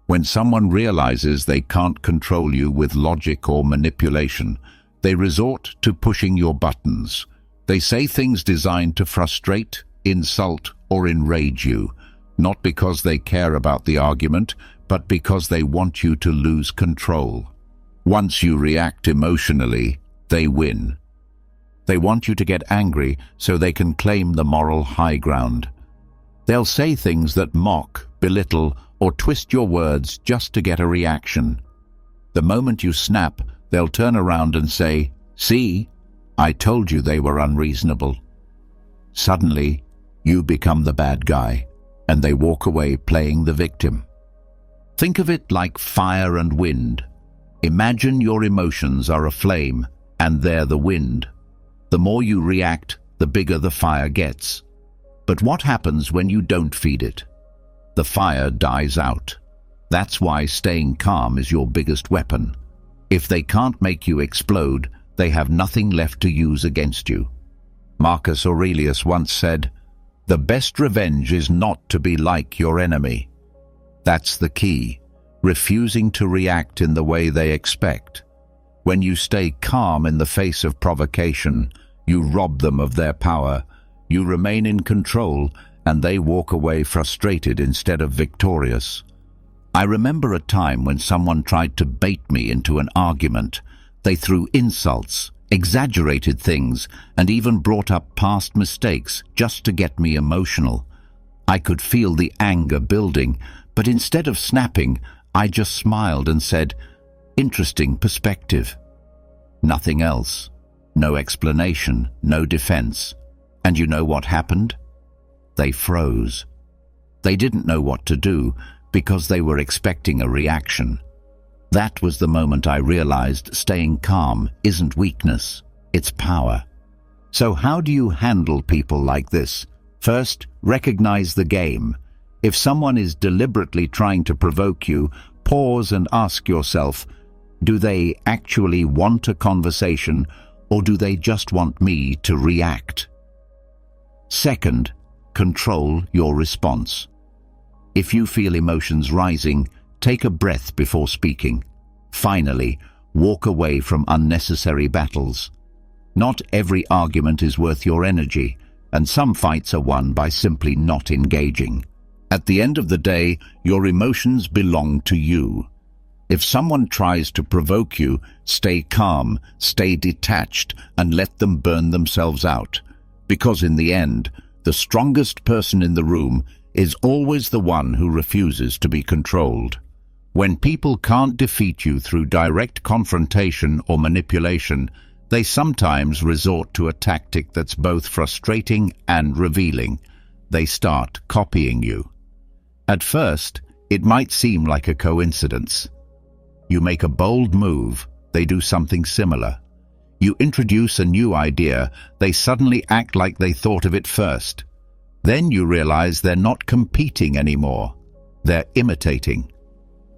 When someone realizes they can't control you with logic or manipulation, they resort to pushing your buttons. They say things designed to frustrate, insult, or enrage you, not because they care about the argument, but because they want you to lose control. Once you react emotionally, they win. They want you to get angry so they can claim the moral high ground. They'll say things that mock, belittle, or twist your words just to get a reaction. The moment you snap, they'll turn around and say, "See, I told you they were unreasonable." Suddenly, you become the bad guy, and they walk away playing the victim. Think of it like fire and wind. Imagine your emotions are a flame, and they're the wind. The more you react, the bigger the fire gets. But what happens when you don't feed it? The fire dies out. That's why staying calm is your biggest weapon. If they can't make you explode, they have nothing left to use against you. Marcus Aurelius once said, "The best revenge is not to be like your enemy." That's the key, refusing to react in the way they expect. When you stay calm in the face of provocation, you rob them of their power, you remain in control, and they walk away frustrated instead of victorious. I remember a time when someone tried to bait me into an argument. They threw insults, exaggerated things, and even brought up past mistakes just to get me emotional. I could feel the anger building, but instead of snapping, I just smiled and said, "Interesting perspective." Nothing else. No explanation, no defense. And you know what happened? They froze. They didn't know what to do because they were expecting a reaction. That was the moment I realized staying calm isn't weakness, it's power. So how do you handle people like this? First, recognize the game. If someone is deliberately trying to provoke you, pause and ask yourself, do they actually want a conversation, or do they just want me to react? Second, control your response. If you feel emotions rising, take a breath before speaking. Finally, walk away from unnecessary battles. Not every argument is worth your energy, and some fights are won by simply not engaging. At the end of the day, your emotions belong to you. If someone tries to provoke you, stay calm, stay detached, and let them burn themselves out. Because in the end, the strongest person in the room is always the one who refuses to be controlled. When people can't defeat you through direct confrontation or manipulation, they sometimes resort to a tactic that's both frustrating and revealing. They start copying you. At first, it might seem like a coincidence. You make a bold move, they do something similar. You introduce a new idea, they suddenly act like they thought of it first. Then you realize they're not competing anymore. They're imitating.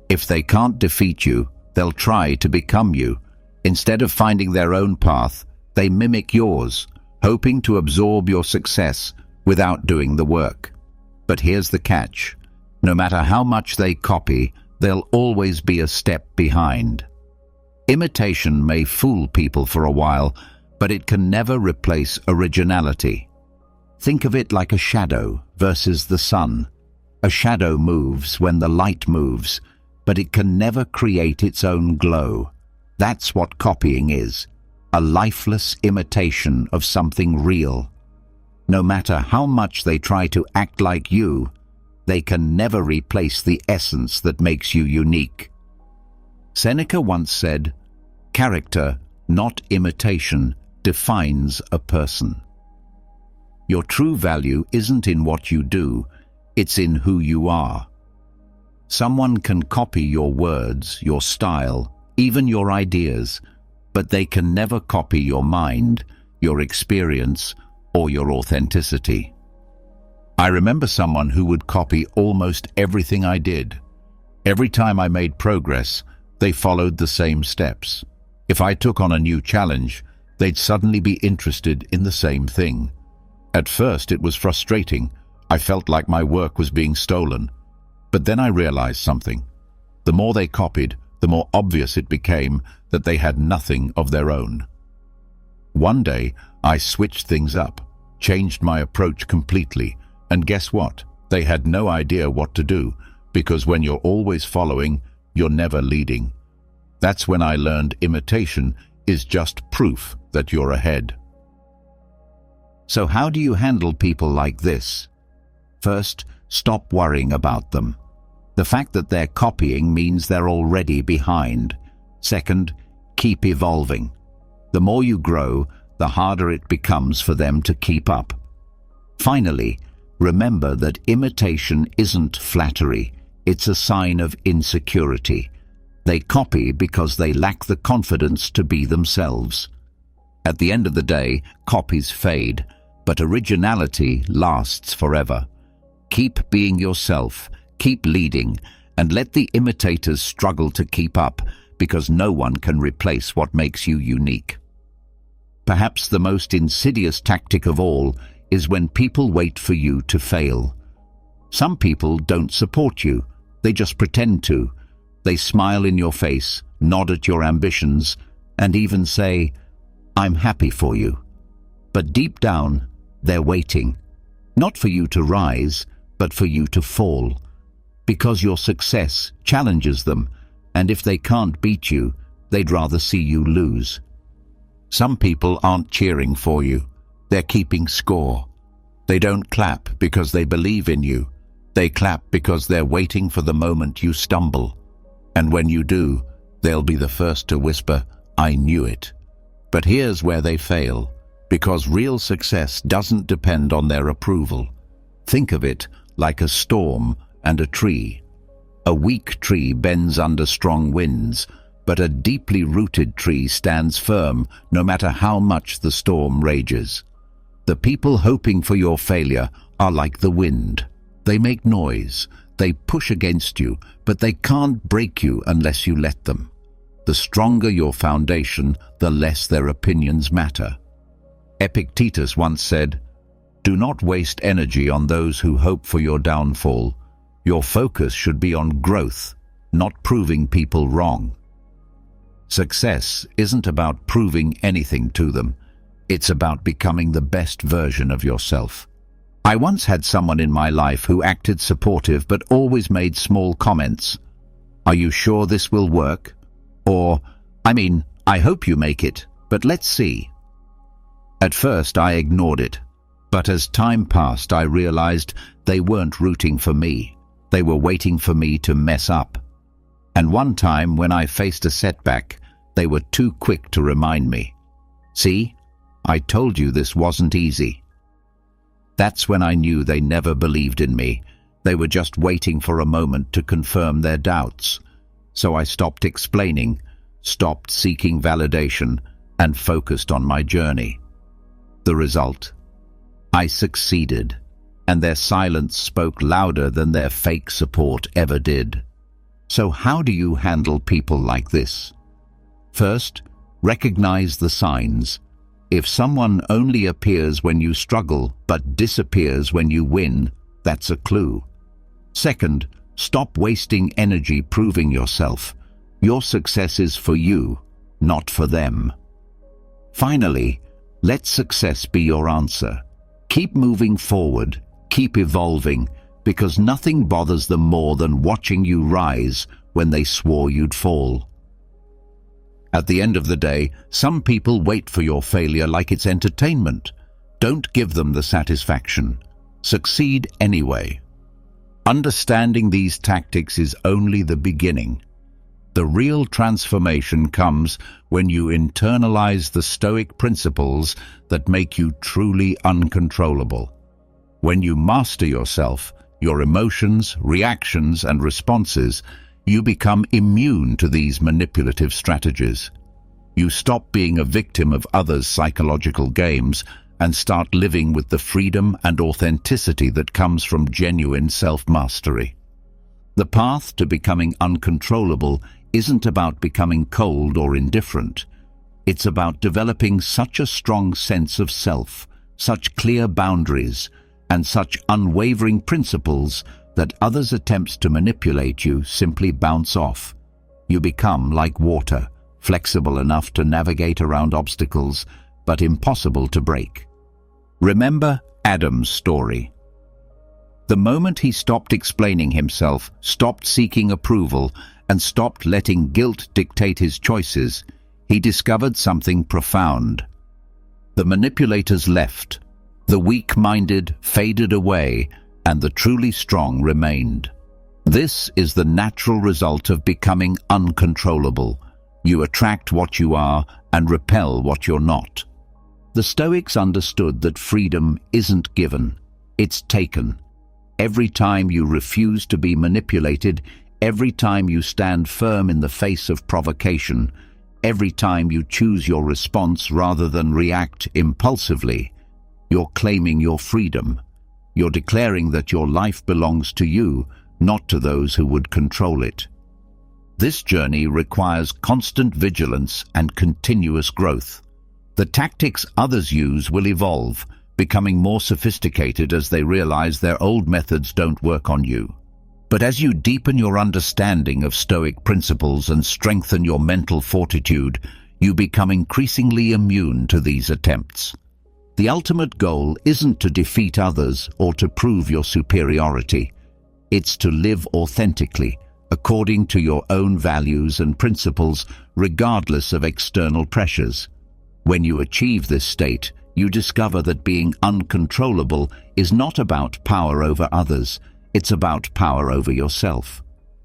If they can't defeat you, they'll try to become you. Instead of finding their own path, they mimic yours, hoping to absorb your success without doing the work. But here's the catch. No matter how much they copy, they'll always be a step behind. Imitation may fool people for a while, but it can never replace originality. Think of it like a shadow versus the sun. A shadow moves when the light moves, but it can never create its own glow. That's what copying is, a lifeless imitation of something real. No matter how much they try to act like you, they can never replace the essence that makes you unique. Seneca once said, "Character, not imitation, defines a person." Your true value isn't in what you do, it's in who you are. Someone can copy your words, your style, even your ideas, but they can never copy your mind, your experience, or your authenticity. I remember someone who would copy almost everything I did. Every time I made progress, they followed the same steps. If I took on a new challenge, they'd suddenly be interested in the same thing. At first, it was frustrating. I felt like my work was being stolen. But then I realized something. The more they copied, the more obvious it became that they had nothing of their own. One day, I switched things up, changed my approach completely, and guess what? They had no idea what to do, because when you're always following, you're never leading. That's when I learned imitation is just proof that you're ahead. So how do you handle people like this? First, stop worrying about them. The fact that they're copying means they're already behind. Second, keep evolving. The more you grow, the harder it becomes for them to keep up. Finally, remember that imitation isn't flattery, it's a sign of insecurity. They copy because they lack the confidence to be themselves. At the end of the day, copies fade, but originality lasts forever. Keep being yourself, keep leading, and let the imitators struggle to keep up, because no one can replace what makes you unique. Perhaps the most insidious tactic of all is when people wait for you to fail. Some people don't support you, they just pretend to. They smile in your face, nod at your ambitions, and even say, "I'm happy for you." But deep down, they're waiting, not for you to rise, but for you to fall. Because your success challenges them, and if they can't beat you, they'd rather see you lose. Some people aren't cheering for you, they're keeping score. They don't clap because they believe in you. They clap because they're waiting for the moment you stumble. And when you do, they'll be the first to whisper, "I knew it." But here's where they fail, because real success doesn't depend on their approval. Think of it like a storm and a tree. A weak tree bends under strong winds, but a deeply rooted tree stands firm no matter how much the storm rages. The people hoping for your failure are like the wind. They make noise, they push against you, but they can't break you unless you let them. The stronger your foundation, the less their opinions matter. Epictetus once said, "Do not waste energy on those who hope for your downfall. Your focus should be on growth, not proving people wrong." Success isn't about proving anything to them. It's about becoming the best version of yourself. I once had someone in my life who acted supportive but always made small comments. "Are you sure this will work?" Or, I hope you make it, but let's see." At first I ignored it, but as time passed I realized they weren't rooting for me. They were waiting for me to mess up. And one time when I faced a setback, they were too quick to remind me. "See, I told you this wasn't easy." That's when I knew they never believed in me. They were just waiting for a moment to confirm their doubts. So I stopped explaining, stopped seeking validation, and focused on my journey. The result? I succeeded, and their silence spoke louder than their fake support ever did. So how do you handle people like this? First, recognize the signs. If someone only appears when you struggle but disappears when you win, that's a clue. Second, stop wasting energy proving yourself. Your success is for you, not for them. Finally, let success be your answer. Keep moving forward, keep evolving, because nothing bothers them more than watching you rise when they swore you'd fall. At the end of the day, some people wait for your failure like it's entertainment. Don't give them the satisfaction. Succeed anyway. Understanding these tactics is only the beginning. The real transformation comes when you internalize the Stoic principles that make you truly uncontrollable. When you master yourself, your emotions, reactions, and responses, you become immune to these manipulative strategies. You stop being a victim of others' psychological games and start living with the freedom and authenticity that comes from genuine self-mastery. The path to becoming uncontrollable isn't about becoming cold or indifferent. It's about developing such a strong sense of self, such clear boundaries, and such unwavering principles that others' attempts to manipulate you simply bounce off. You become like water, flexible enough to navigate around obstacles, but impossible to break. Remember Adam's story. The moment he stopped explaining himself, stopped seeking approval, and stopped letting guilt dictate his choices, he discovered something profound. The manipulators left, the weak-minded faded away, and the truly strong remained. This is the natural result of becoming uncontrollable. You attract what you are and repel what you're not. The Stoics understood that freedom isn't given, it's taken. Every time you refuse to be manipulated, every time you stand firm in the face of provocation, every time you choose your response rather than react impulsively, you're claiming your freedom. You're declaring that your life belongs to you, not to those who would control it. This journey requires constant vigilance and continuous growth. The tactics others use will evolve, becoming more sophisticated as they realize their old methods don't work on you. But as you deepen your understanding of Stoic principles and strengthen your mental fortitude, you become increasingly immune to these attempts. The ultimate goal isn't to defeat others or to prove your superiority. It's to live authentically, according to your own values and principles, regardless of external pressures. When you achieve this state, you discover that being uncontrollable is not about power over others, it's about power over yourself.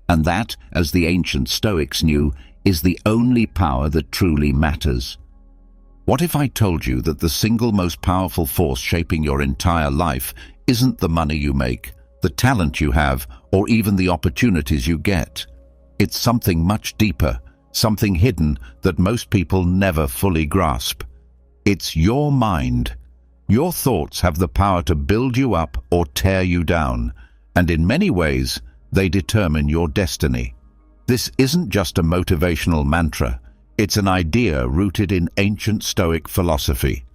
And that, as the ancient Stoics knew, is the only power that truly matters. What if I told you that the single most powerful force shaping your entire life isn't the money you make, the talent you have, or even the opportunities you get? It's something much deeper, something hidden that most people never fully grasp. It's your mind. Your thoughts have the power to build you up or tear you down, and in many ways, they determine your destiny. This isn't just a motivational mantra. It's an idea rooted in ancient Stoic philosophy.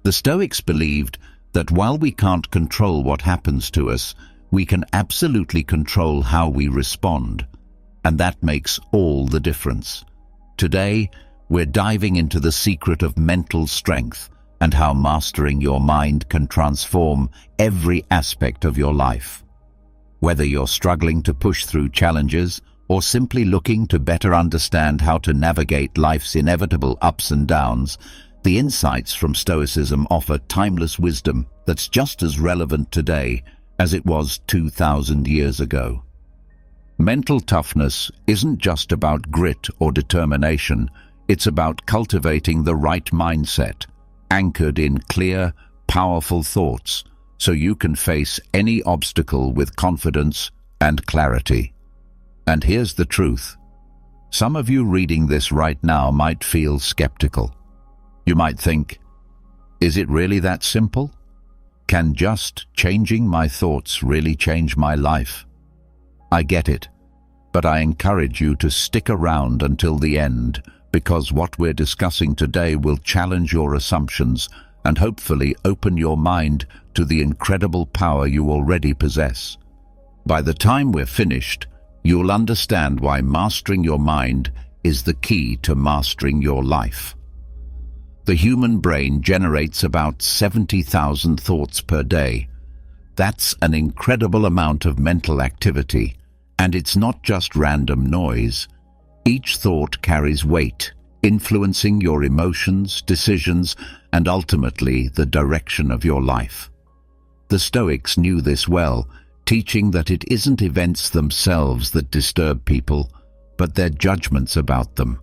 The Stoics believed that while we can't control what happens to us, we can absolutely control how we respond. And that makes all the difference. Today, we're diving into the secret of mental strength and how mastering your mind can transform every aspect of your life. Whether you're struggling to push through challenges or simply looking to better understand how to navigate life's inevitable ups and downs, the insights from Stoicism offer timeless wisdom that's just as relevant today as it was 2,000 years ago. Mental toughness isn't just about grit or determination, it's about cultivating the right mindset, anchored in clear, powerful thoughts, so you can face any obstacle with confidence and clarity. And here's the truth. Some of you reading this right now might feel skeptical. You might think, is it really that simple? Can just changing my thoughts really change my life? I get it, but I encourage you to stick around until the end, because what we're discussing today will challenge your assumptions and hopefully open your mind to the incredible power you already possess. By the time we're finished, you'll understand why mastering your mind is the key to mastering your life. The human brain generates about 70,000 thoughts per day. That's an incredible amount of mental activity, and it's not just random noise. Each thought carries weight, influencing your emotions, decisions, and ultimately the direction of your life. The Stoics knew this well, teaching that it isn't events themselves that disturb people, but their judgments about them.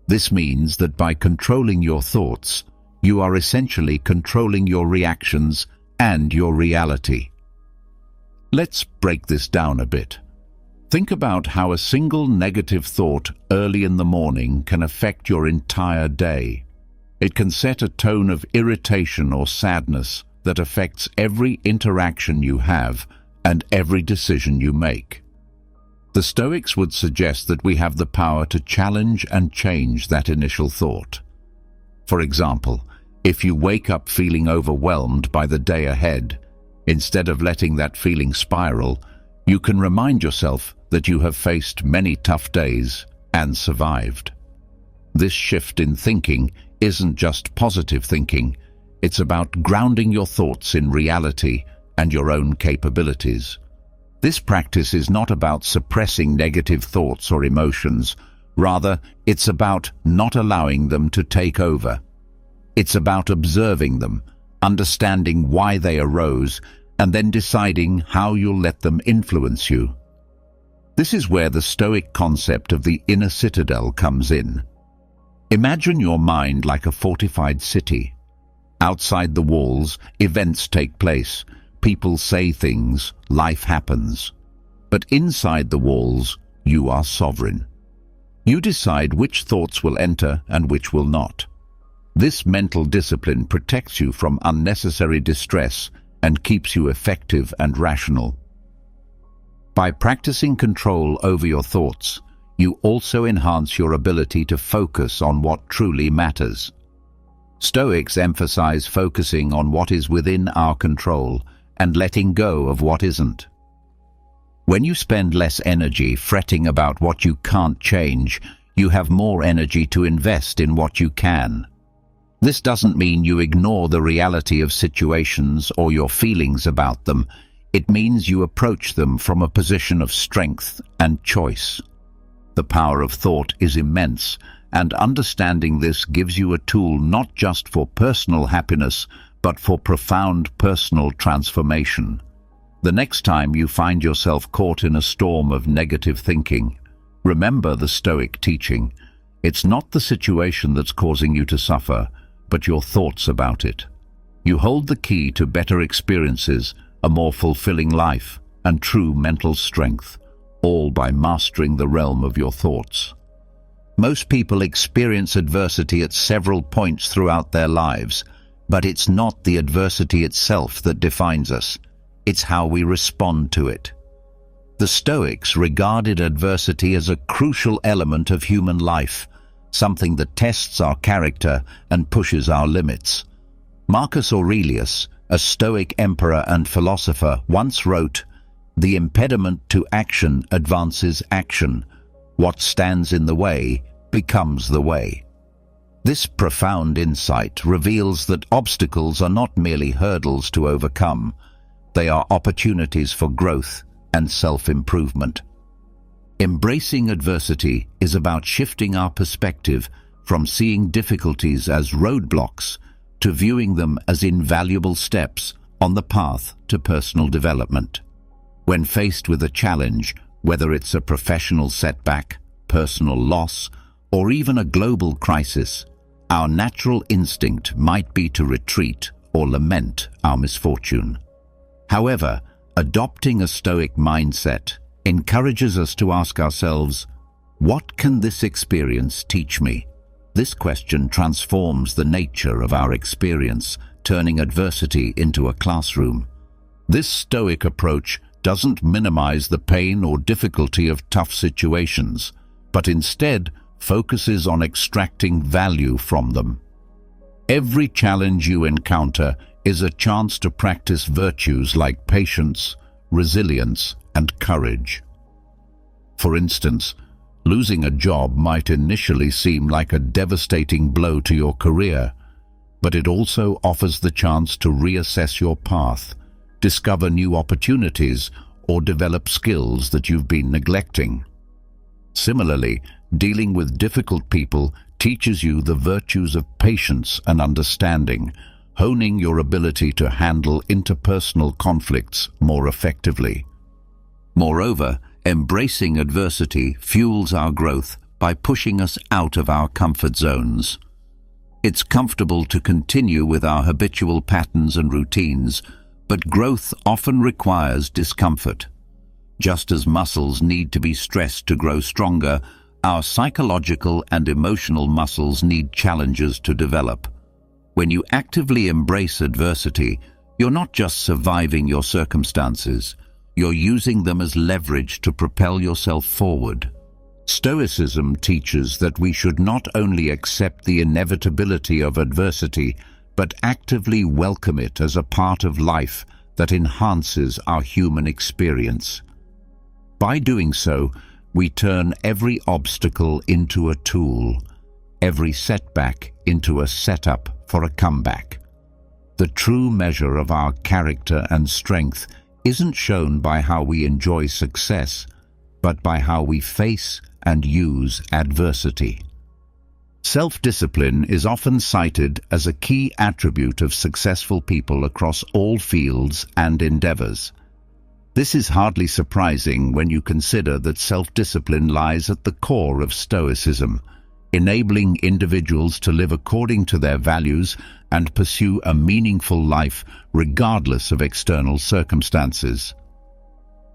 This means that by controlling your thoughts, you are essentially controlling your reactions and your reality. Let's break this down a bit. Think about how a single negative thought early in the morning can affect your entire day. It can set a tone of irritation or sadness that affects every interaction you have and every decision you make. The Stoics would suggest that we have the power to challenge and change that initial thought. For example, if you wake up feeling overwhelmed by the day ahead, instead of letting that feeling spiral, you can remind yourself that you have faced many tough days and survived. This shift in thinking isn't just positive thinking, it's about grounding your thoughts in reality and your own capabilities. This practice is not about suppressing negative thoughts or emotions. Rather, it's about not allowing them to take over. It's about observing them, understanding why they arose, and then deciding how you'll let them influence you. This is where the Stoic concept of the inner citadel comes in. Imagine your mind like a fortified city. Outside the walls, events take place. People say things, life happens. But inside the walls, you are sovereign. You decide which thoughts will enter and which will not. This mental discipline protects you from unnecessary distress and keeps you effective and rational. By practicing control over your thoughts, you also enhance your ability to focus on what truly matters. Stoics emphasize focusing on what is within our control and letting go of what isn't. When you spend less energy fretting about what you can't change, you have more energy to invest in what you can. This doesn't mean you ignore the reality of situations or your feelings about them. It means you approach them from a position of strength and choice. The power of thought is immense, and understanding this gives you a tool not just for personal happiness, but for profound personal transformation. The next time you find yourself caught in a storm of negative thinking, remember the Stoic teaching. It's not the situation that's causing you to suffer, but your thoughts about it. You hold the key to better experiences, a more fulfilling life, and true mental strength, all by mastering the realm of your thoughts. Most people experience adversity at several points throughout their lives, but it's not the adversity itself that defines us. It's how we respond to it. The Stoics regarded adversity as a crucial element of human life, something that tests our character and pushes our limits. Marcus Aurelius, a Stoic emperor and philosopher, once wrote, "The impediment to action advances action. What stands in the way becomes the way." This profound insight reveals that obstacles are not merely hurdles to overcome. They are opportunities for growth and self-improvement. Embracing adversity is about shifting our perspective from seeing difficulties as roadblocks to viewing them as invaluable steps on the path to personal development. When faced with a challenge, whether it's a professional setback, personal loss, or even a global crisis, our natural instinct might be to retreat or lament our misfortune. However, adopting a Stoic mindset encourages us to ask ourselves, what can this experience teach me? This question transforms the nature of our experience, turning adversity into a classroom. This Stoic approach doesn't minimize the pain or difficulty of tough situations, but instead focuses on extracting value from them. Every challenge you encounter is a chance to practice virtues like patience, resilience, and courage. For instance, losing a job might initially seem like a devastating blow to your career, but it also offers the chance to reassess your path, discover new opportunities, or develop skills that you've been neglecting. Similarly, dealing with difficult people teaches you the virtues of patience and understanding, honing your ability to handle interpersonal conflicts more effectively. Moreover, embracing adversity fuels our growth by pushing us out of our comfort zones. It's comfortable to continue with our habitual patterns and routines, But growth often requires discomfort. Just as muscles need to be stressed to grow stronger, our psychological and emotional muscles need challenges to develop. When you actively embrace adversity, you're not just surviving your circumstances, you're using them as leverage to propel yourself forward. Stoicism teaches that we should not only accept the inevitability of adversity, but actively welcome it as a part of life that enhances our human experience. By doing so, we turn every obstacle into a tool, every setback into a setup for a comeback. The true measure of our character and strength isn't shown by how we enjoy success, but by how we face and use adversity. Self-discipline is often cited as a key attribute of successful people across all fields and endeavors. This is hardly surprising when you consider that self-discipline lies at the core of Stoicism, enabling individuals to live according to their values and pursue a meaningful life regardless of external circumstances.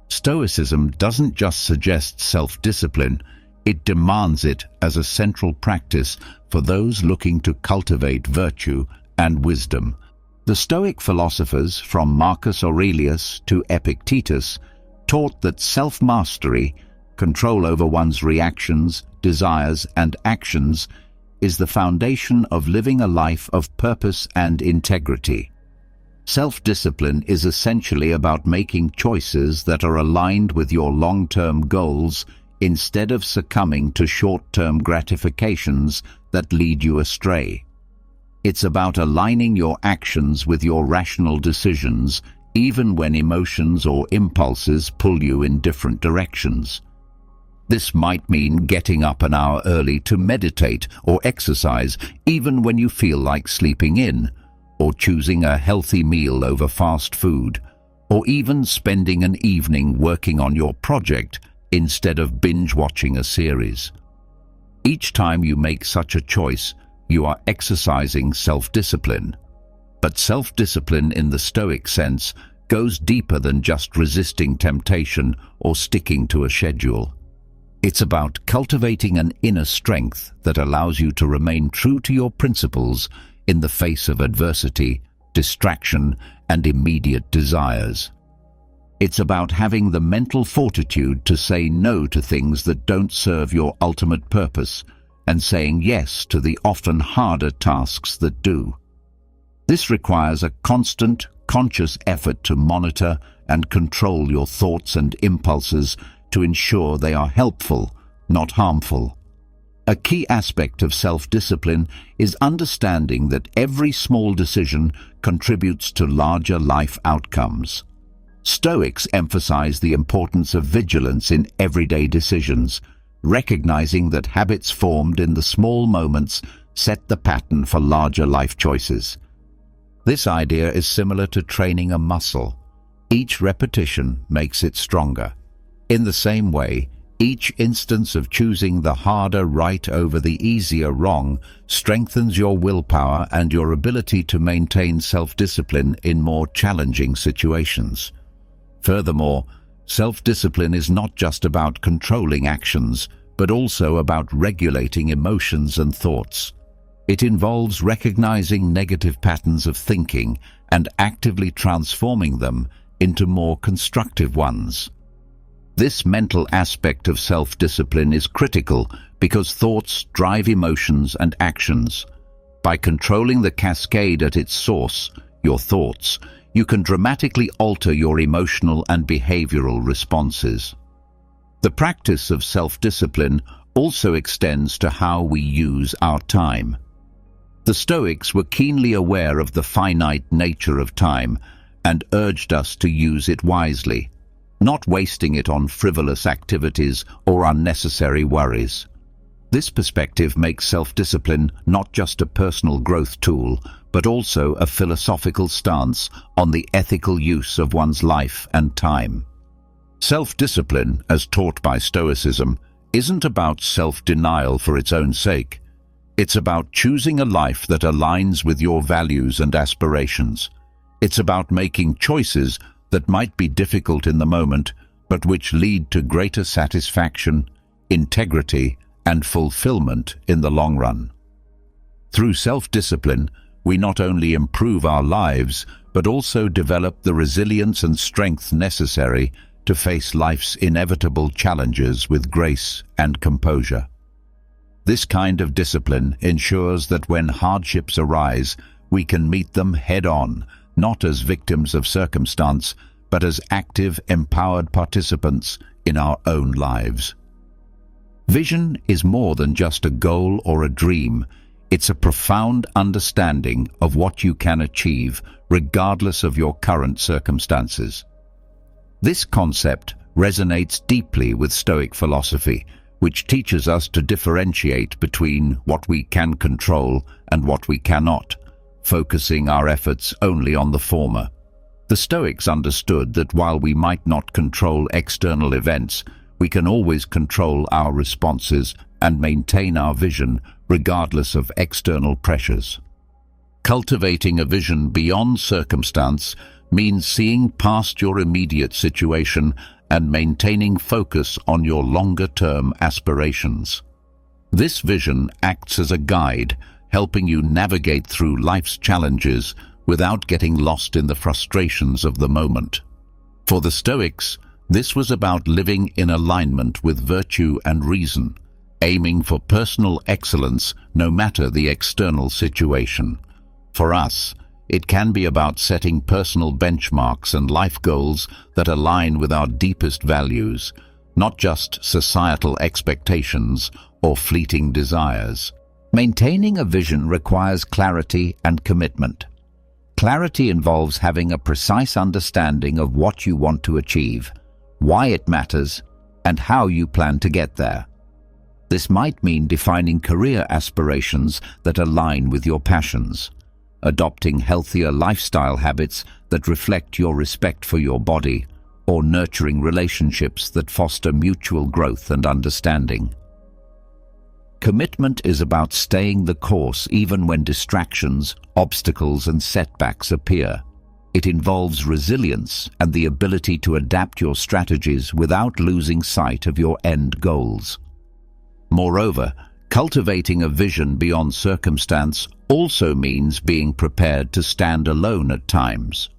Stoicism doesn't just suggest self-discipline, it demands it as a central practice for those looking to cultivate virtue and wisdom. The Stoic philosophers, from Marcus Aurelius to Epictetus, taught that self-mastery, control over one's reactions, desires, and actions, is the foundation of living a life of purpose and integrity. Self-discipline is essentially about making choices that are aligned with your long-term goals instead of succumbing to short-term gratifications that lead you astray. It's about aligning your actions with your rational decisions, even when emotions or impulses pull you in different directions. This might mean getting up an hour early to meditate or exercise, even when you feel like sleeping in, or choosing a healthy meal over fast food, or even spending an evening working on your project instead of binge-watching a series. Each time you make such a choice, you are exercising self-discipline. But self-discipline in the Stoic sense goes deeper than just resisting temptation or sticking to a schedule. It's about cultivating an inner strength that allows you to remain true to your principles in the face of adversity, distraction, and immediate desires. It's about having the mental fortitude to say no to things that don't serve your ultimate purpose and saying yes to the often harder tasks that do. This requires a constant, conscious effort to monitor and control your thoughts and impulses to ensure they are helpful, not harmful. A key aspect of self-discipline is understanding that every small decision contributes to larger life outcomes. Stoics emphasize the importance of vigilance in everyday decisions, recognizing that habits formed in the small moments set the pattern for larger life choices. This idea is similar to training a muscle. Each repetition makes it stronger. In the same way, each instance of choosing the harder right over the easier wrong strengthens your willpower and your ability to maintain self-discipline in more challenging situations. Furthermore, self-discipline is not just about controlling actions, but also about regulating emotions and thoughts. It involves recognizing negative patterns of thinking and actively transforming them into more constructive ones. This mental aspect of self-discipline is critical because thoughts drive emotions and actions. By controlling the cascade at its source, your thoughts, you can dramatically alter your emotional and behavioral responses. The practice of self-discipline also extends to how we use our time. The Stoics were keenly aware of the finite nature of time and urged us to use it wisely, not wasting it on frivolous activities or unnecessary worries. This perspective makes self-discipline not just a personal growth tool, but also a philosophical stance on the ethical use of one's life and time. Self-discipline, as taught by Stoicism, isn't about self-denial for its own sake. It's about choosing a life that aligns with your values and aspirations. It's about making choices that might be difficult in the moment, but which lead to greater satisfaction, integrity, and fulfillment in the long run. Through self-discipline, we not only improve our lives, but also develop the resilience and strength necessary to face life's inevitable challenges with grace and composure. This kind of discipline ensures that when hardships arise, we can meet them head-on, not as victims of circumstance, but as active, empowered participants in our own lives. Vision is more than just a goal or a dream. It's a profound understanding of what you can achieve, regardless of your current circumstances. This concept resonates deeply with Stoic philosophy, which teaches us to differentiate between what we can control and what we cannot, focusing our efforts only on the former. The Stoics understood that while we might not control external events, we can always control our responses and maintain our vision regardless of external pressures. Cultivating a vision beyond circumstance means seeing past your immediate situation and maintaining focus on your longer-term aspirations. This vision acts as a guide, helping you navigate through life's challenges without getting lost in the frustrations of the moment. For the Stoics, this was about living in alignment with virtue and reason, aiming for personal excellence no matter the external situation. For us, it can be about setting personal benchmarks and life goals that align with our deepest values, not just societal expectations or fleeting desires. Maintaining a vision requires clarity and commitment. Clarity involves having a precise understanding of what you want to achieve, why it matters, and how you plan to get there. This might mean defining career aspirations that align with your passions, adopting healthier lifestyle habits that reflect your respect for your body, or nurturing relationships that foster mutual growth and understanding. Commitment is about staying the course even when distractions, obstacles, and setbacks appear. It involves resilience and the ability to adapt your strategies without losing sight of your end goals. Moreover, cultivating a vision beyond circumstance also means being prepared to stand alone at times.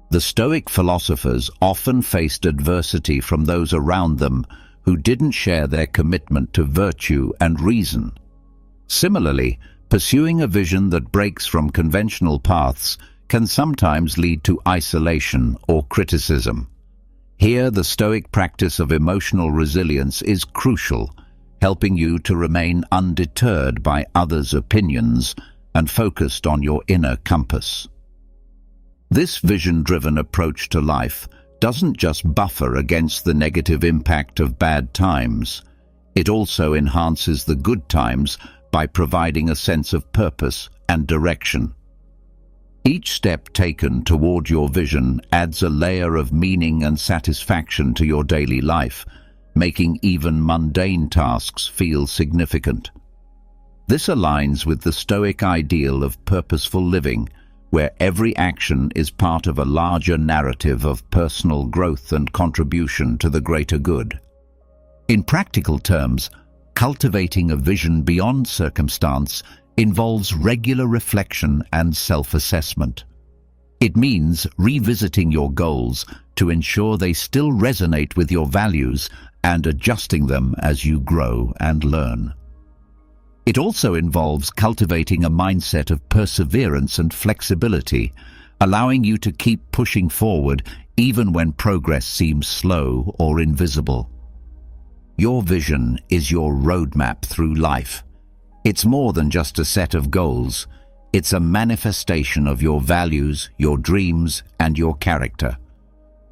The Stoic philosophers often faced adversity from those around them who didn't share their commitment to virtue and reason. Similarly, pursuing a vision that breaks from conventional paths can sometimes lead to isolation or criticism. Here, the Stoic practice of emotional resilience is crucial, helping you to remain undeterred by others' opinions and focused on your inner compass. This vision-driven approach to life doesn't just buffer against the negative impact of bad times. It also enhances the good times by providing a sense of purpose and direction. Each step taken toward your vision adds a layer of meaning and satisfaction to your daily life, making even mundane tasks feel significant. This aligns with the Stoic ideal of purposeful living, where every action is part of a larger narrative of personal growth and contribution to the greater good. In practical terms, cultivating a vision beyond circumstance involves regular reflection and self-assessment. It means revisiting your goals to ensure they still resonate with your values and adjusting them as you grow and learn. It also involves cultivating a mindset of perseverance and flexibility, allowing you to keep pushing forward even when progress seems slow or invisible. Your vision is your roadmap through life. It's more than just a set of goals. It's a manifestation of your values, your dreams, and your character.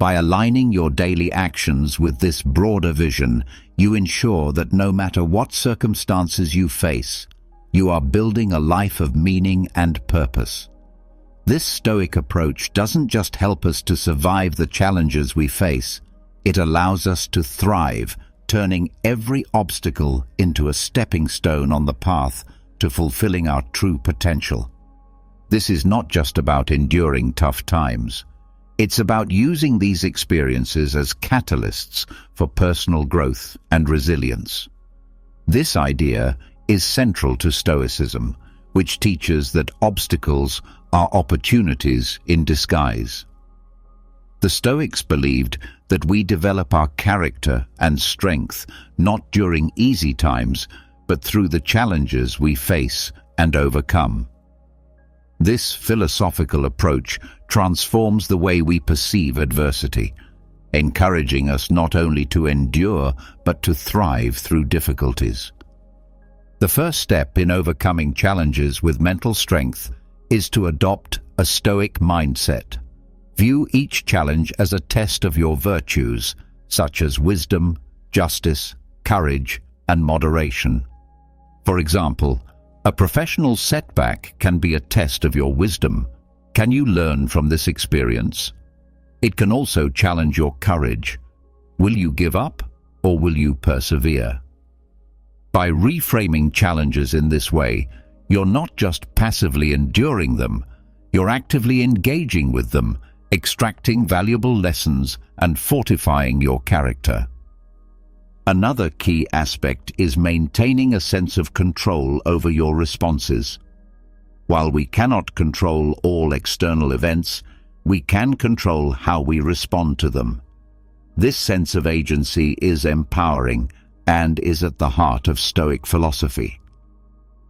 By aligning your daily actions with this broader vision, you ensure that no matter what circumstances you face, you are building a life of meaning and purpose. This Stoic approach doesn't just help us to survive the challenges we face, it allows us to thrive, turning every obstacle into a stepping stone on the path to fulfilling our true potential. This is not just about enduring tough times. It's about using these experiences as catalysts for personal growth and resilience. This idea is central to Stoicism, which teaches that obstacles are opportunities in disguise. The Stoics believed that we develop our character and strength not during easy times, but through the challenges we face and overcome. This philosophical approach transforms the way we perceive adversity, encouraging us not only to endure but to thrive through difficulties. The first step in overcoming challenges with mental strength is to adopt a Stoic mindset. View each challenge as a test of your virtues, such as wisdom, justice, courage, and moderation. For example, a professional setback can be a test of your wisdom. Can you learn from this experience? It can also challenge your courage. Will you give up, or will you persevere? By reframing challenges in this way, you're not just passively enduring them, you're actively engaging with them, extracting valuable lessons and fortifying your character. Another key aspect is maintaining a sense of control over your responses. While we cannot control all external events, we can control how we respond to them. This sense of agency is empowering and is at the heart of Stoic philosophy.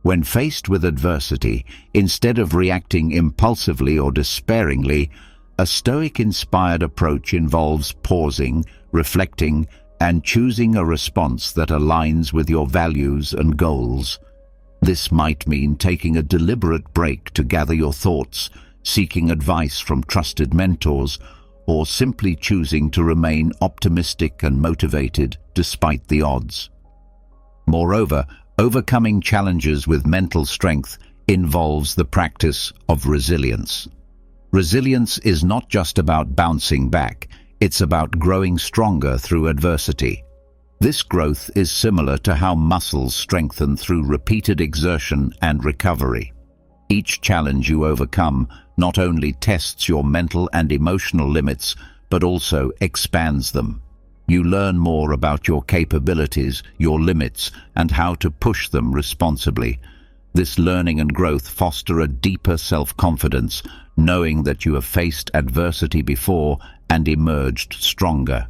When faced with adversity, instead of reacting impulsively or despairingly, a Stoic-inspired approach involves pausing, reflecting, and choosing a response that aligns with your values and goals. This might mean taking a deliberate break to gather your thoughts, seeking advice from trusted mentors, or simply choosing to remain optimistic and motivated despite the odds. Moreover, overcoming challenges with mental strength involves the practice of resilience. Resilience is not just about bouncing back, it's about growing stronger through adversity. This growth is similar to how muscles strengthen through repeated exertion and recovery. Each challenge you overcome not only tests your mental and emotional limits, but also expands them. You learn more about your capabilities, your limits, and how to push them responsibly. This learning and growth foster a deeper self-confidence, knowing that you have faced adversity before and emerged stronger.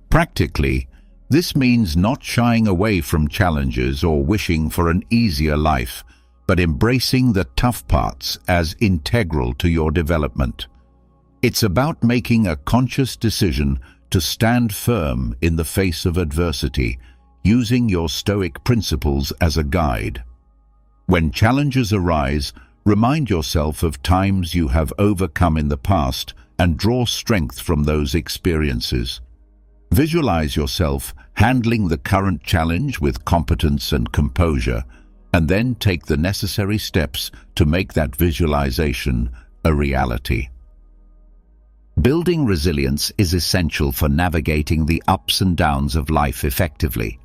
Practically, this means not shying away from challenges or wishing for an easier life, but embracing the tough parts as integral to your development. It's about making a conscious decision to stand firm in the face of adversity, using your Stoic principles as a guide. When challenges arise, remind yourself of times you have overcome in the past and draw strength from those experiences. Visualize yourself handling the current challenge with competence and composure, and then take the necessary steps to make that visualization a reality. Building resilience is essential for navigating the ups and downs of life effectively.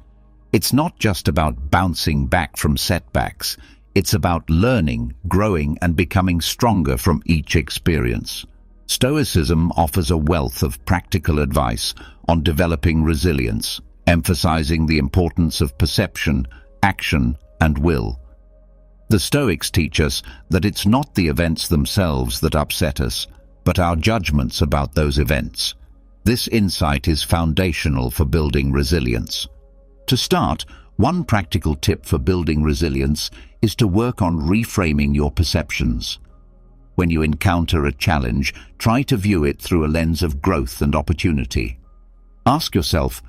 It's not just about bouncing back from setbacks, it's about learning, growing, and becoming stronger from each experience. Stoicism offers a wealth of practical advice on developing resilience, emphasizing the importance of perception, action, and will. The Stoics teach us that it's not the events themselves that upset us, but our judgments about those events. This insight is foundational for building resilience. To start, one practical tip for building resilience is to work on reframing your perceptions. When you encounter a challenge, try to view it through a lens of growth and opportunity. Ask yourself,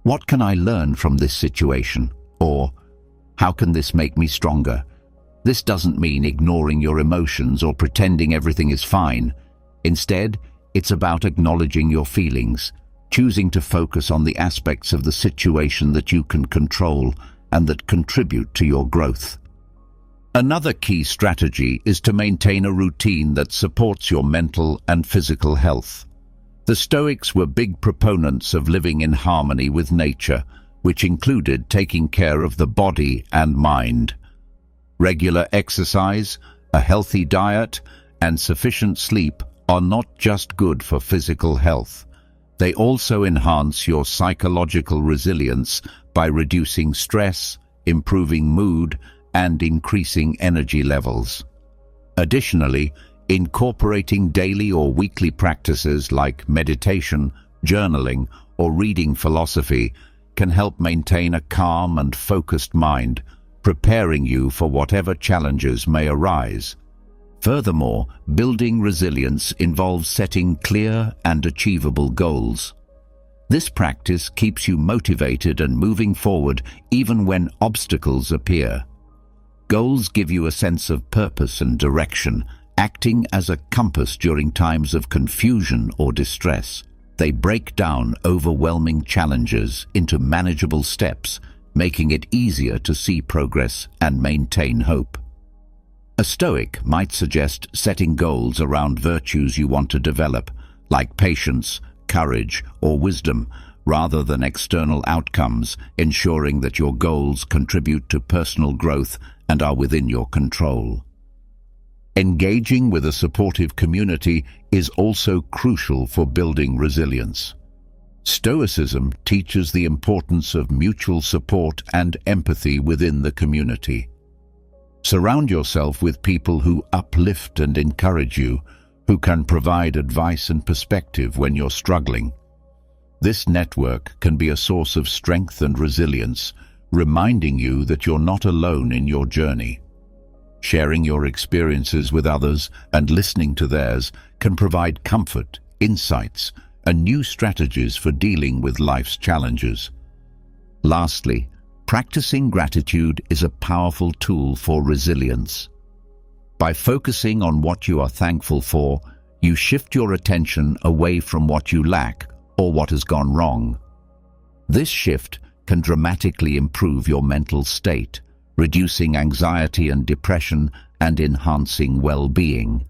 what can I learn from this situation? Or, how can this make me stronger? This doesn't mean ignoring your emotions or pretending everything is fine. Instead, it's about acknowledging your feelings, choosing to focus on the aspects of the situation that you can control and that contribute to your growth. Another key strategy is to maintain a routine that supports your mental and physical health. The Stoics were big proponents of living in harmony with nature, which included taking care of the body and mind. Regular exercise, A healthy diet and sufficient sleep are not just good for physical health. They also enhance your psychological resilience by reducing stress, improving mood, and increasing energy levels. Additionally, incorporating daily or weekly practices like meditation, journaling, or reading philosophy can help maintain a calm and focused mind, preparing you for whatever challenges may arise. Furthermore, building resilience involves setting clear and achievable goals. This practice keeps you motivated and moving forward even when obstacles appear. Goals give you a sense of purpose and direction, acting as a compass during times of confusion or distress. They break down overwhelming challenges into manageable steps, making it easier to see progress and maintain hope. A Stoic might suggest setting goals around virtues you want to develop, like patience, courage, or wisdom, rather than external outcomes, ensuring that your goals contribute to personal growth and are within your control. Engaging with a supportive community is also crucial for building resilience. Stoicism teaches the importance of mutual support and empathy within the community. Surround yourself with people who uplift and encourage you, who can provide advice and perspective when you're struggling. This network can be a source of strength and resilience, reminding you that you're not alone in your journey. Sharing your experiences with others and listening to theirs can provide comfort, insights, and new strategies for dealing with life's challenges. Lastly, practicing gratitude is a powerful tool for resilience. By focusing on what you are thankful for, you shift your attention away from what you lack or what has gone wrong. This shift can dramatically improve your mental state, reducing anxiety and depression and enhancing well-being.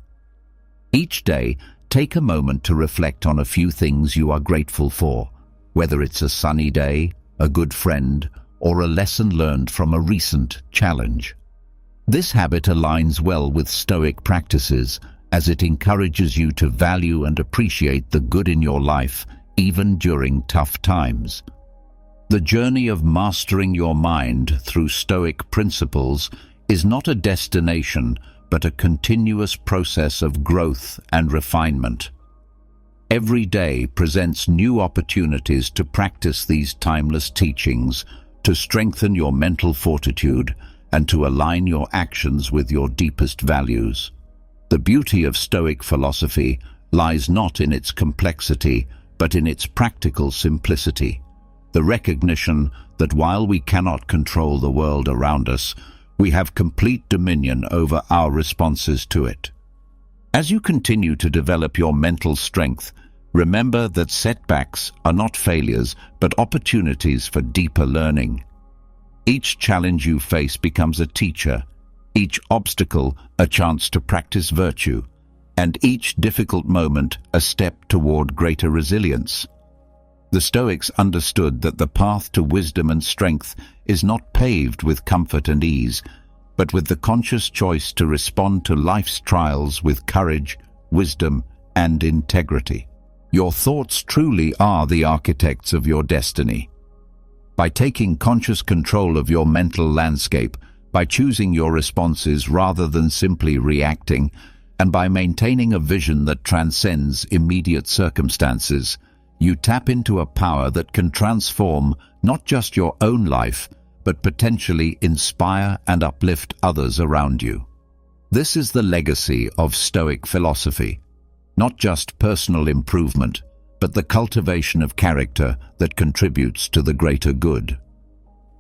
Each day, take a moment to reflect on a few things you are grateful for, whether it's a sunny day, a good friend, or a lesson learned from a recent challenge. This habit aligns well with Stoic practices, as it encourages you to value and appreciate the good in your life, even during tough times. The journey of mastering your mind through Stoic principles is not a destination, but a continuous process of growth and refinement. Every day presents new opportunities to practice these timeless teachings, to strengthen your mental fortitude, and to align your actions with your deepest values. The beauty of Stoic philosophy lies not in its complexity, but in its practical simplicity. The recognition that while we cannot control the world around us, we have complete dominion over our responses to it. As you continue to develop your mental strength, remember that setbacks are not failures, but opportunities for deeper learning. Each challenge you face becomes a teacher, each obstacle a chance to practice virtue, and each difficult moment a step toward greater resilience. The Stoics understood that the path to wisdom and strength is not paved with comfort and ease, but with the conscious choice to respond to life's trials with courage, wisdom, and integrity. Your thoughts truly are the architects of your destiny. By taking conscious control of your mental landscape, by choosing your responses rather than simply reacting, and by maintaining a vision that transcends immediate circumstances, you tap into a power that can transform not just your own life, but potentially inspire and uplift others around you. This is the legacy of Stoic philosophy. Not just personal improvement, but the cultivation of character that contributes to the greater good.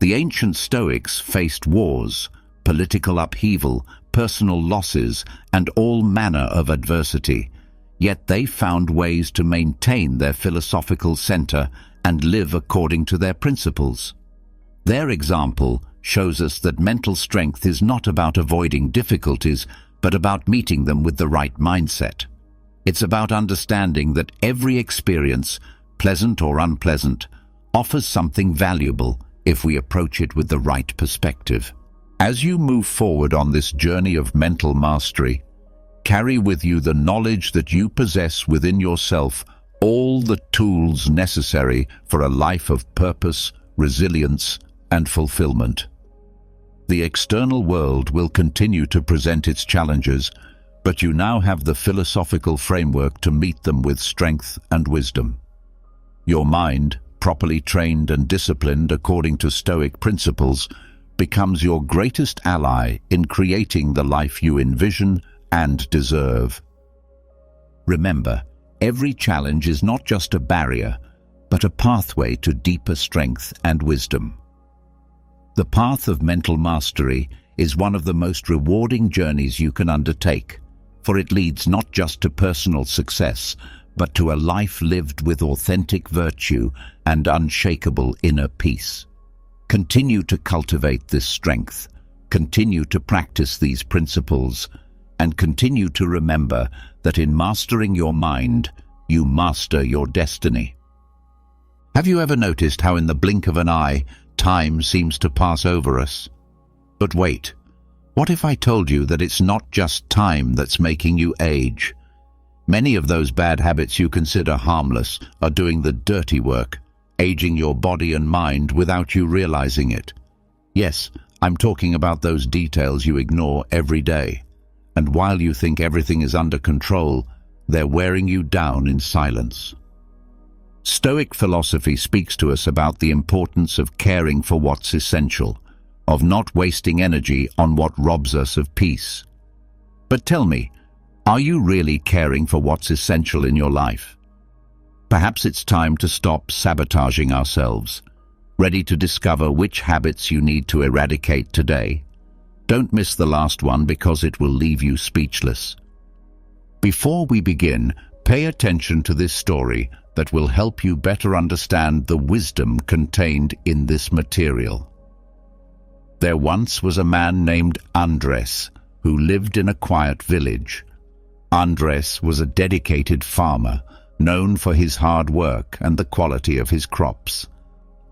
The ancient Stoics faced wars, political upheaval, personal losses, and all manner of adversity, yet they found ways to maintain their philosophical center and live according to their principles. Their example shows us that mental strength is not about avoiding difficulties, but about meeting them with the right mindset. It's about understanding that every experience, pleasant or unpleasant, offers something valuable if we approach it with the right perspective. As you move forward on this journey of mental mastery, carry with you the knowledge that you possess within yourself all the tools necessary for a life of purpose, resilience, and fulfillment. The external world will continue to present its challenges, but you now have the philosophical framework to meet them with strength and wisdom. Your mind, properly trained and disciplined according to Stoic principles, becomes your greatest ally in creating the life you envision and deserve. Remember, every challenge is not just a barrier, but a pathway to deeper strength and wisdom. The path of mental mastery is one of the most rewarding journeys you can undertake, for it leads not just to personal success, but to a life lived with authentic virtue and unshakable inner peace. Continue to cultivate this strength, continue to practice these principles, and continue to remember that in mastering your mind, you master your destiny. Have you ever noticed how in the blink of an eye, time seems to pass over us? But wait, what if I told you that it's not just time that's making you age? Many of those bad habits you consider harmless are doing the dirty work, aging your body and mind without you realizing it. Yes, I'm talking about those details you ignore every day. And while you think everything is under control, they're wearing you down in silence. Stoic philosophy speaks to us about the importance of caring for what's essential, of not wasting energy on what robs us of peace. But tell me, are you really caring for what's essential in your life? Perhaps it's time to stop sabotaging ourselves, ready to discover which habits you need to eradicate today. Don't miss the last one because it will leave you speechless. Before we begin, pay attention to this story that will help you better understand the wisdom contained in this material. There once was a man named Andres who lived in a quiet village. Andres was a dedicated farmer, known for his hard work and the quality of his crops.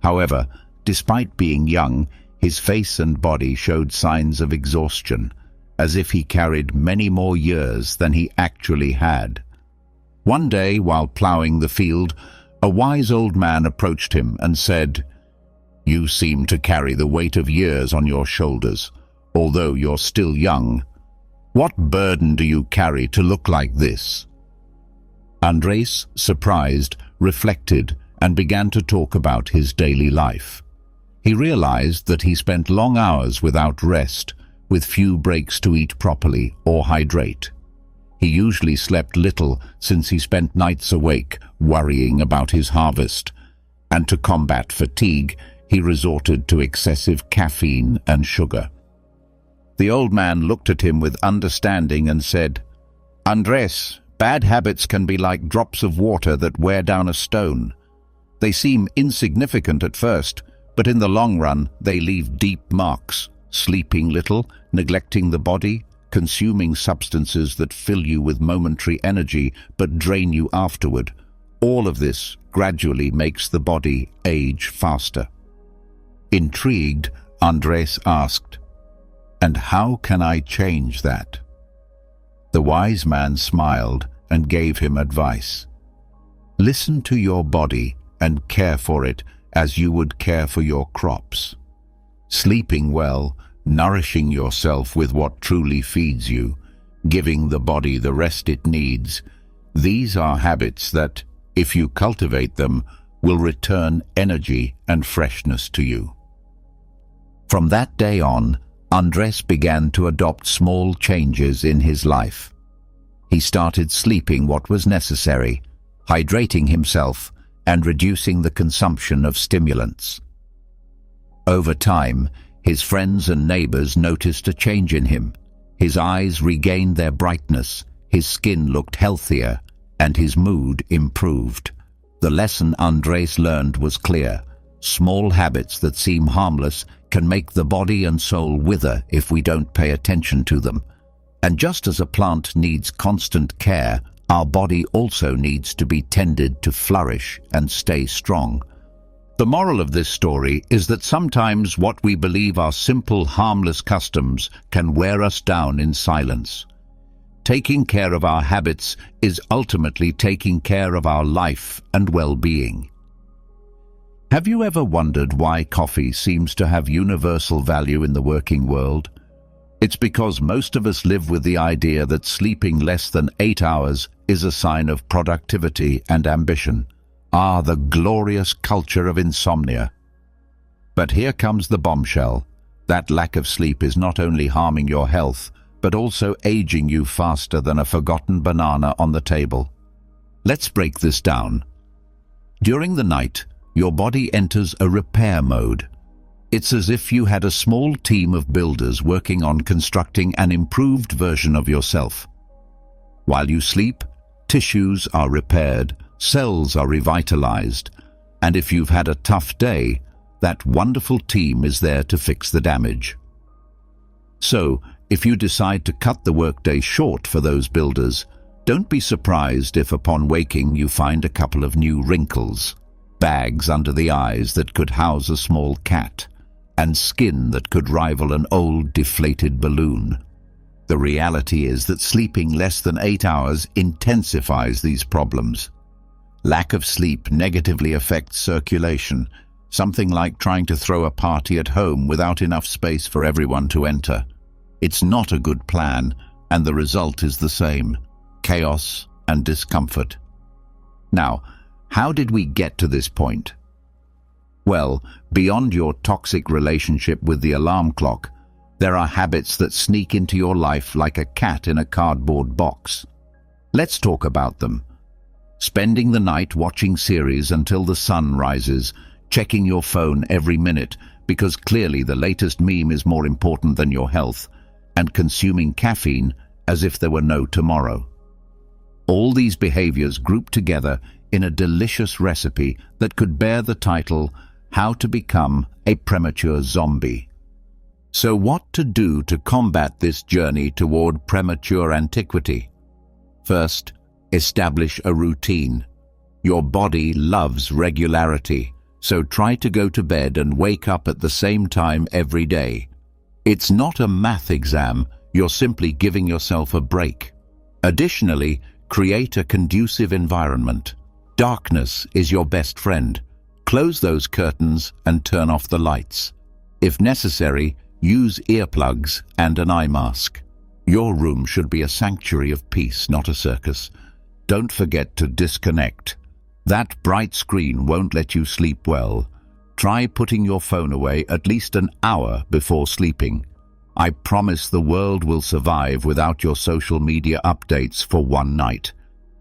However, despite being young, his face and body showed signs of exhaustion, as if he carried many more years than he actually had. One day, while ploughing the field, a wise old man approached him and said, "You seem to carry the weight of years on your shoulders, although you're still young. What burden do you carry to look like this?" Andres, surprised, reflected and began to talk about his daily life. He realized that he spent long hours without rest, with few breaks to eat properly or hydrate. He usually slept little since he spent nights awake worrying about his harvest, and to combat fatigue, he resorted to excessive caffeine and sugar. The old man looked at him with understanding and said, "Andres, bad habits can be like drops of water that wear down a stone. They seem insignificant at first, but in the long run they leave deep marks. Sleeping little, neglecting the body, consuming substances that fill you with momentary energy but drain you afterward. All of this gradually makes the body age faster." Intrigued, Andres asked, "And how can I change that?" The wise man smiled and gave him advice. "Listen to your body and care for it as you would care for your crops. Sleeping well, nourishing yourself with what truly feeds you, giving the body the rest it needs, these are habits that, if you cultivate them, will return energy and freshness to you." From that day on, Andres began to adopt small changes in his life. He started sleeping what was necessary, hydrating himself, and reducing the consumption of stimulants. Over time, his friends and neighbors noticed a change in him. His eyes regained their brightness, his skin looked healthier, and his mood improved. The lesson Andres learned was clear. Small habits that seem harmless can make the body and soul wither if we don't pay attention to them. And just as a plant needs constant care, our body also needs to be tended to flourish and stay strong. The moral of this story is that sometimes what we believe are simple, harmless customs can wear us down in silence. Taking care of our habits is ultimately taking care of our life and well-being. Have you ever wondered why coffee seems to have universal value in the working world? It's because most of us live with the idea that sleeping less than 8 hours is a sign of productivity and ambition. Ah, the glorious culture of insomnia. But here comes the bombshell. That lack of sleep is not only harming your health, but also aging you faster than a forgotten banana on the table. Let's break this down. During the night, your body enters a repair mode. It's as if you had a small team of builders working on constructing an improved version of yourself. While you sleep, tissues are repaired, cells are revitalized, and if you've had a tough day, that wonderful team is there to fix the damage. So, if you decide to cut the workday short for those builders, don't be surprised if upon waking you find a couple of new wrinkles, bags under the eyes that could house a small cat, and skin that could rival an old deflated balloon. The reality is that sleeping less than 8 hours intensifies these problems. Lack of sleep negatively affects circulation, something like trying to throw a party at home without enough space for everyone to enter. It's not a good plan, and the result is the same: chaos and discomfort. Now, how did we get to this point? Well, beyond your toxic relationship with the alarm clock, there are habits that sneak into your life like a cat in a cardboard box. Let's talk about them. Spending the night watching series until the sun rises, checking your phone every minute because clearly the latest meme is more important than your health, and consuming caffeine as if there were no tomorrow. All these behaviors group together in a delicious recipe that could bear the title, How to Become a Premature Zombie. So what to do to combat this journey toward premature antiquity? First, establish a routine. Your body loves regularity, so try to go to bed and wake up at the same time every day. It's not a math exam, you're simply giving yourself a break. Additionally, create a conducive environment. Darkness is your best friend. Close those curtains and turn off the lights. If necessary, use earplugs and an eye mask. Your room should be a sanctuary of peace, not a circus. Don't forget to disconnect. That bright screen won't let you sleep well. Try putting your phone away at least an hour before sleeping. I promise the world will survive without your social media updates for one night.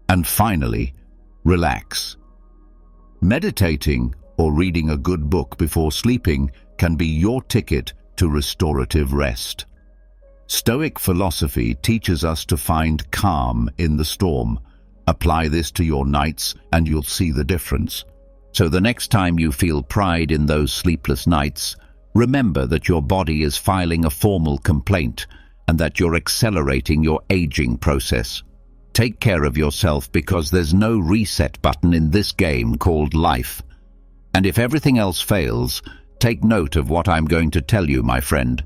And finally, relax. Meditating or reading a good book before sleeping can be your ticket to restorative rest. Stoic philosophy teaches us to find calm in the storm. Apply this to your nights and you'll see the difference. So the next time you feel pride in those sleepless nights, remember that your body is filing a formal complaint and that you're accelerating your aging process. Take care of yourself because there's no reset button in this game called life. And if everything else fails, take note of what I'm going to tell you, my friend.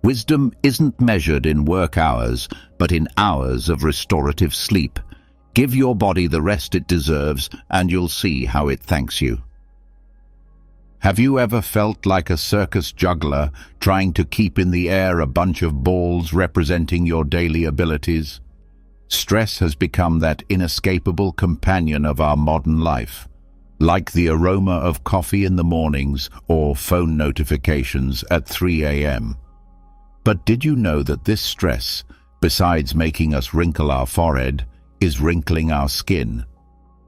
Wisdom isn't measured in work hours, but in hours of restorative sleep. Give your body the rest it deserves, and you'll see how it thanks you. Have you ever felt like a circus juggler trying to keep in the air a bunch of balls representing your daily abilities? Stress has become that inescapable companion of our modern life, like the aroma of coffee in the mornings or phone notifications at 3 a.m. But did you know that this stress, besides making us wrinkle our forehead, is wrinkling our skin?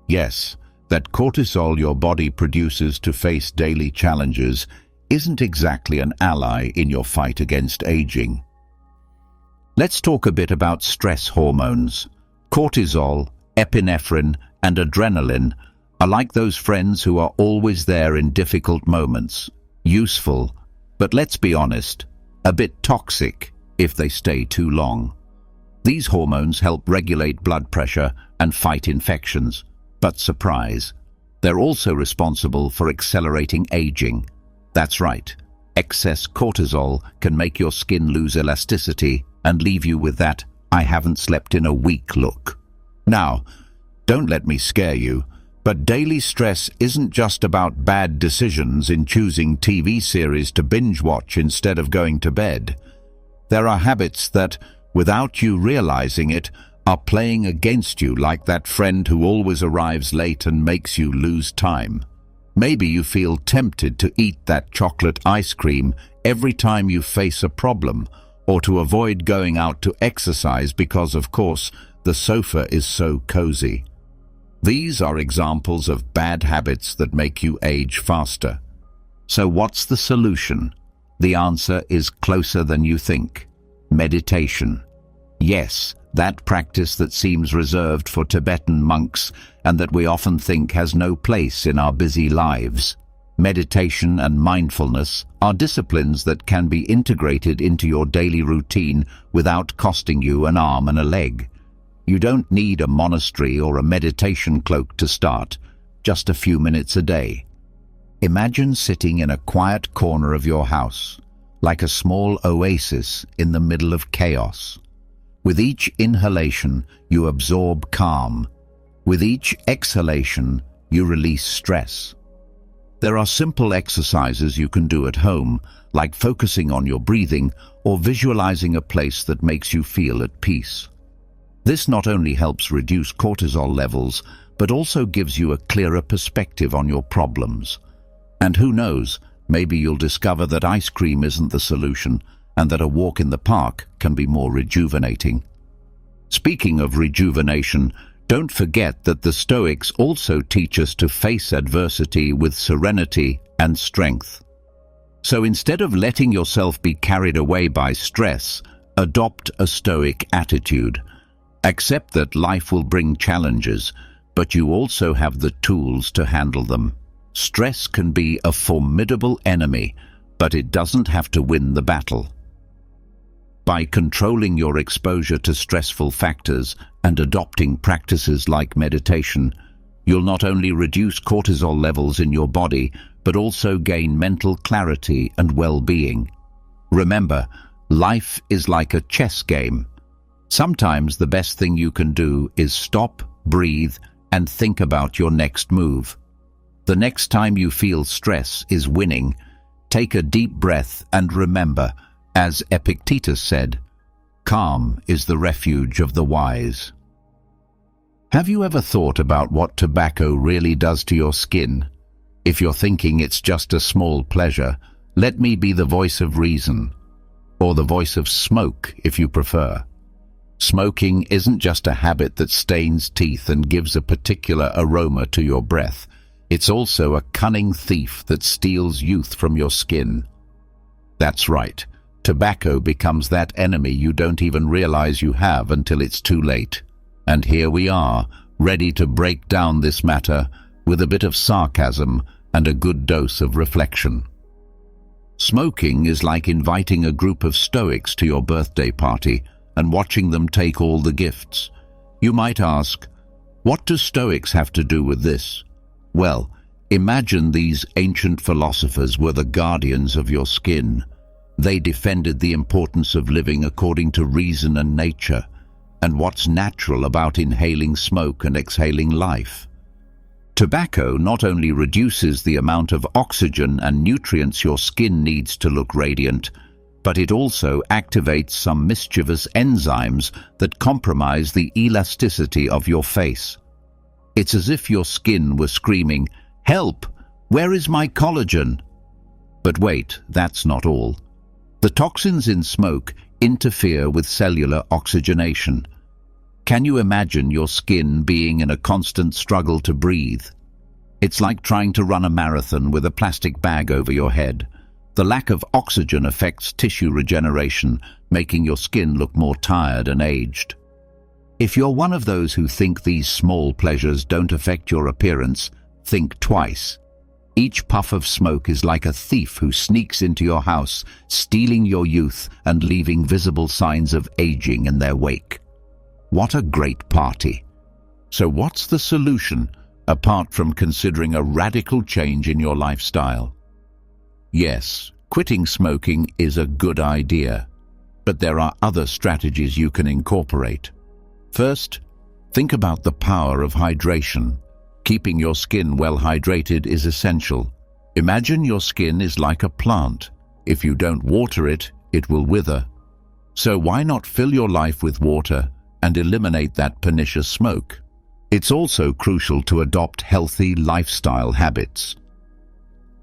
Yes, that cortisol your body produces to face daily challenges isn't exactly an ally in your fight against aging. Let's talk a bit about stress hormones. Cortisol, epinephrine, and adrenaline are like those friends who are always there in difficult moments. Useful, but let's be honest, a bit toxic if they stay too long. These hormones help regulate blood pressure and fight infections. But surprise, They're also responsible for accelerating aging. That's right. Excess cortisol can make your skin lose elasticity and leave you with that "I haven't slept in a week" look. Now, don't let me scare you, but daily stress isn't just about bad decisions in choosing TV series to binge watch instead of going to bed. There are habits that, without you realizing it, are playing against you, like that friend who always arrives late and makes you lose time. Maybe you feel tempted to eat that chocolate ice cream every time you face a problem, or to avoid going out to exercise because, of course, the sofa is so cozy. These are examples of bad habits that make you age faster. So what's the solution? The answer is closer than you think. Meditation. Yes, that practice that seems reserved for Tibetan monks and that we often think has no place in our busy lives. Meditation and mindfulness are disciplines that can be integrated into your daily routine without costing you an arm and a leg. You don't need a monastery or a meditation cloak to start, just a few minutes a day. Imagine sitting in a quiet corner of your house, like a small oasis in the middle of chaos. With each inhalation, you absorb calm. With each exhalation, you release stress. There are simple exercises you can do at home, like focusing on your breathing or visualizing a place that makes you feel at peace. This not only helps reduce cortisol levels, but also gives you a clearer perspective on your problems. And who knows, maybe you'll discover that ice cream isn't the solution, and that a walk in the park can be more rejuvenating. Speaking of rejuvenation, don't forget that the Stoics also teach us to face adversity with serenity and strength. So instead of letting yourself be carried away by stress, adopt a Stoic attitude. Accept that life will bring challenges, but you also have the tools to handle them. Stress can be a formidable enemy, but it doesn't have to win the battle. By controlling your exposure to stressful factors and adopting practices like meditation, you'll not only reduce cortisol levels in your body, but also gain mental clarity and well-being. Remember, life is like a chess game. Sometimes the best thing you can do is stop, breathe, and think about your next move. The next time you feel stress is winning, take a deep breath and remember, as Epictetus said, "Calm is the refuge of the wise." Have you ever thought about what tobacco really does to your skin? If you're thinking it's just a small pleasure, let me be the voice of reason, or the voice of smoke if you prefer. Smoking isn't just a habit that stains teeth and gives a particular aroma to your breath. It's also a cunning thief that steals youth from your skin. That's right. Tobacco becomes that enemy you don't even realize you have until it's too late. And here we are, ready to break down this matter with a bit of sarcasm and a good dose of reflection. Smoking is like inviting a group of Stoics to your birthday party and watching them take all the gifts. You might ask, what do Stoics have to do with this? Well, imagine these ancient philosophers were the guardians of your skin. They defended the importance of living according to reason and nature, and what's natural about inhaling smoke and exhaling life. Tobacco not only reduces the amount of oxygen and nutrients your skin needs to look radiant, but it also activates some mischievous enzymes that compromise the elasticity of your face. It's as if your skin was screaming, "Help! Where is my collagen?" But wait, that's not all. The toxins in smoke interfere with cellular oxygenation. Can you imagine your skin being in a constant struggle to breathe? It's like trying to run a marathon with a plastic bag over your head. The lack of oxygen affects tissue regeneration, making your skin look more tired and aged. If you're one of those who think these small pleasures don't affect your appearance, think twice. Each puff of smoke is like a thief who sneaks into your house, stealing your youth and leaving visible signs of aging in their wake. What a great party! So what's the solution? apart from considering a radical change in your lifestyle. Yes, quitting smoking is a good idea, but there are other strategies you can incorporate. First, think about the power of hydration. Keeping your skin well hydrated is essential. Imagine your skin is like a plant. If you don't water it, it will wither. So why not fill your life with water and eliminate that pernicious smoke? It's also crucial to adopt healthy lifestyle habits.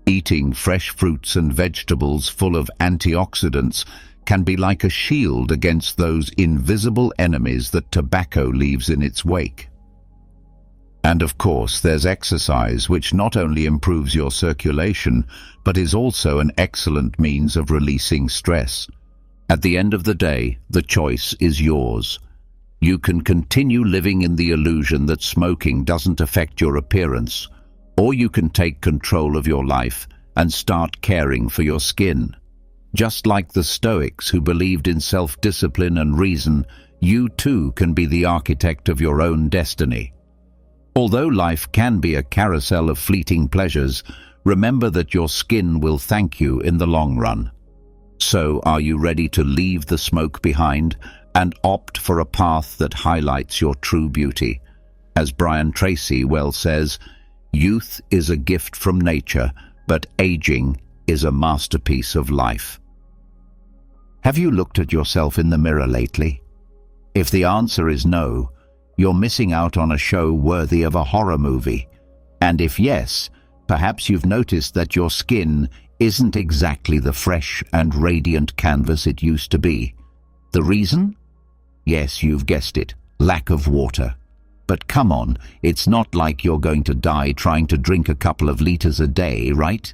Eating fresh fruits and vegetables full of antioxidants can be like a shield against those invisible enemies that tobacco leaves in its wake. And of course, there's exercise, which not only improves your circulation, but is also an excellent means of releasing stress. At the end of the day, the choice is yours. You can continue living in the illusion that smoking doesn't affect your appearance, or you can take control of your life and start caring for your skin. Just like the Stoics who believed in self-discipline and reason, you too can be the architect of your own destiny. Although life can be a carousel of fleeting pleasures, remember that your skin will thank you in the long run. So, are you ready to leave the smoke behind and opt for a path that highlights your true beauty? As Brian Tracy well says, youth is a gift from nature, but aging is a masterpiece of life. Have you looked at yourself in the mirror lately? If the answer is no, you're missing out on a show worthy of a horror movie. And if yes, perhaps you've noticed that your skin isn't exactly the fresh and radiant canvas it used to be. The reason? Yes, you've guessed it, lack of water. But come on, it's not like you're going to die trying to drink a couple of liters a day, right?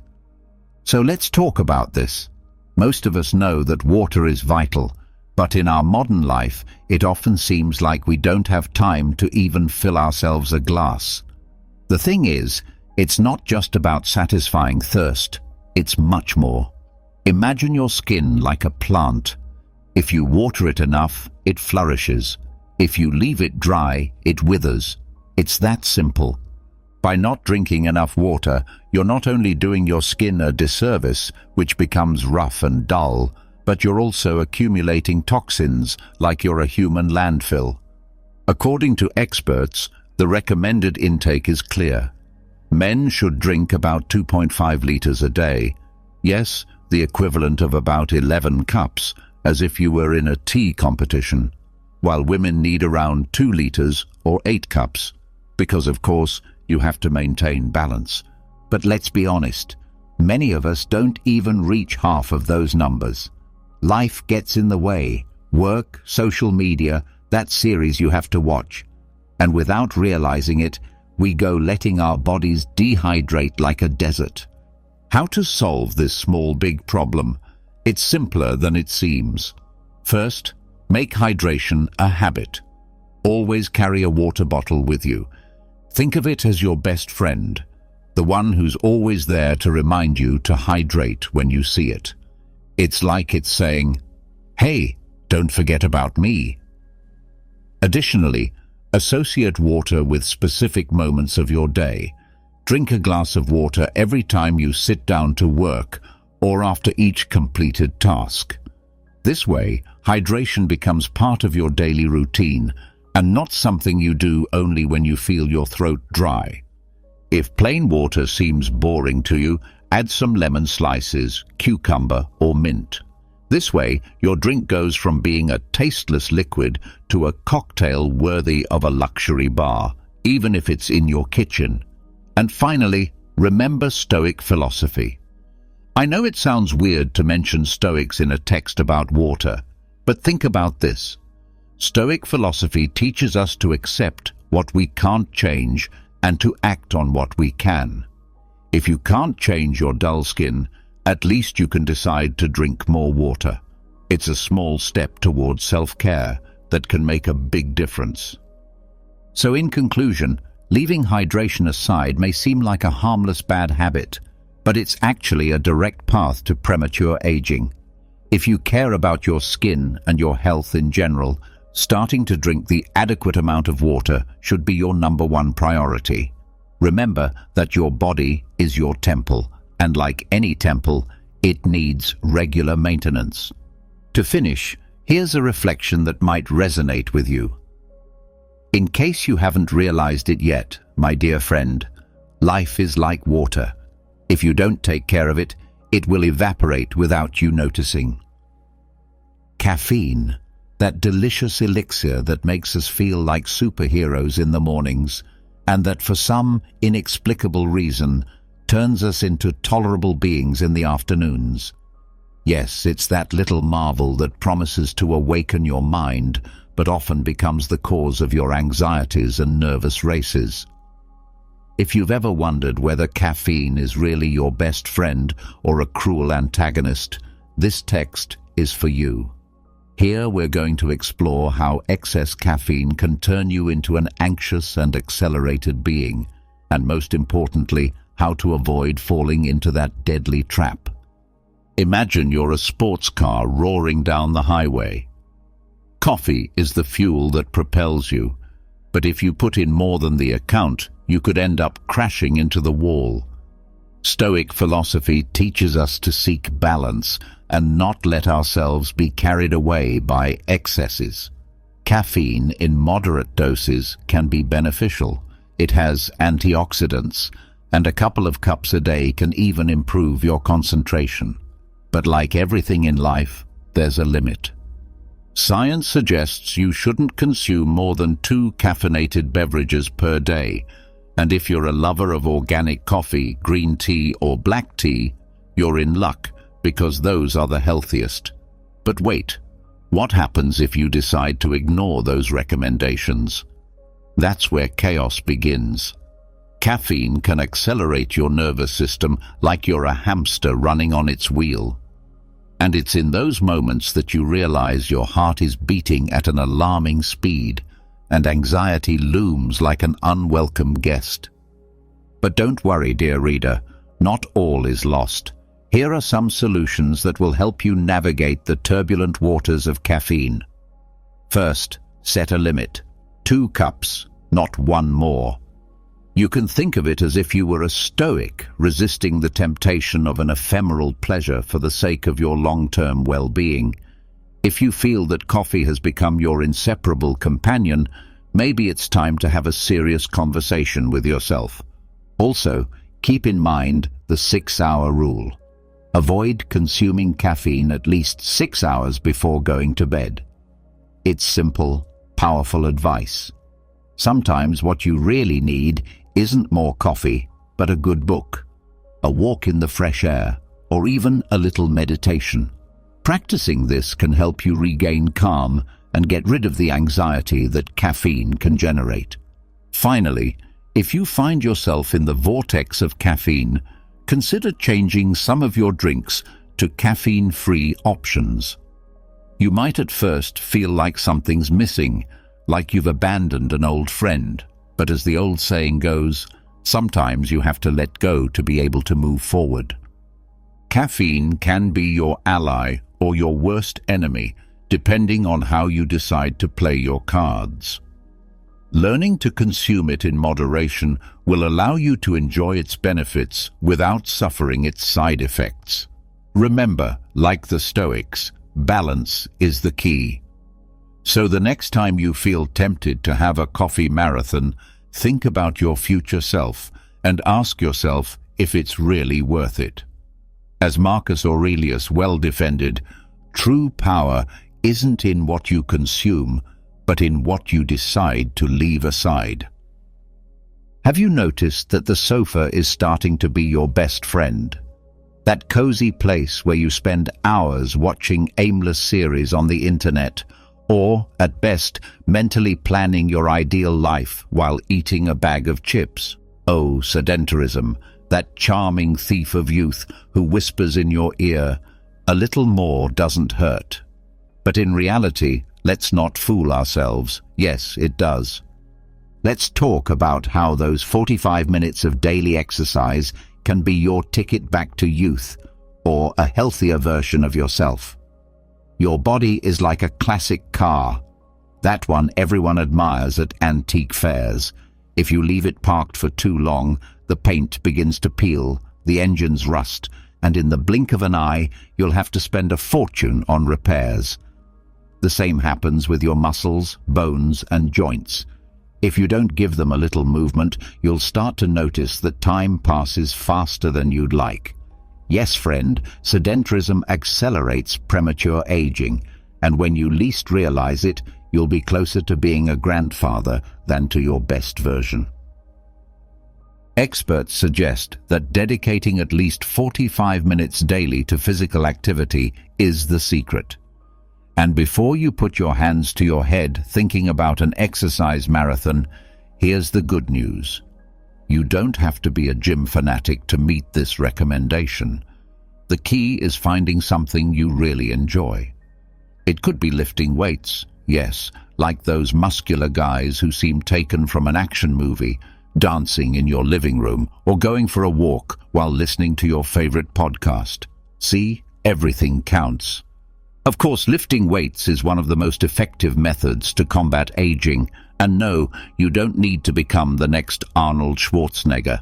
So let's talk about this. Most of us know that water is vital, but in our modern life, it often seems like we don't have time to even fill ourselves a glass. The thing is, it's not just about satisfying thirst, it's much more. Imagine your skin like a plant. If you water it enough, it flourishes. If you leave it dry, it withers. It's that simple. By not drinking enough water, you're not only doing your skin a disservice, which becomes rough and dull, but you're also accumulating toxins like you're a human landfill. According to experts, the recommended intake is clear. Men should drink about 2.5 liters a day. Yes, the equivalent of about 11 cups, as if you were in a tea competition, while women need around 2 liters or 8 cups, because of course you have to maintain balance. But let's be honest, many of us don't even reach half of those numbers. Life gets in the way, work, social media, that series you have to watch. And without realizing it, we go letting our bodies dehydrate like a desert. How to solve this small big problem? It's simpler than it seems. First, make hydration a habit. Always carry a water bottle with you. Think of it as your best friend, the one who's always there to remind you to hydrate when you see it. It's like it's saying, "Hey, don't forget about me." Additionally, associate water with specific moments of your day. Drink a glass of water every time you sit down to work or after each completed task. This way, hydration becomes part of your daily routine and not something you do only when you feel your throat dry. If plain water seems boring to you, add some lemon slices, cucumber, or mint. This way, your drink goes from being a tasteless liquid to a cocktail worthy of a luxury bar, even if it's in your kitchen. And finally, remember Stoic philosophy. I know it sounds weird to mention Stoics in a text about water, but think about this. Stoic philosophy teaches us to accept what we can't change and to act on what we can. If you can't change your dull skin, at least you can decide to drink more water. It's a small step towards self-care that can make a big difference. So in conclusion, leaving hydration aside may seem like a harmless bad habit, but it's actually a direct path to premature aging. If you care about your skin and your health in general, starting to drink the adequate amount of water should be your #1 priority. Remember that your body is your temple, and like any temple, it needs regular maintenance. To finish, here's a reflection that might resonate with you. In case you haven't realized it yet, my dear friend, life is like water. If you don't take care of it, it will evaporate without you noticing. Caffeine, that delicious elixir that makes us feel like superheroes in the mornings, and that for some inexplicable reason turns us into tolerable beings in the afternoons. Yes, it's that little marvel that promises to awaken your mind, but often becomes the cause of your anxieties and nervous races. If you've ever wondered whether caffeine is really your best friend or a cruel antagonist, this text is for you. Here we're going to explore how excess caffeine can turn you into an anxious and accelerated being, and most importantly, how to avoid falling into that deadly trap. Imagine you're a sports car roaring down the highway. Coffee is the fuel that propels you, but if you put in more than the account, you could end up crashing into the wall. Stoic philosophy teaches us to seek balance and not let ourselves be carried away by excesses. Caffeine in moderate doses can be beneficial. It has antioxidants, and a couple of cups a day can even improve your concentration. But like everything in life, there's a limit. Science suggests you shouldn't consume more than 2 caffeinated beverages per day, and if you're a lover of organic coffee, green tea or black tea, you're in luck, because those are the healthiest. But wait, what happens if you decide to ignore those recommendations? That's where chaos begins. Caffeine can accelerate your nervous system like you're a hamster running on its wheel. And it's in those moments that you realize your heart is beating at an alarming speed, and anxiety looms like an unwelcome guest. But don't worry, dear reader, not all is lost. Here are some solutions that will help you navigate the turbulent waters of caffeine. First, set a limit. 2 cups, not 1 more. You can think of it as if you were a stoic resisting the temptation of an ephemeral pleasure for the sake of your long-term well-being. If you feel that coffee has become your inseparable companion, maybe it's time to have a serious conversation with yourself. Also, keep in mind the 6-hour rule. Avoid consuming caffeine at least 6 hours before going to bed. It's simple, powerful advice. Sometimes what you really need isn't more coffee, but a good book, a walk in the fresh air, or even a little meditation. Practicing this can help you regain calm and get rid of the anxiety that caffeine can generate. Finally, if you find yourself in the vortex of caffeine, consider changing some of your drinks to caffeine-free options. You might at first feel like something's missing, like you've abandoned an old friend, but as the old saying goes, sometimes you have to let go to be able to move forward. Caffeine can be your ally or your worst enemy, depending on how you decide to play your cards. Learning to consume it in moderation will allow you to enjoy its benefits without suffering its side effects. Remember, like the Stoics, balance is the key. So the next time you feel tempted to have a coffee marathon, think about your future self and ask yourself if it's really worth it. As Marcus Aurelius well defended, true power isn't in what you consume, but in what you decide to leave aside. Have you noticed that the sofa is starting to be your best friend? That cozy place where you spend hours watching aimless series on the internet, or, at best, mentally planning your ideal life while eating a bag of chips. Oh, sedentarism, that charming thief of youth who whispers in your ear, "A little more doesn't hurt." But in reality, let's not fool ourselves. Yes, it does. Let's talk about how those 45 minutes of daily exercise can be your ticket back to youth, or a healthier version of yourself. Your body is like a classic car, that one everyone admires at antique fairs. If you leave it parked for too long, the paint begins to peel, the engines rust, and in the blink of an eye, you'll have to spend a fortune on repairs. The same happens with your muscles, bones, and joints. If you don't give them a little movement, you'll start to notice that time passes faster than you'd like. Yes, friend, sedentarism accelerates premature aging, and when you least realize it, you'll be closer to being a grandfather than to your best version. Experts suggest that dedicating at least 45 minutes daily to physical activity is the secret. And before you put your hands to your head thinking about an exercise marathon, here's the good news. You don't have to be a gym fanatic to meet this recommendation. The key is finding something you really enjoy. It could be lifting weights, yes, like those muscular guys who seem taken from an action movie, dancing in your living room, or going for a walk while listening to your favorite podcast. See, everything counts. Of course, lifting weights is one of the most effective methods to combat aging, and no, you don't need to become the next Arnold Schwarzenegger.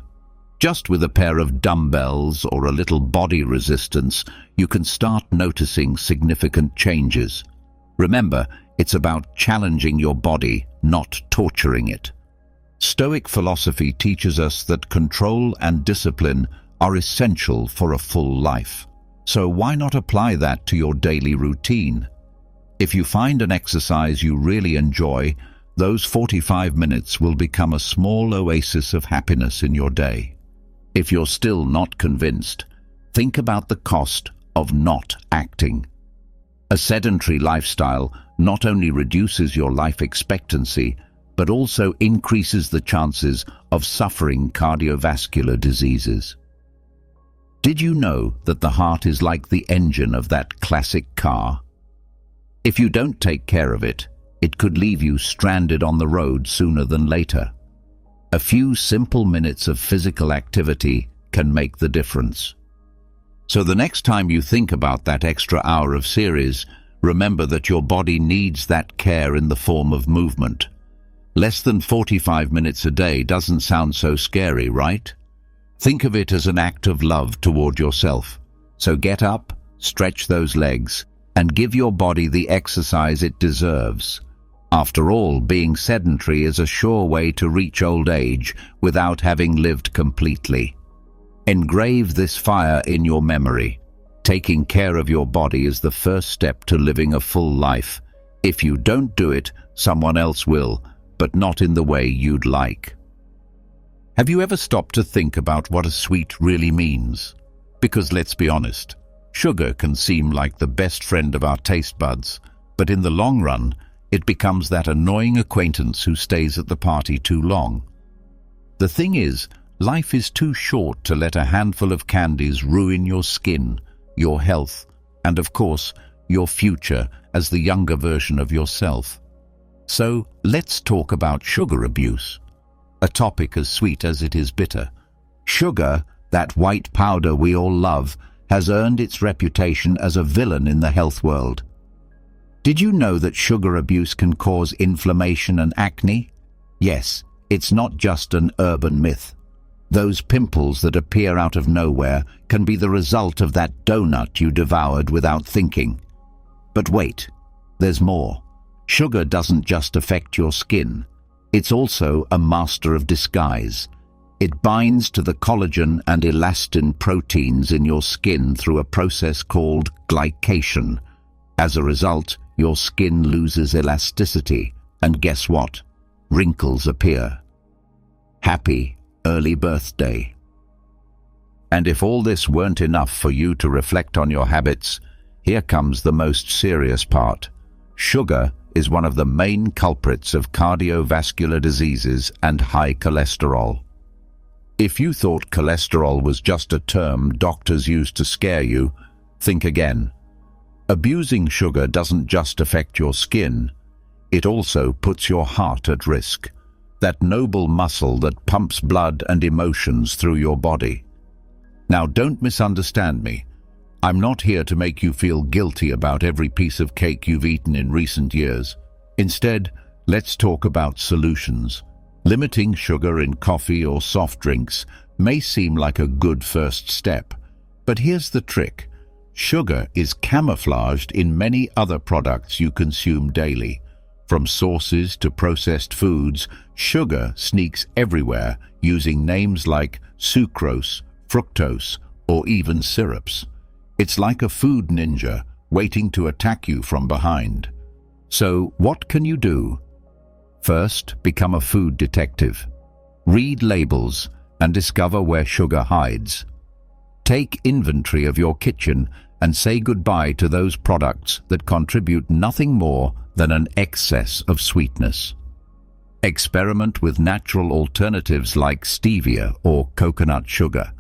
Just with a pair of dumbbells or a little body resistance, you can start noticing significant changes. Remember, it's about challenging your body, not torturing it. Stoic philosophy teaches us that control and discipline are essential for a full life. So why not apply that to your daily routine? If you find an exercise you really enjoy, those 45 minutes will become a small oasis of happiness in your day. If you're still not convinced, think about the cost of not acting. A sedentary lifestyle not only reduces your life expectancy, but also increases the chances of suffering cardiovascular diseases. Did you know that the heart is like the engine of that classic car? If you don't take care of it, it could leave you stranded on the road sooner than later. A few simple minutes of physical activity can make the difference. So the next time you think about that extra hour of series, remember that your body needs that care in the form of movement. Less than 45 minutes a day doesn't sound so scary, right? Think of it as an act of love toward yourself. So get up, stretch those legs, and give your body the exercise it deserves. After all, being sedentary is a sure way to reach old age without having lived completely. Engrave this fire in your memory. Taking care of your body is the first step to living a full life. If you don't do it, someone else will, but not in the way you'd like. Have you ever stopped to think about what a sweet really means? Because let's be honest, sugar can seem like the best friend of our taste buds, but in the long run, it becomes that annoying acquaintance who stays at the party too long. The thing is, life is too short to let a handful of candies ruin your skin, your health, and of course, your future as the younger version of yourself. So, let's talk about sugar abuse. A topic as sweet as it is bitter. Sugar, that white powder we all love, has earned its reputation as a villain in the health world. Did you know that sugar abuse can cause inflammation and acne? Yes, it's not just an urban myth. Those pimples that appear out of nowhere can be the result of that donut you devoured without thinking. But wait, there's more. Sugar doesn't just affect your skin. It's also a master of disguise. It binds to the collagen and elastin proteins in your skin through a process called glycation. As a result, your skin loses elasticity, and guess what? Wrinkles appear. Happy early birthday. And if all this weren't enough for you to reflect on your habits, here comes the most serious part. Sugar is one of the main culprits of cardiovascular diseases and high cholesterol. If you thought cholesterol was just a term doctors used to scare you, think again. Abusing sugar doesn't just affect your skin, it also puts your heart at risk, that noble muscle that pumps blood and emotions through your body. Now, don't misunderstand me. I'm not here to make you feel guilty about every piece of cake you've eaten in recent years. Instead, let's talk about solutions. Limiting sugar in coffee or soft drinks may seem like a good first step, but here's the trick. Sugar is camouflaged in many other products you consume daily. From sauces to processed foods, sugar sneaks everywhere using names like sucrose, fructose, or even syrups. It's like a food ninja waiting to attack you from behind. So, what can you do? First, become a food detective. Read labels and discover where sugar hides. Take inventory of your kitchen and say goodbye to those products that contribute nothing more than an excess of sweetness. Experiment with natural alternatives like stevia or coconut sugar.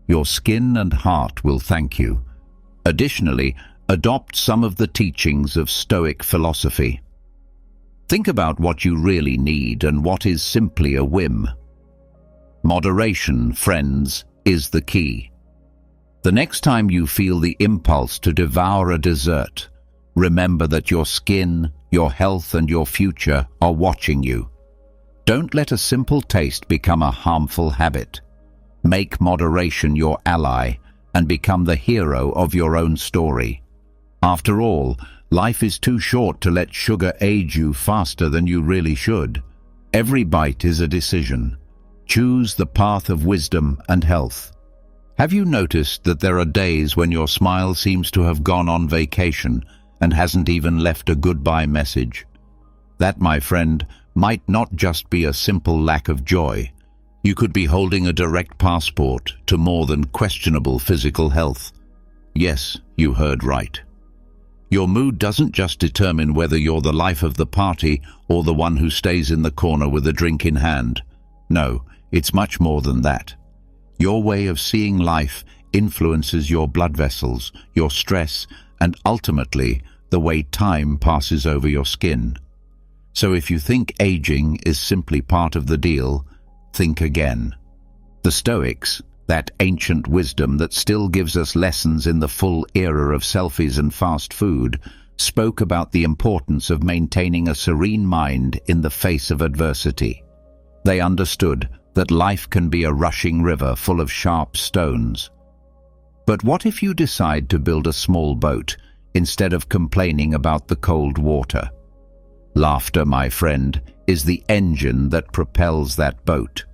Your skin and heart will thank you. Additionally, adopt some of the teachings of Stoic philosophy. Think about what you really need and what is simply a whim. Moderation, friends, is the key. The next time you feel the impulse to devour a dessert, remember that your skin, your health, and your future are watching you. Don't let a simple taste become a harmful habit. Make moderation your ally and become the hero of your own story. After all, life is too short to let sugar age you faster than you really should. Every bite is a decision. Choose the path of wisdom and health. Have you noticed that there are days when your smile seems to have gone on vacation and hasn't even left a goodbye message? That, my friend, might not just be a simple lack of joy. You could be holding a direct passport to more than questionable physical health. Yes, you heard right. Your mood doesn't just determine whether you're the life of the party or the one who stays in the corner with a drink in hand. No, it's much more than that. Your way of seeing life influences your blood vessels, your stress, and ultimately the way time passes over your skin. So if you think aging is simply part of the deal, think again. The Stoics, that ancient wisdom that still gives us lessons in the full era of selfies and fast food, spoke about the importance of maintaining a serene mind in the face of adversity. They understood that life can be a rushing river full of sharp stones. But what if you decide to build a small boat instead of complaining about the cold water? Laughter, my friend, is the engine that propels that boat.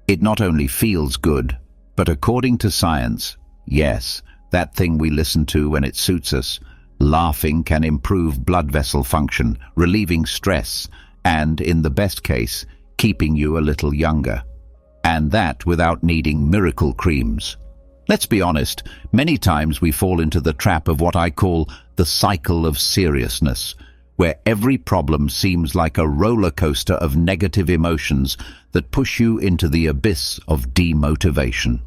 It not only feels good, but according to science, yes, that thing we listen to when it suits us, laughing can improve blood vessel function, relieving stress, and, in the best case, keeping you a little younger. And that without needing miracle creams. Let's be honest, many times we fall into the trap of what I call the cycle of seriousness, where every problem seems like a roller coaster of negative emotions that push you into the abyss of demotivation.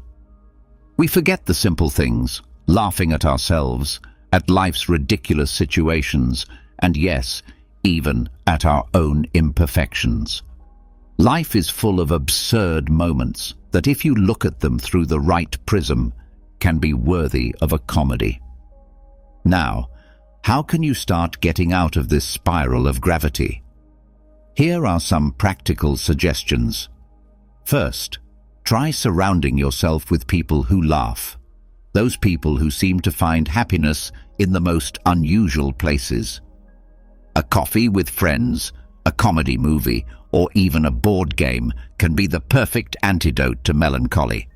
We forget the simple things, laughing at ourselves, at life's ridiculous situations, and yes, even at our own imperfections. Life is full of absurd moments that, if you look at them through the right prism, can be worthy of a comedy. Now, how can you start getting out of this spiral of gravity? Here are some practical suggestions. First, try surrounding yourself with people who laugh. Those people who seem to find happiness in the most unusual places. A coffee with friends, a comedy movie, or even a board game can be the perfect antidote to melancholy.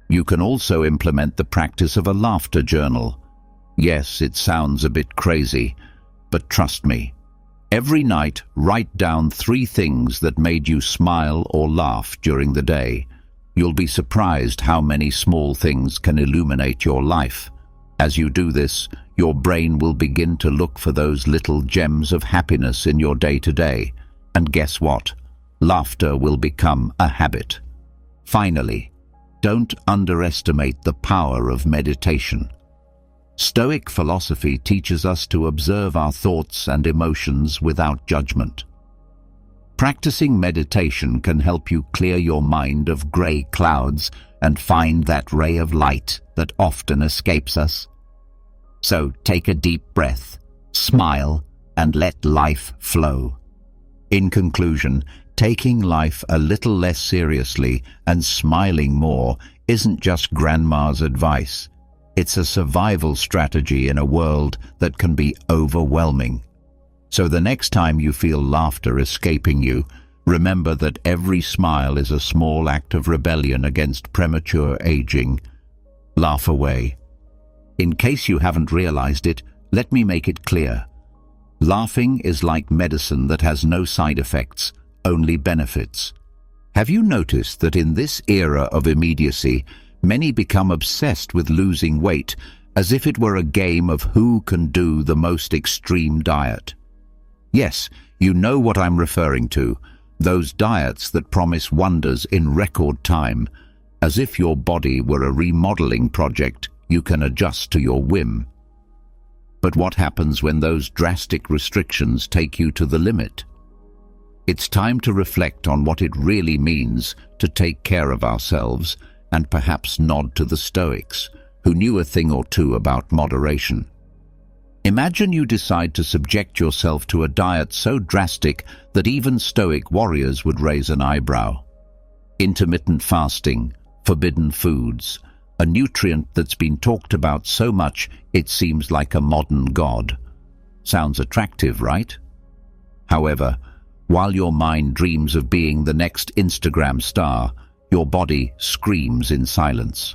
You can also implement the practice of a laughter journal. Yes, it sounds a bit crazy, but trust me. Every night, write down 3 things that made you smile or laugh during the day. You'll be surprised how many small things can illuminate your life. As you do this, your brain will begin to look for those little gems of happiness in your day-to-day. And guess what? Laughter will become a habit. Finally, don't underestimate the power of meditation. Stoic philosophy teaches us to observe our thoughts and emotions without judgment. Practicing meditation can help you clear your mind of grey clouds and find that ray of light that often escapes us. So take a deep breath, smile, and let life flow. In conclusion, Taking life a little less seriously and smiling more isn't just grandma's advice. It's a survival strategy in a world that can be overwhelming. So the next time you feel laughter escaping you, remember that every smile is a small act of rebellion against premature aging. Laugh away. In case you haven't realized it, let me make it clear. Laughing is like medicine that has no side effects, only benefits. Have you noticed that in this era of immediacy, many become obsessed with losing weight, as if it were a game of who can do the most extreme diet? Yes, you know what I'm referring to, those diets that promise wonders in record time, as if your body were a remodeling project you can adjust to your whim. But what happens when those drastic restrictions take you to the limit? It's time to reflect on what it really means to take care of ourselves and perhaps nod to the Stoics, who knew a thing or two about moderation. Imagine you decide to subject yourself to a diet so drastic that even Stoic warriors would raise an eyebrow. Intermittent fasting, forbidden foods, a nutrient that's been talked about so much it seems like a modern god. Sounds attractive, right? However, while your mind dreams of being the next Instagram star, your body screams in silence.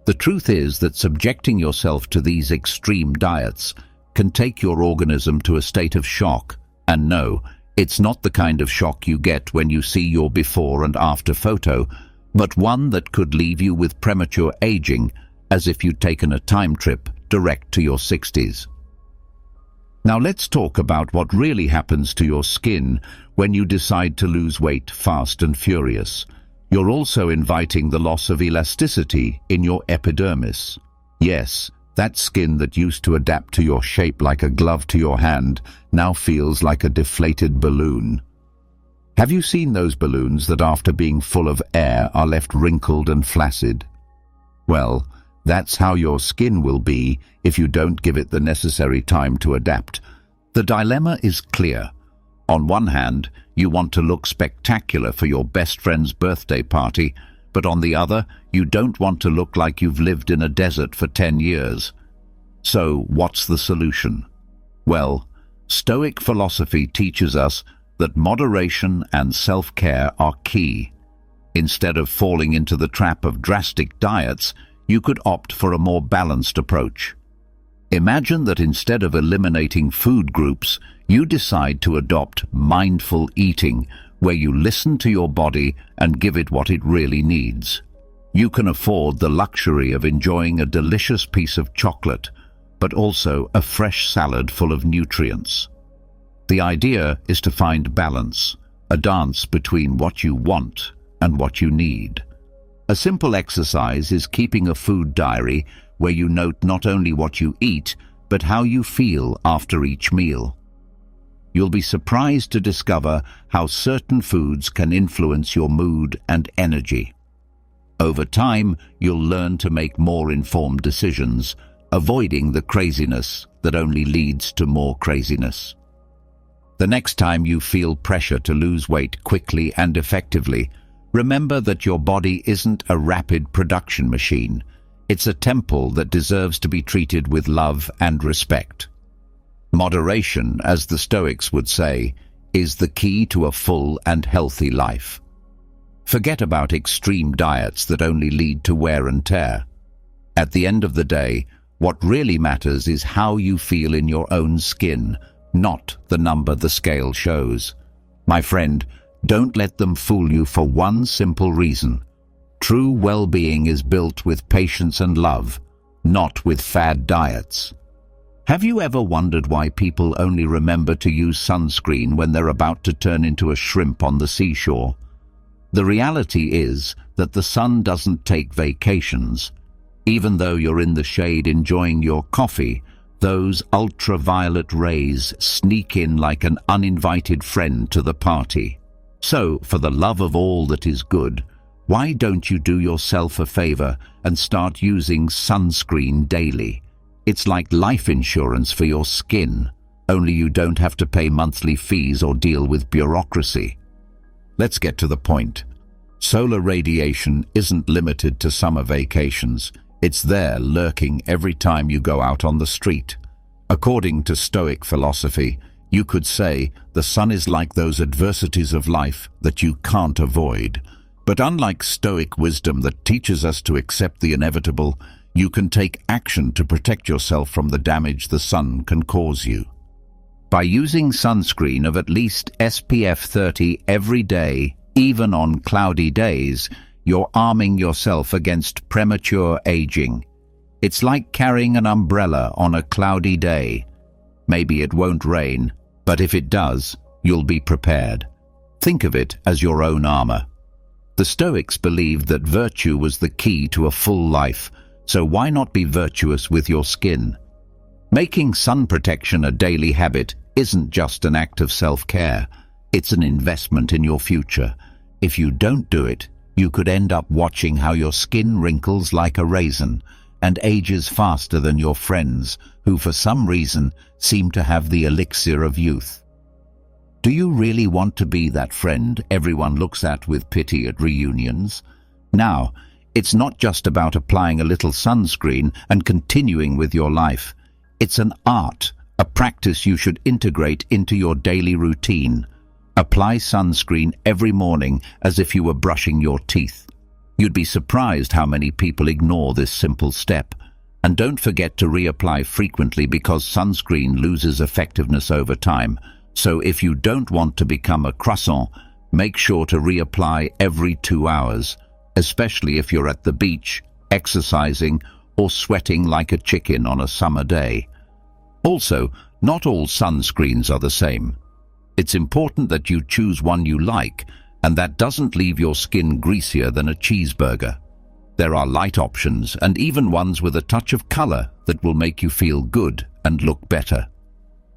The truth is that subjecting yourself to these extreme diets can take your organism to a state of shock. And no, it's not the kind of shock you get when you see your before and after photo, but one that could leave you with premature aging, as if you'd taken a time trip direct to your 60s. Now let's talk about what really happens to your skin when you decide to lose weight fast and furious. You're also inviting the loss of elasticity in your epidermis. Yes, that skin that used to adapt to your shape like a glove to your hand now feels like a deflated balloon. Have you seen those balloons that after being full of air are left wrinkled and flaccid? Well, that's how your skin will be if you don't give it the necessary time to adapt. The dilemma is clear. On one hand, you want to look spectacular for your best friend's birthday party, but on the other, you don't want to look like you've lived in a desert for 10 years. So, what's the solution? Well, Stoic philosophy teaches us that moderation and self-care are key. Instead of falling into the trap of drastic diets, you could opt for a more balanced approach. Imagine that instead of eliminating food groups, you decide to adopt mindful eating, where you listen to your body and give it what it really needs. You can afford the luxury of enjoying a delicious piece of chocolate, but also a fresh salad full of nutrients. The idea is to find balance, a dance between what you want and what you need. A simple exercise is keeping a food diary where you note not only what you eat, but how you feel after each meal. You'll be surprised to discover how certain foods can influence your mood and energy. Over time, you'll learn to make more informed decisions, avoiding the craziness that only leads to more craziness. The next time you feel pressure to lose weight quickly and effectively, remember that your body isn't a rapid production machine. It's a temple that deserves to be treated with love and respect. Moderation, as the Stoics would say, is the key to a full and healthy life. Forget about extreme diets that only lead to wear and tear. At the end of the day, what really matters is how you feel in your own skin, not the number the scale shows. My friend, don't let them fool you for one simple reason. True well-being is built with patience and love, not with fad diets. Have you ever wondered why people only remember to use sunscreen when they're about to turn into a shrimp on the seashore? The reality is that the sun doesn't take vacations. Even though you're in the shade enjoying your coffee, those ultraviolet rays sneak in like an uninvited friend to the party. So, for the love of all that is good, why don't you do yourself a favor and start using sunscreen daily? It's like life insurance for your skin, only you don't have to pay monthly fees or deal with bureaucracy. Let's get to the point. Solar radiation isn't limited to summer vacations. It's there lurking every time you go out on the street. According to Stoic philosophy, you could say the sun is like those adversities of life that you can't avoid. But unlike Stoic wisdom that teaches us to accept the inevitable, you can take action to protect yourself from the damage the sun can cause you. By using sunscreen of at least SPF 30 every day, even on cloudy days, you're arming yourself against premature aging. It's like carrying an umbrella on a cloudy day. Maybe it won't rain, but if it does, you'll be prepared. Think of it as your own armor. The Stoics believed that virtue was the key to a full life, so why not be virtuous with your skin? Making sun protection a daily habit isn't just an act of self-care, it's an investment in your future. If you don't do it, you could end up watching how your skin wrinkles like a raisin and ages faster than your friends who for some reason seem to have the elixir of youth. Do you really want to be that friend everyone looks at with pity at reunions? Now, it's not just about applying a little sunscreen and continuing with your life. It's an art, a practice you should integrate into your daily routine. Apply sunscreen every morning as if you were brushing your teeth. You'd be surprised how many people ignore this simple step. And don't forget to reapply frequently because sunscreen loses effectiveness over time. So if you don't want to become a croissant, make sure to reapply every 2 hours, especially if you're at the beach, exercising, or sweating like a chicken on a summer day. Also, not all sunscreens are the same. It's important that you choose one you like, and that doesn't leave your skin greasier than a cheeseburger. There are light options, and even ones with a touch of color that will make you feel good and look better.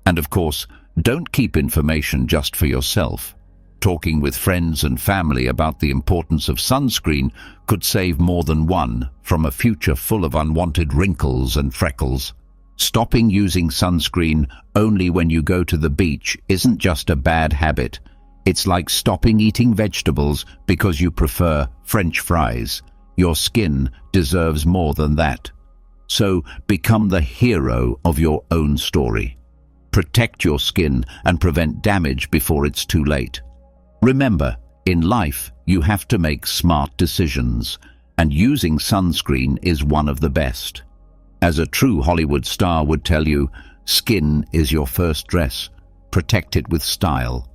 And of course, don't keep information just for yourself. Talking with friends and family about the importance of sunscreen could save more than one from a future full of unwanted wrinkles and freckles. Stopping using sunscreen only when you go to the beach isn't just a bad habit. It's like stopping eating vegetables because you prefer French fries. Your skin deserves more than that. So become the hero of your own story. Protect your skin and prevent damage before it's too late. Remember, in life, you have to make smart decisions, and using sunscreen is one of the best. As a true Hollywood star would tell you, skin is your first dress. Protect it with style.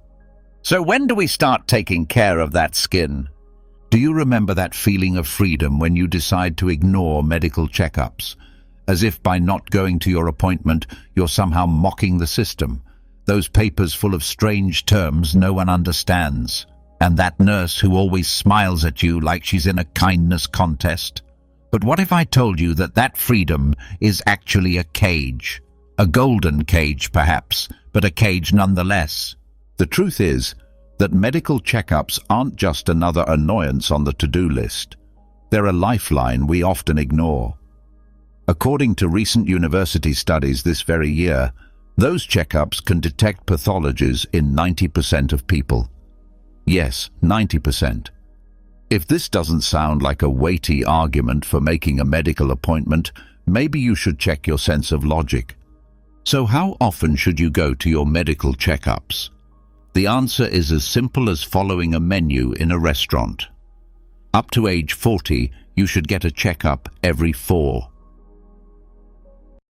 So when do we start taking care of that skin? Do you remember that feeling of freedom when you decide to ignore medical checkups? As if by not going to your appointment, you're somehow mocking the system. Those papers full of strange terms no one understands. And that nurse who always smiles at you like she's in a kindness contest. But what if I told you that that freedom is actually a cage? A golden cage, perhaps, but a cage nonetheless. The truth is that medical checkups aren't just another annoyance on the to-do list. They're a lifeline we often ignore. According to recent university studies this very year, those checkups can detect pathologies in 90% of people. Yes, 90%. If this doesn't sound like a weighty argument for making a medical appointment, maybe you should check your sense of logic. So how often should you go to your medical checkups? The answer is as simple as following a menu in a restaurant. Up to age 40, you should get a checkup every 4.